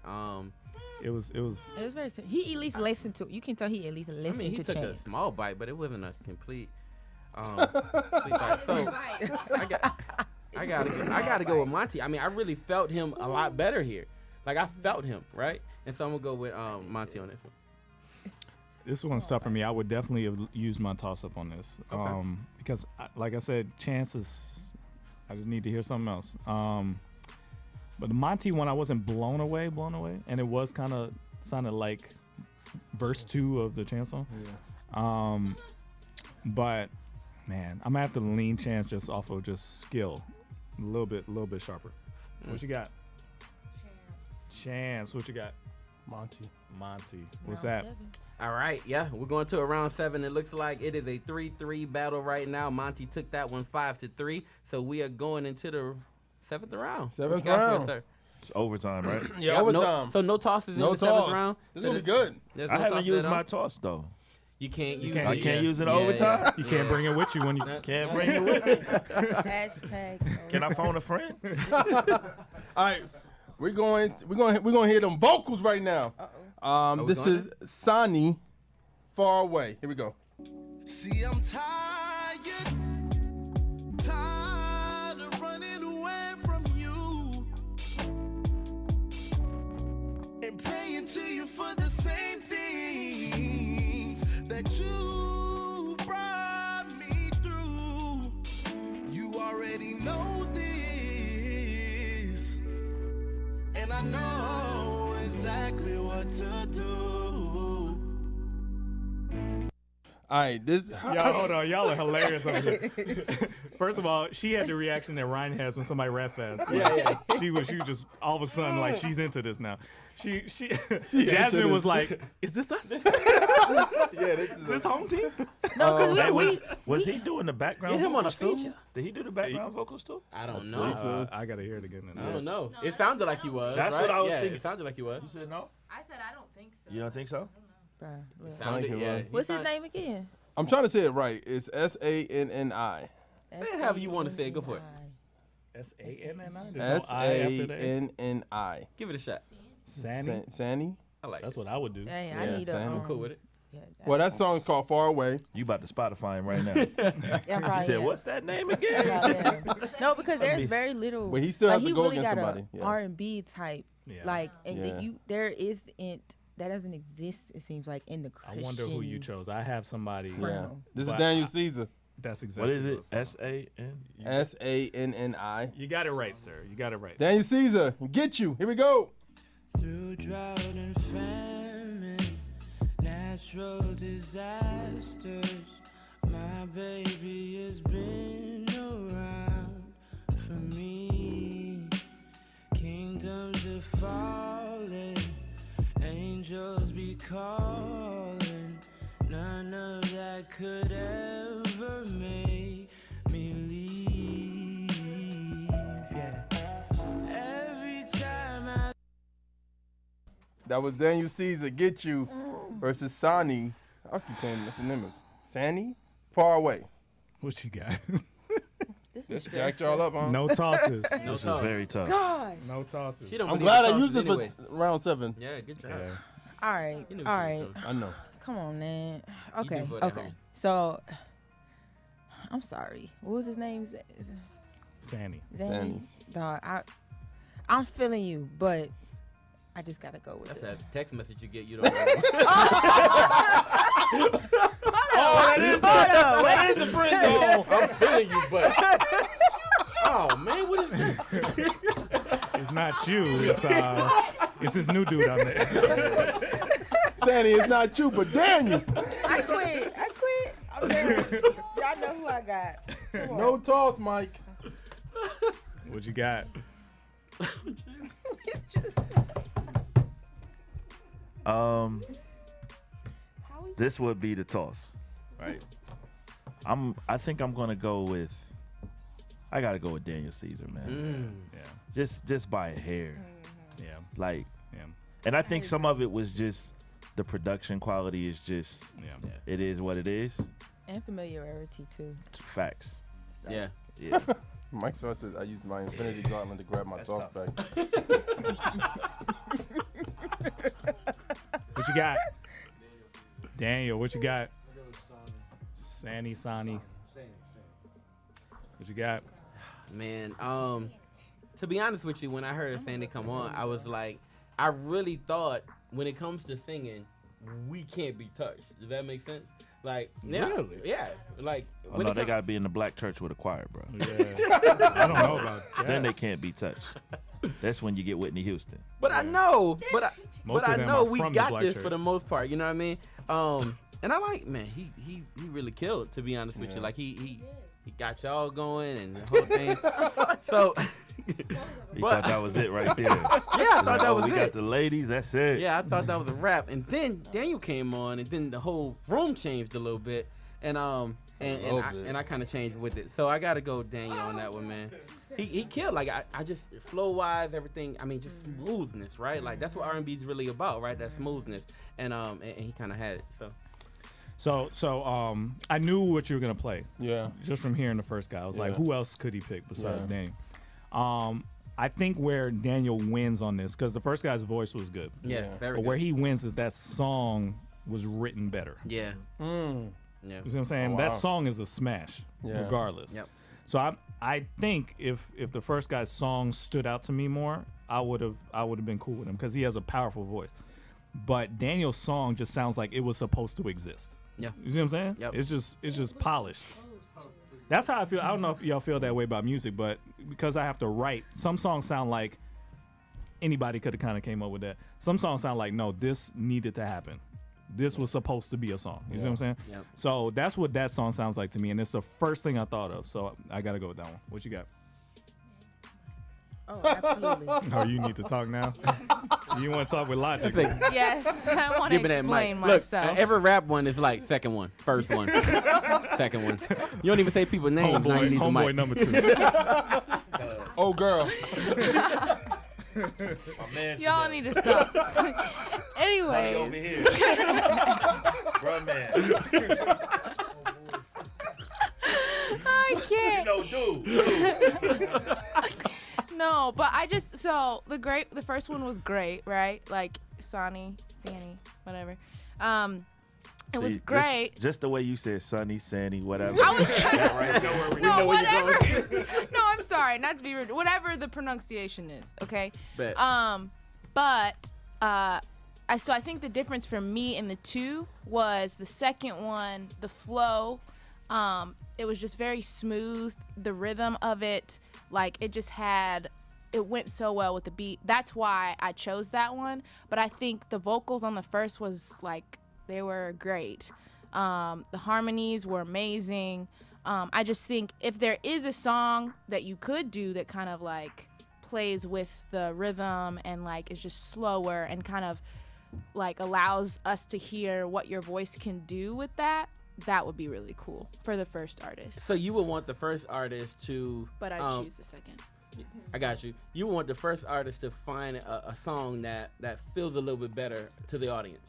It was.
It was very. He at least listened to. You can tell he at least listened
I mean, he
to
took
Chance.
a small bite, but it wasn't a complete. Complete bite. So I gotta go with Monty. I mean, I really felt him a lot better here. Like I felt him, right? And so I'm gonna go with Monty on this one.
This one's tough for me. I would definitely have used my toss up on this.
Okay.
Because like I said, chances. I just need to hear something else. But the Monty one, I wasn't blown away, and it was kind of sounded like verse 2 of the Chance song.
Yeah.
But man, I'm gonna have to lean Chance just off of just skill, a little bit sharper. What you got? Chance. What you got?
Monty.
What's that?
All right, yeah, we're going to a round 7. It looks like it is a 3-3 battle right now. Monty took that one 5-3, so we are going into the 7th round.
Seventh
What you got for us,
round.
sir?
It's overtime, right?
Yeah,
Yep,
overtime.
So no tosses
No
in the 7th
toss.
round.
This
So
is gonna be good.
there's
I
no
haven't
tosses
used
at
my
all?
toss though.
You can't use
I
it.
can't use it
Yeah,
overtime.
yeah.
You can't bring it with you when you
Can't bring it with me.
Hashtag.
Can I phone a friend?
All right, we're gonna hear them vocals right now.
we
This
going
is Sonny, Far Away. Here we go.
See, I'm tired of running away from you and praying to you for the same things that you brought me through. You already know this, and I know exactly what to do.
All right, this.
Y'all, hold on. Y'all are hilarious over here. First of all, she had the reaction that Ryan has when somebody rap fast.
Yeah.
She was just all of a sudden like she's into this now. She
into
Jasmine was
this.
like, "Is this us?
Yeah, this is
this home team?"
No,
Hey,
because
was he doing the background?
Get him on a
vocals too?
feature.
Did he do the background vocals too?
I don't know.
I gotta hear it again.
I don't know. It sounded like he was.
That's
right?
what I was
yeah,
thinking.
It sounded like he was.
You said no.
I said I don't think so.
You don't think so?
It
Sound
sounded,
like it
yeah.
was.
he
what's his
sound-
name again?
I'm trying to say it right. It's SANNI.
Say it however you want to say it. Go for it.
SANNI. There's no I after that.
SANNI.
Give it a shot.
Sanny.
Sanny.
I like
That's
it.
what I would do.
Dang,
Yeah,
I need
Sam.
a.
I'm
I'm cool with it.
Yeah,
Well, that song's called Far Away.
You about to Spotify him right now.
Yeah,
She
probably,
said,
yeah.
"What's that name again?"
Yeah. No, because there's very little.
But he still
like,
has to go
really
against
got
somebody. Yeah.
A R&B type,
Yeah.
like, and
Yeah.
there isn't. That doesn't exist. It seems like in the
I
Christian.
wonder who you chose. I have somebody.
Yeah. This is
But
Daniel Caesar.
That's exactly
what is it?
what it
SANNI.
You got it right, sir. You got it right.
Daniel Caesar, get you. Here we go.
Through drought and famine, natural disasters, my baby has been around for me. Kingdoms are falling, angels be calling. None of that could ever make me leave. Yeah. Every time I
That was Daniel Caesar, get you, versus Sani. I keep saying that's the name of Sani. Far away.
What you got?
This jacked y'all up, huh?
No tosses.
No this is very tough.
Gosh.
No tosses.
I'm glad I used it for round 7.
Yeah, good job.
All right. All right.
I know.
Come on, man.
You
Okay.
do for that
Okay.
home.
So, I'm sorry. What was his name?
Sandy.
Zanny. Dog, I'm feeling you, but I just gotta go with
That's
it.
a text message you get. You don't know.
That is the friend zone.
I'm feeling you, but oh man, what is this?
It's not you. It's this new dude on there.
Sandy, it's not you, but Daniel.
I quit. I'm done. Y'all know who I got. Come on.
No toss, Mike.
What you got?
This would be the toss, right? I think I'm gonna go with. I gotta go with Daniel Caesar, man.
Yeah.
Just by a hair.
Yeah.
Like.
Yeah.
And I think some of it was just the production quality is just.
Yeah.
It is what it is.
And familiarity too.
Facts.
Yeah.
Yeah.
Mike Star says I used my infinity gauntlet to grab my toss back.
What you got? Daniel, what you got? Sani. What you got?
Man, to be honest with you, when I heard Sandy come on, I was like, I really thought when it comes to singing, we can't be touched. Does that make sense? Like, now,
Really?
yeah, like.
Oh, no, they gotta be in the black church with a choir, bro.
Yeah. I don't know about that.
Then they can't be touched. That's when you get Whitney Houston.
But I know,
Most
but
of
I
them
know
are
we
from the
got
black
this
church.
for the most part. You know what I mean? And I like, man, he really killed. To be honest with you, like he got y'all going and the whole thing. So.
You thought that was it right there.
Yeah, I thought that was
we
it.
got the ladies. That's it.
Yeah, I thought that was a wrap. And then Daniel came on, and then the whole room changed a little bit. And I kind of changed with it. So I got to go Daniel on that one, man. He killed. Like I just flow wise, everything. I mean, just smoothness, right? Like that's what R&B is really about, right? That smoothness. And he kind of had it.
So I knew what you were gonna play.
Yeah.
Just from hearing the first guy, I was like, who else could he pick besides
Yeah.
Daniel? I think where Daniel wins on this, because the first guy's voice was good.
Yeah, very
But
good.
where he wins is that song was written better.
Yeah. Yeah.
You see what I'm saying?
Oh, wow.
That song is a smash,
Yeah.
regardless.
Yep.
So I think if the first guy's song stood out to me more, I would have been cool with him because he has a powerful voice. But Daniel's song just sounds like it was supposed to exist.
Yeah.
You see what I'm saying?
Yep.
It's just polished. That's how I feel. I don't know if y'all feel that way about music, but because I have to write, some songs sound like anybody could have kind of came up with that. Some songs sound like, no, this needed to happen. This was supposed to be a song. You see what I'm saying?
Yep.
So that's what that song sounds like to me, and it's the first thing I thought of. So I got to go with that one. What you got?
Oh, absolutely.
Oh, you need to talk now? You want to talk with logic?
Yes, I want to
Give me that
explain
mic.
myself.
Look, every rap one is like second one, first one, second one. You don't even say people's names. Now you need the mic.
Homeboy number 2.
Oh, girl.
My man.
Y'all need to stop. Anyway.
over here. Bro, man.
I can't.
Dude.
No, but I just the first one was great, right? Like Sanny, whatever. It was great.
Just the way you said Sunny, Sandy, whatever.
I was trying.
right.
No, whatever. No, I'm sorry, not to be rude. Whatever the pronunciation is, okay.
Bet.
So I think the difference for me in the two was the second one, the flow. It was just very smooth. The rhythm of it, like it went so well with the beat. That's why I chose that one. But I think the vocals on the first was like, they were great. The harmonies were amazing. I just think if there is a song that you could do that kind of like plays with the rhythm and like is just slower and kind of like allows us to hear what your voice can do with that, that would be really cool for the first artist.
So you would want the first artist to...
But I choose the second.
I got you. You would want the first artist to find a song that feels a little bit better to the audience.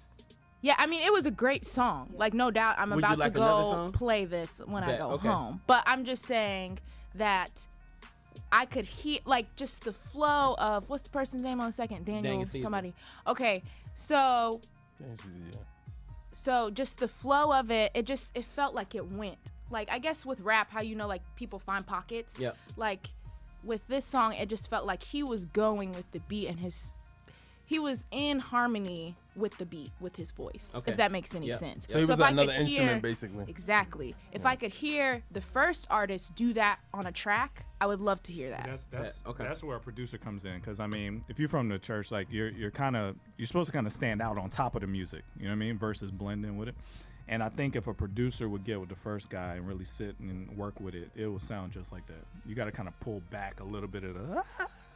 Yeah, I mean, it was a great song. Like, no doubt I'm
Would you
about
like
to
another
go
song?
play this when I
Bet,
go
okay.
home. But I'm just saying that I could hear, like, just the flow of, what's the person's name on the second? Daniel
Caesar.
somebody. Okay, so just the flow of it, it felt like it went. Like, I guess with rap, how like, people find pockets.
Yep.
Like, with this song, it just felt like he was going with the beat and he was in harmony with the beat, with his voice,
Okay.
if that makes any
Yep.
sense.
So he was
if I
another
could
instrument, basically.
Exactly. If I could hear the first artist do that on a track, I would love to hear that.
That's where a producer comes in, because I mean, if you're from the church, like you're supposed to kind of stand out on top of the music, you know what I mean, versus blending with it. And I think if a producer would get with the first guy and really sit and work with it, it will sound just like that. You got to kind of pull back a little bit of the,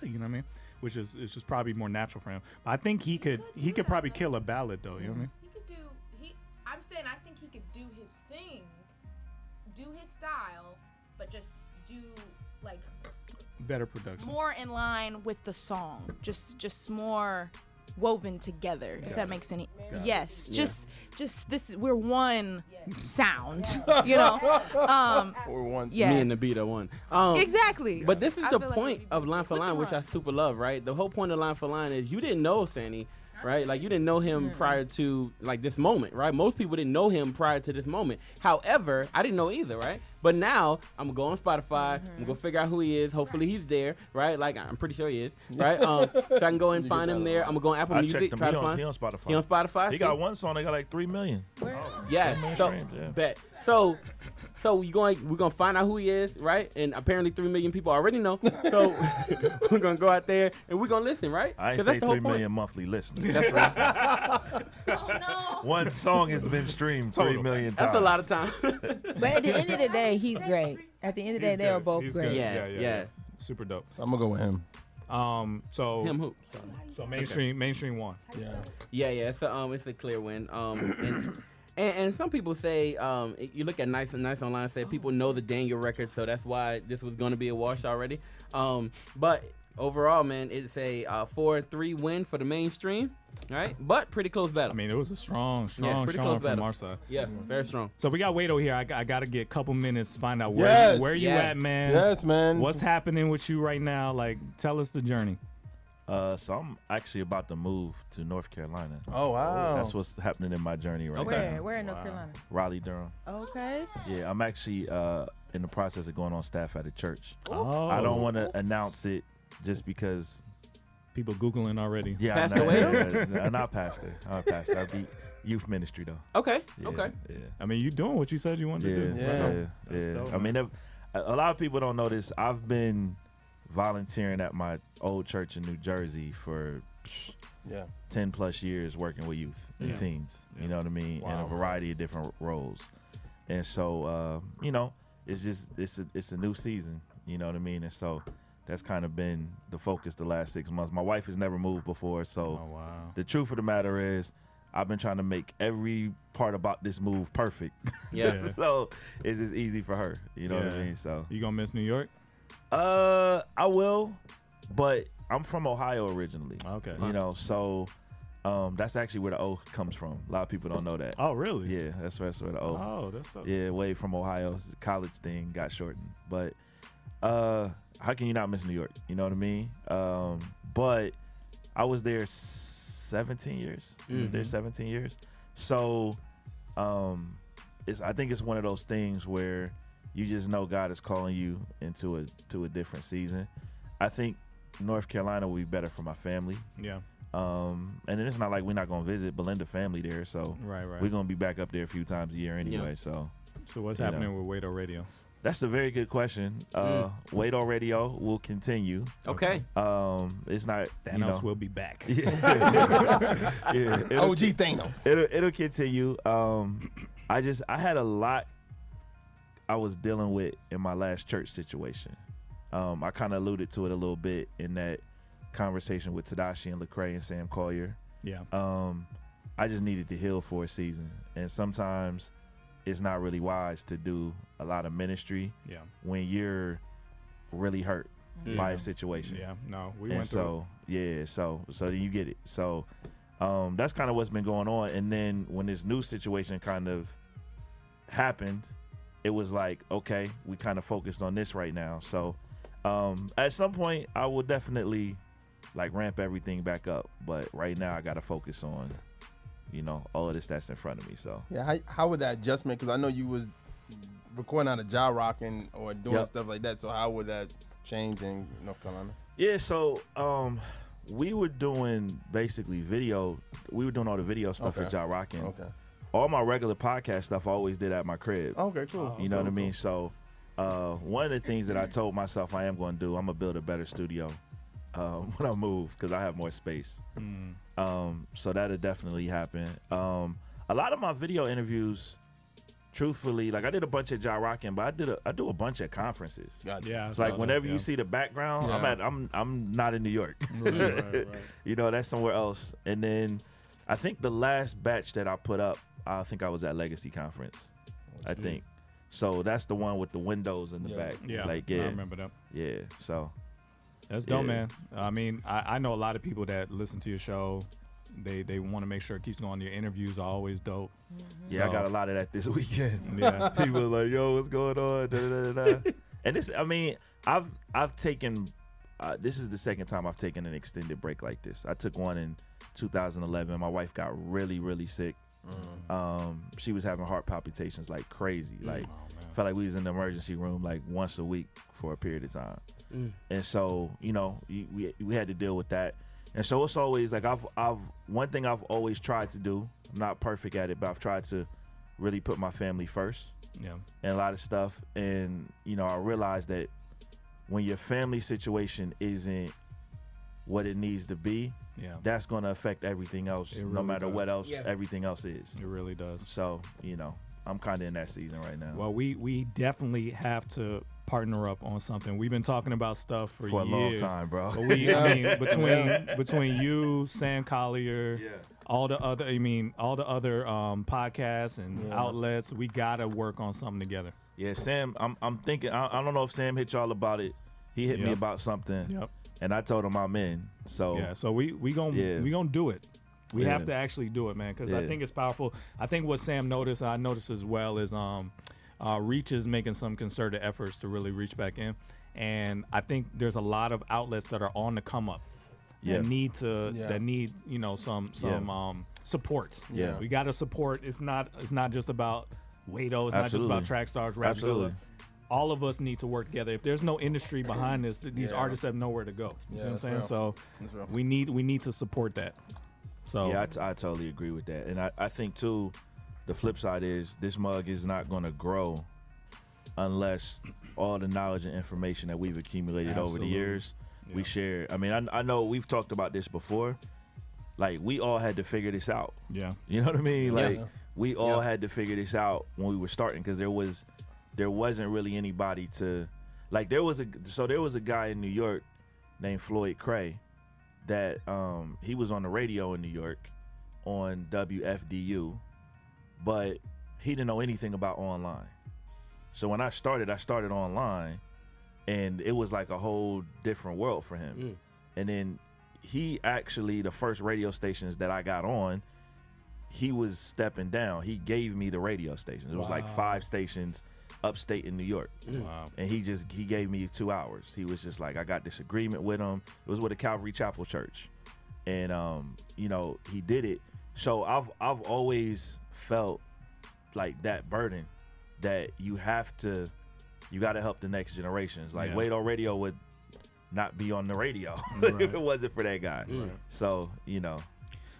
you know what I mean, which is it's just probably more natural for him. But I think he could probably kill a ballad though. You know what I mean?
I'm saying I think he could do his thing, do his style, but just do like
Better production.
more in line with the song, just more woven together. If that makes any yes, just we're one sound, you know.
We're one.
Yeah.
Me and the beat are one.
Exactly.
But this is
I
the
feel like
point of Line for Line, which I super love, right? The whole point of Line for Line is you didn't know Fanny, right? Like you didn't know him prior to like this moment, right? Most people didn't know him prior to this moment. However, I didn't know either, right? But now I'm gonna go on Spotify. I'm gonna figure out who he is. Hopefully he's there, right? Like I'm pretty sure he is, right? So I can go and find him there. I'm gonna go on Apple
I
Music,
checked him.
try
He
to
on-
find.
he on Spotify.
He on Spotify.
He got one song that got like 3 million.
Yeah.
3 million
So,
streams, yeah.
bet. So we're gonna find out who he is, right? And apparently 3 million people already know. So we're gonna go out there and we're gonna listen, right?
I ain't
'Cause
say
that's the
3
whole point.
million monthly listeners.
That's right.
One song has been streamed 3 million times.
That's a lot of time.
But at the end of the day, he's great. At the end of the day, they were both
He's
great.
good. Yeah. Super dope.
So I'm gonna go with him.
So
Him who?
So mainstream one.
Yeah.
Yeah. It's a clear win. And some people say, you look at Nice Online, say people know the Daniel record, so that's why this was going to be a wash already. But overall, man, it's a 4-3 win for the mainstream, right? But pretty close battle.
I mean, it was a strong
pretty
showing
close
from
battle.
our side.
Yeah, very strong.
So we got Wado here. I got to get a couple minutes to find out
Yes.
where you
Yeah.
at, man.
Yes, man.
What's happening with you right now? Like, tell us the journey.
So I'm actually about to move to North Carolina.
Oh, wow.
That's what's happening in my journey right now.
Where in North Carolina?
Raleigh, Durham.
Okay.
Yeah, I'm actually in the process of going on staff at a church.
Oh.
I don't want to announce it just because
people Googling already.
Yeah,
Pastor Wado?
I'm not pastor. I'm a pastor. I be youth ministry though.
Okay.
Yeah,
Okay.
Yeah.
I mean, you doing what you said you wanted to do.
Yeah.
That's dope,
I mean, a lot of people don't know this. I've been volunteering at my old church in New Jersey for 10 plus years working with youth and teens. You know what I mean? In a variety of different roles. And so, you know, it's a new season. You know what I mean? And so that's kind of been the focus the last 6 months. My wife has never moved before, so the truth of the matter is I've been trying to make every part about this move perfect.
Yeah.
So it's just easy for her. You know what I mean? So
you gonna miss New York?
I will, but I'm from Ohio originally.
Okay.
You know, so that's actually where the O comes from. A lot of people don't know that.
Oh, really?
Yeah, that's where the O.
Oh, that's so.
Yeah, way from Ohio. It's a college thing, got shortened. But how can you not miss New York? You know what I mean? But I was there 17 years. There 17 years. So I think it's one of those things where you just know God is calling you into a different season. I think North Carolina will be better for my family.
Yeah.
And then it's not like we're not gonna visit Belinda family there, so
right.
we're gonna be back up there a few times a year anyway.
Yeah.
So
So what's
You
happening
know.
with Wado Radio?
That's a very good question. Wado Radio will continue.
Okay.
It's not.
Thanos will be back.
Yeah.
OG Thanos.
It'll continue. I had a lot I was dealing with in my last church situation. I kind of alluded to it a little bit in that conversation with Tadashi and Lecrae and Sam Collier.
Yeah.
I just needed to heal for a season, and sometimes it's not really wise to do a lot of ministry when you're really hurt by a situation.
Yeah, no, we
and
went through
so then you get it. So that's kind of what's been going on. And then when this new situation kind of happened, it was like, okay, we kind of focused on this right now. So at some point I will definitely like ramp everything back up, but right now I got to focus on all of this that's in front of me. So
yeah, how would that adjustment? Because I know you was recording out of Ja Rockin' or doing
Yep.
stuff like that. So how would that change in North Carolina?
yeah, so we were doing basically video. We were doing all the video stuff for
Okay.
Ja Rockin'.
Okay.
All my regular podcast stuff I always did at my crib.
Okay, cool.
You know what I mean? So one of the things that I told myself I am going to do, I'm going to build a better studio when I move because I have more space. So that'll definitely happen. A lot of my video interviews, truthfully, like I did a bunch of Ja Rockin', but I do a bunch of conferences.
Gotcha.
Yeah, I
It's
saw
like
that,
whenever
yeah.
you see the background,
Yeah.
I'm not in New York.
Right.
That's somewhere else. And then I think the last batch that I put up, I think I was at Legacy Conference. I think. So that's the one with the windows in the back.
Yeah,
Like
I remember that.
Yeah. So
That's dope,
Yeah.
man. I mean, I know a lot of people that listen to your show. They want to make sure it keeps going. Your interviews are always dope.
yeah, I got a lot of that this weekend.
Yeah.
People are like, yo, what's going on? Da, da, da, da. And this, I mean, I've taken, this is the second time I've taken an extended break like this. I took one in 2011. My wife got really, really sick. She was having heart palpitations like crazy. Like, felt like we was in the emergency room like once a week for a period of time. And so, we had to deal with that. And so it's always like one thing I've always tried to do. I'm not perfect at it, but I've tried to really put my family first.
Yeah.
And a lot of stuff. And, I realized that when your family situation isn't what it needs to be, that's going to affect everything else,
It
no
really
matter
does.
what else
Yeah.
everything else is.
It really does.
So, I'm kind of in that season right now.
Well, we definitely have to partner up on something. We've been talking about stuff for
a long
years,
time, bro.
But I mean, between you, Sam Collier, all the other podcasts and outlets, we gotta work on something together.
Yeah, Sam, I'm thinking, I don't know if Sam hit y'all about it. He hit me
Yep.
about something.
Yep.
And I told him I'm in. So
Yeah, so we gonna do it. We
Yeah.
have to actually do it, man, because I
Yeah.
think it's powerful. I think what Sam noticed, I noticed as well, is Reach is making some concerted efforts to really reach back in, and I think there's a lot of outlets that are on the come up that need some support.
Yeah.
We got to support. It's not just about Wado. It's not just about Trackstarz, Rapzilla.
Absolutely.
All of us need to work together. If there's no industry behind this, these artists have nowhere to go. You see what I'm saying?
real.
So
That's real.
we need to support that. So
yeah, I totally agree with that. And I think, too, the flip side is this mug is not going to grow unless all the knowledge and information that we've accumulated over the
Absolutely.
years, we share. I mean, I know we've talked about this before. Like, we all had to figure this out.
Yeah.
You know what I mean?
Yeah.
Like, we all had to figure this out when we were starting because there wasn't really anybody to, like, there was a guy in New York named Floyd Cray that he was on the radio in New York on WFDU, but he didn't know anything about online. So when I started online, and it was like a whole different world for him. And then he actually, the first radio stations that I got on, he was stepping down. He gave me the radio stations. It was like 5 stations upstate in New York.
Wow.
And he gave me 2 hours. He was just like, I got this agreement with him. It was with the Calvary Chapel Church. And he did it. So I've always felt like that burden that you got to help the next generations. Like, Wado Radio would not be on the radio if it wasn't for that guy. So,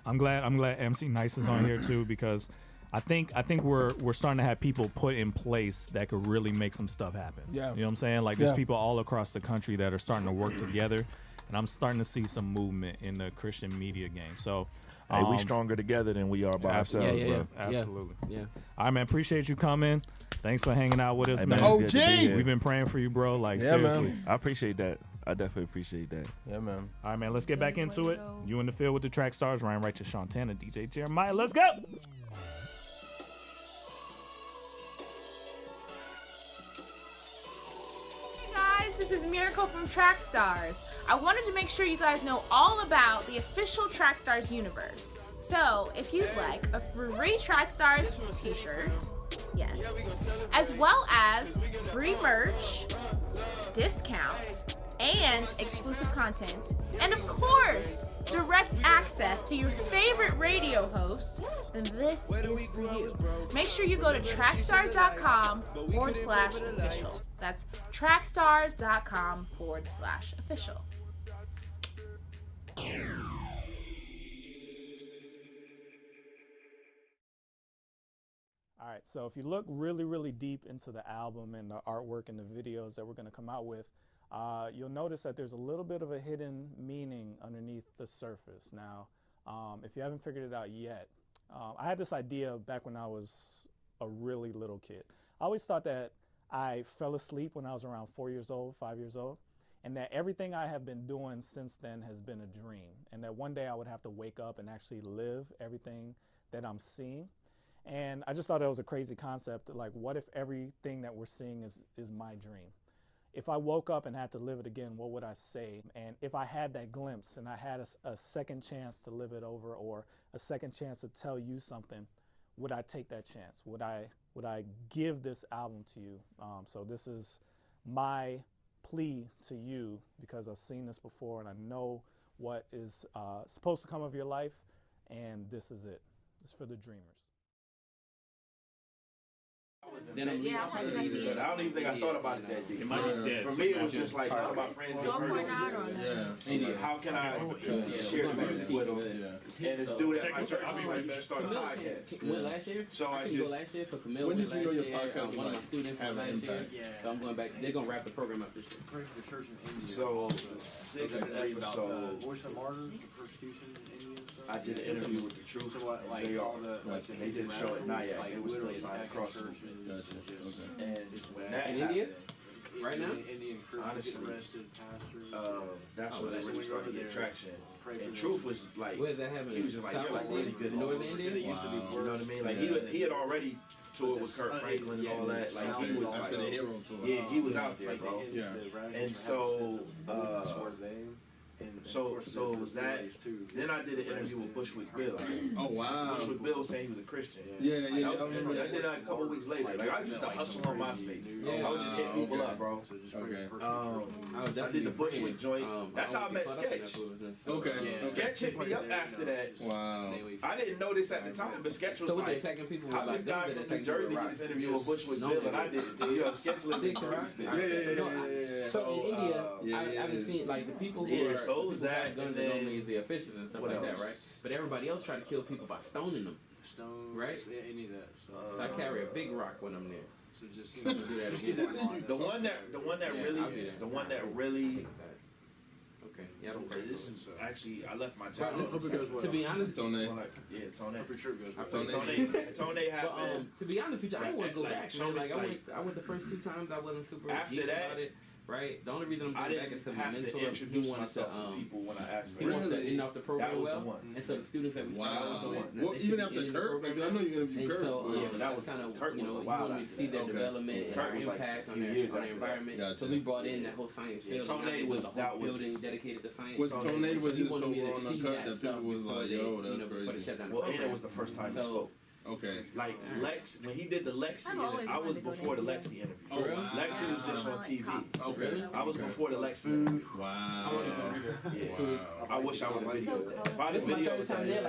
I'm glad MC Nice is on here too, because I think we're starting to have people put in place that could really make some stuff happen.
Yeah.
You know what I'm saying? Like there's people all across the country that are starting to work together, and I'm starting to see some movement in the Christian media game. So
hey, we stronger together than we are by ourselves, bro.
Absolutely.
Yeah.
All right, man. Appreciate you coming. Thanks for hanging out with us,
Hey,
man.
man, it's good to be here.
We've been praying for you, bro. Like
Yeah,
seriously.
man.
I appreciate that. I definitely appreciate that.
Yeah, man.
All right, man. Let's get back into it. You in the field with the Trackstarz. Ryan Righteous, Shantana, DJ Jeremiah. Let's go.
Guys, this is Miracle from Trackstarz. I wanted to make sure you guys know all about the official Trackstarz universe. So, if you'd like a free Trackstarz t-shirt, yes, as well as free merch, discounts, and exclusive content, and of course, direct access to your favorite radio host, then this is for you. Make sure you go to trackstarz.com/official. That's trackstarz.com/official.
All right, so if you look really, really deep into the album and the artwork and the videos that we're going to come out with, you'll notice that there's a little bit of a hidden meaning underneath the surface. Now, if you haven't figured it out yet, I had this idea back when I was a really little kid. I always thought that I fell asleep when I was around 4 years old, 5 years old, and that everything I have been doing since then has been a dream, and that one day I would have to wake up and actually live everything that I'm seeing. And I just thought that was a crazy concept. Like, what if everything that we're seeing is my dream? If I woke up and had to live it again, what would I say? And if I had that glimpse and I had a second chance to live it over, or a second chance to tell you something, would I take that chance? Would I give this album to you? So this is my plea to you, because I've seen this before and I know what is supposed to come of your life, and this is it. It's for the dreamers.
Then
I don't even think I thought about it that deep. For me, it was just like one of my friends. How can I share the music with them? And this dude at my church was like, you should start a podcast.
Last year?
So I
can go last year for Camille.
When did you know your podcast
one of my students from last year. So I'm going back. They're going to wrap the program up this year.
So 6th episode,
Voice of Martyrs, persecution in India.
I did an interview with the Truth. They did a show at Nyack. It was still signed across. And when that
in India? Right now?
Honestly, that's when they really started to get traction. And Truth was like,
where is that happening?
He was just like, you're like really good.
Northern India?
You know what I mean? Like he had already toured with Kurt Franklin and all that. Like he was like, yeah, he was out there, bro.
Yeah.
And so it was that. Then I did an interview with Bushwick Bill.
Oh wow.
Bushwick Bill saying he was a Christian.
Yeah.
I did that a couple weeks later. Like I used to hustle on MySpace. I would just hit people up, bro.
Okay.
I did the Bushwick joint. That's how I met Sketch.
Okay.
Sketch hit me up after that.
Wow.
I didn't know this at the time, but Sketch was like,
attacking people
how this guy from New Jersey did this interview with Bushwick Bill, and I did it. You know, Sketch lived in Kingston.
Yeah.
So in India, I haven't seen like the people who are
that
guns and normally the officials and stuff like that, right? But everybody else try to kill people by stoning them. Right?
Any of that.
So I carry a big rock when I'm there.
So just
do that again.
The one that really.
Okay. Yeah, I don't care.
This is actually, I left my job.
To be honest,
Tone. Yeah, Tone. Tone happened.
To be honest with you, I didn't want to go back. Man. Like I went the first 2 times. I wasn't super deep about it. Right. The only reason I'm going back is because my mentor, he wanted to
people when I asked
he wants to end off the program well, and so the students that we started with,
well, even after Kurt, like I know you're gonna be Kurt.
So that was kind of you wanted me to see their development and our impact on their environment. So we brought in that whole science field.
Tone
was a whole building dedicated to science.
Was Tone was just so on the cut that people was like, yo, that's crazy.
Well, and it was the first time he spoke.
Okay.
Like Lex, when he did the Lexi, I was before the Lexi interview.
Oh, wow.
Lexi was just on TV.
Okay.
I was before the Lexi interview.
Wow.
Yeah. I wish I would have videoed that. If I had videoed that, it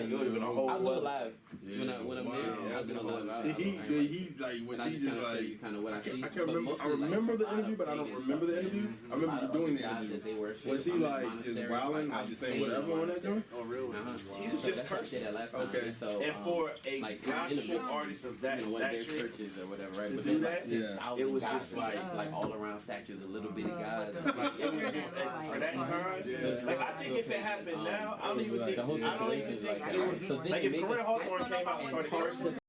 would have been a whole.
I'll do it live when I'm there. I'll do it live.
Did he like was he just like?
Kind of what I see.
I can't remember. I remember the interview, but I don't remember the interview. I remember you doing the interview. Was he like just wilding, like just saying whatever on that joint?
Oh really?
He was just cursing.
Okay.
And for a
like
gospel artists of that
one of their
stature
churches or whatever, right?
to
But
do
there's
that,
like
it was
guys,
just like
all around statues of little bitty guys.
Like, it was just for that time. Like I think if it happened now, I don't even think.
The whole
I don't even
situation,
think. Like if Corinne Hawthorne came out and started cursing.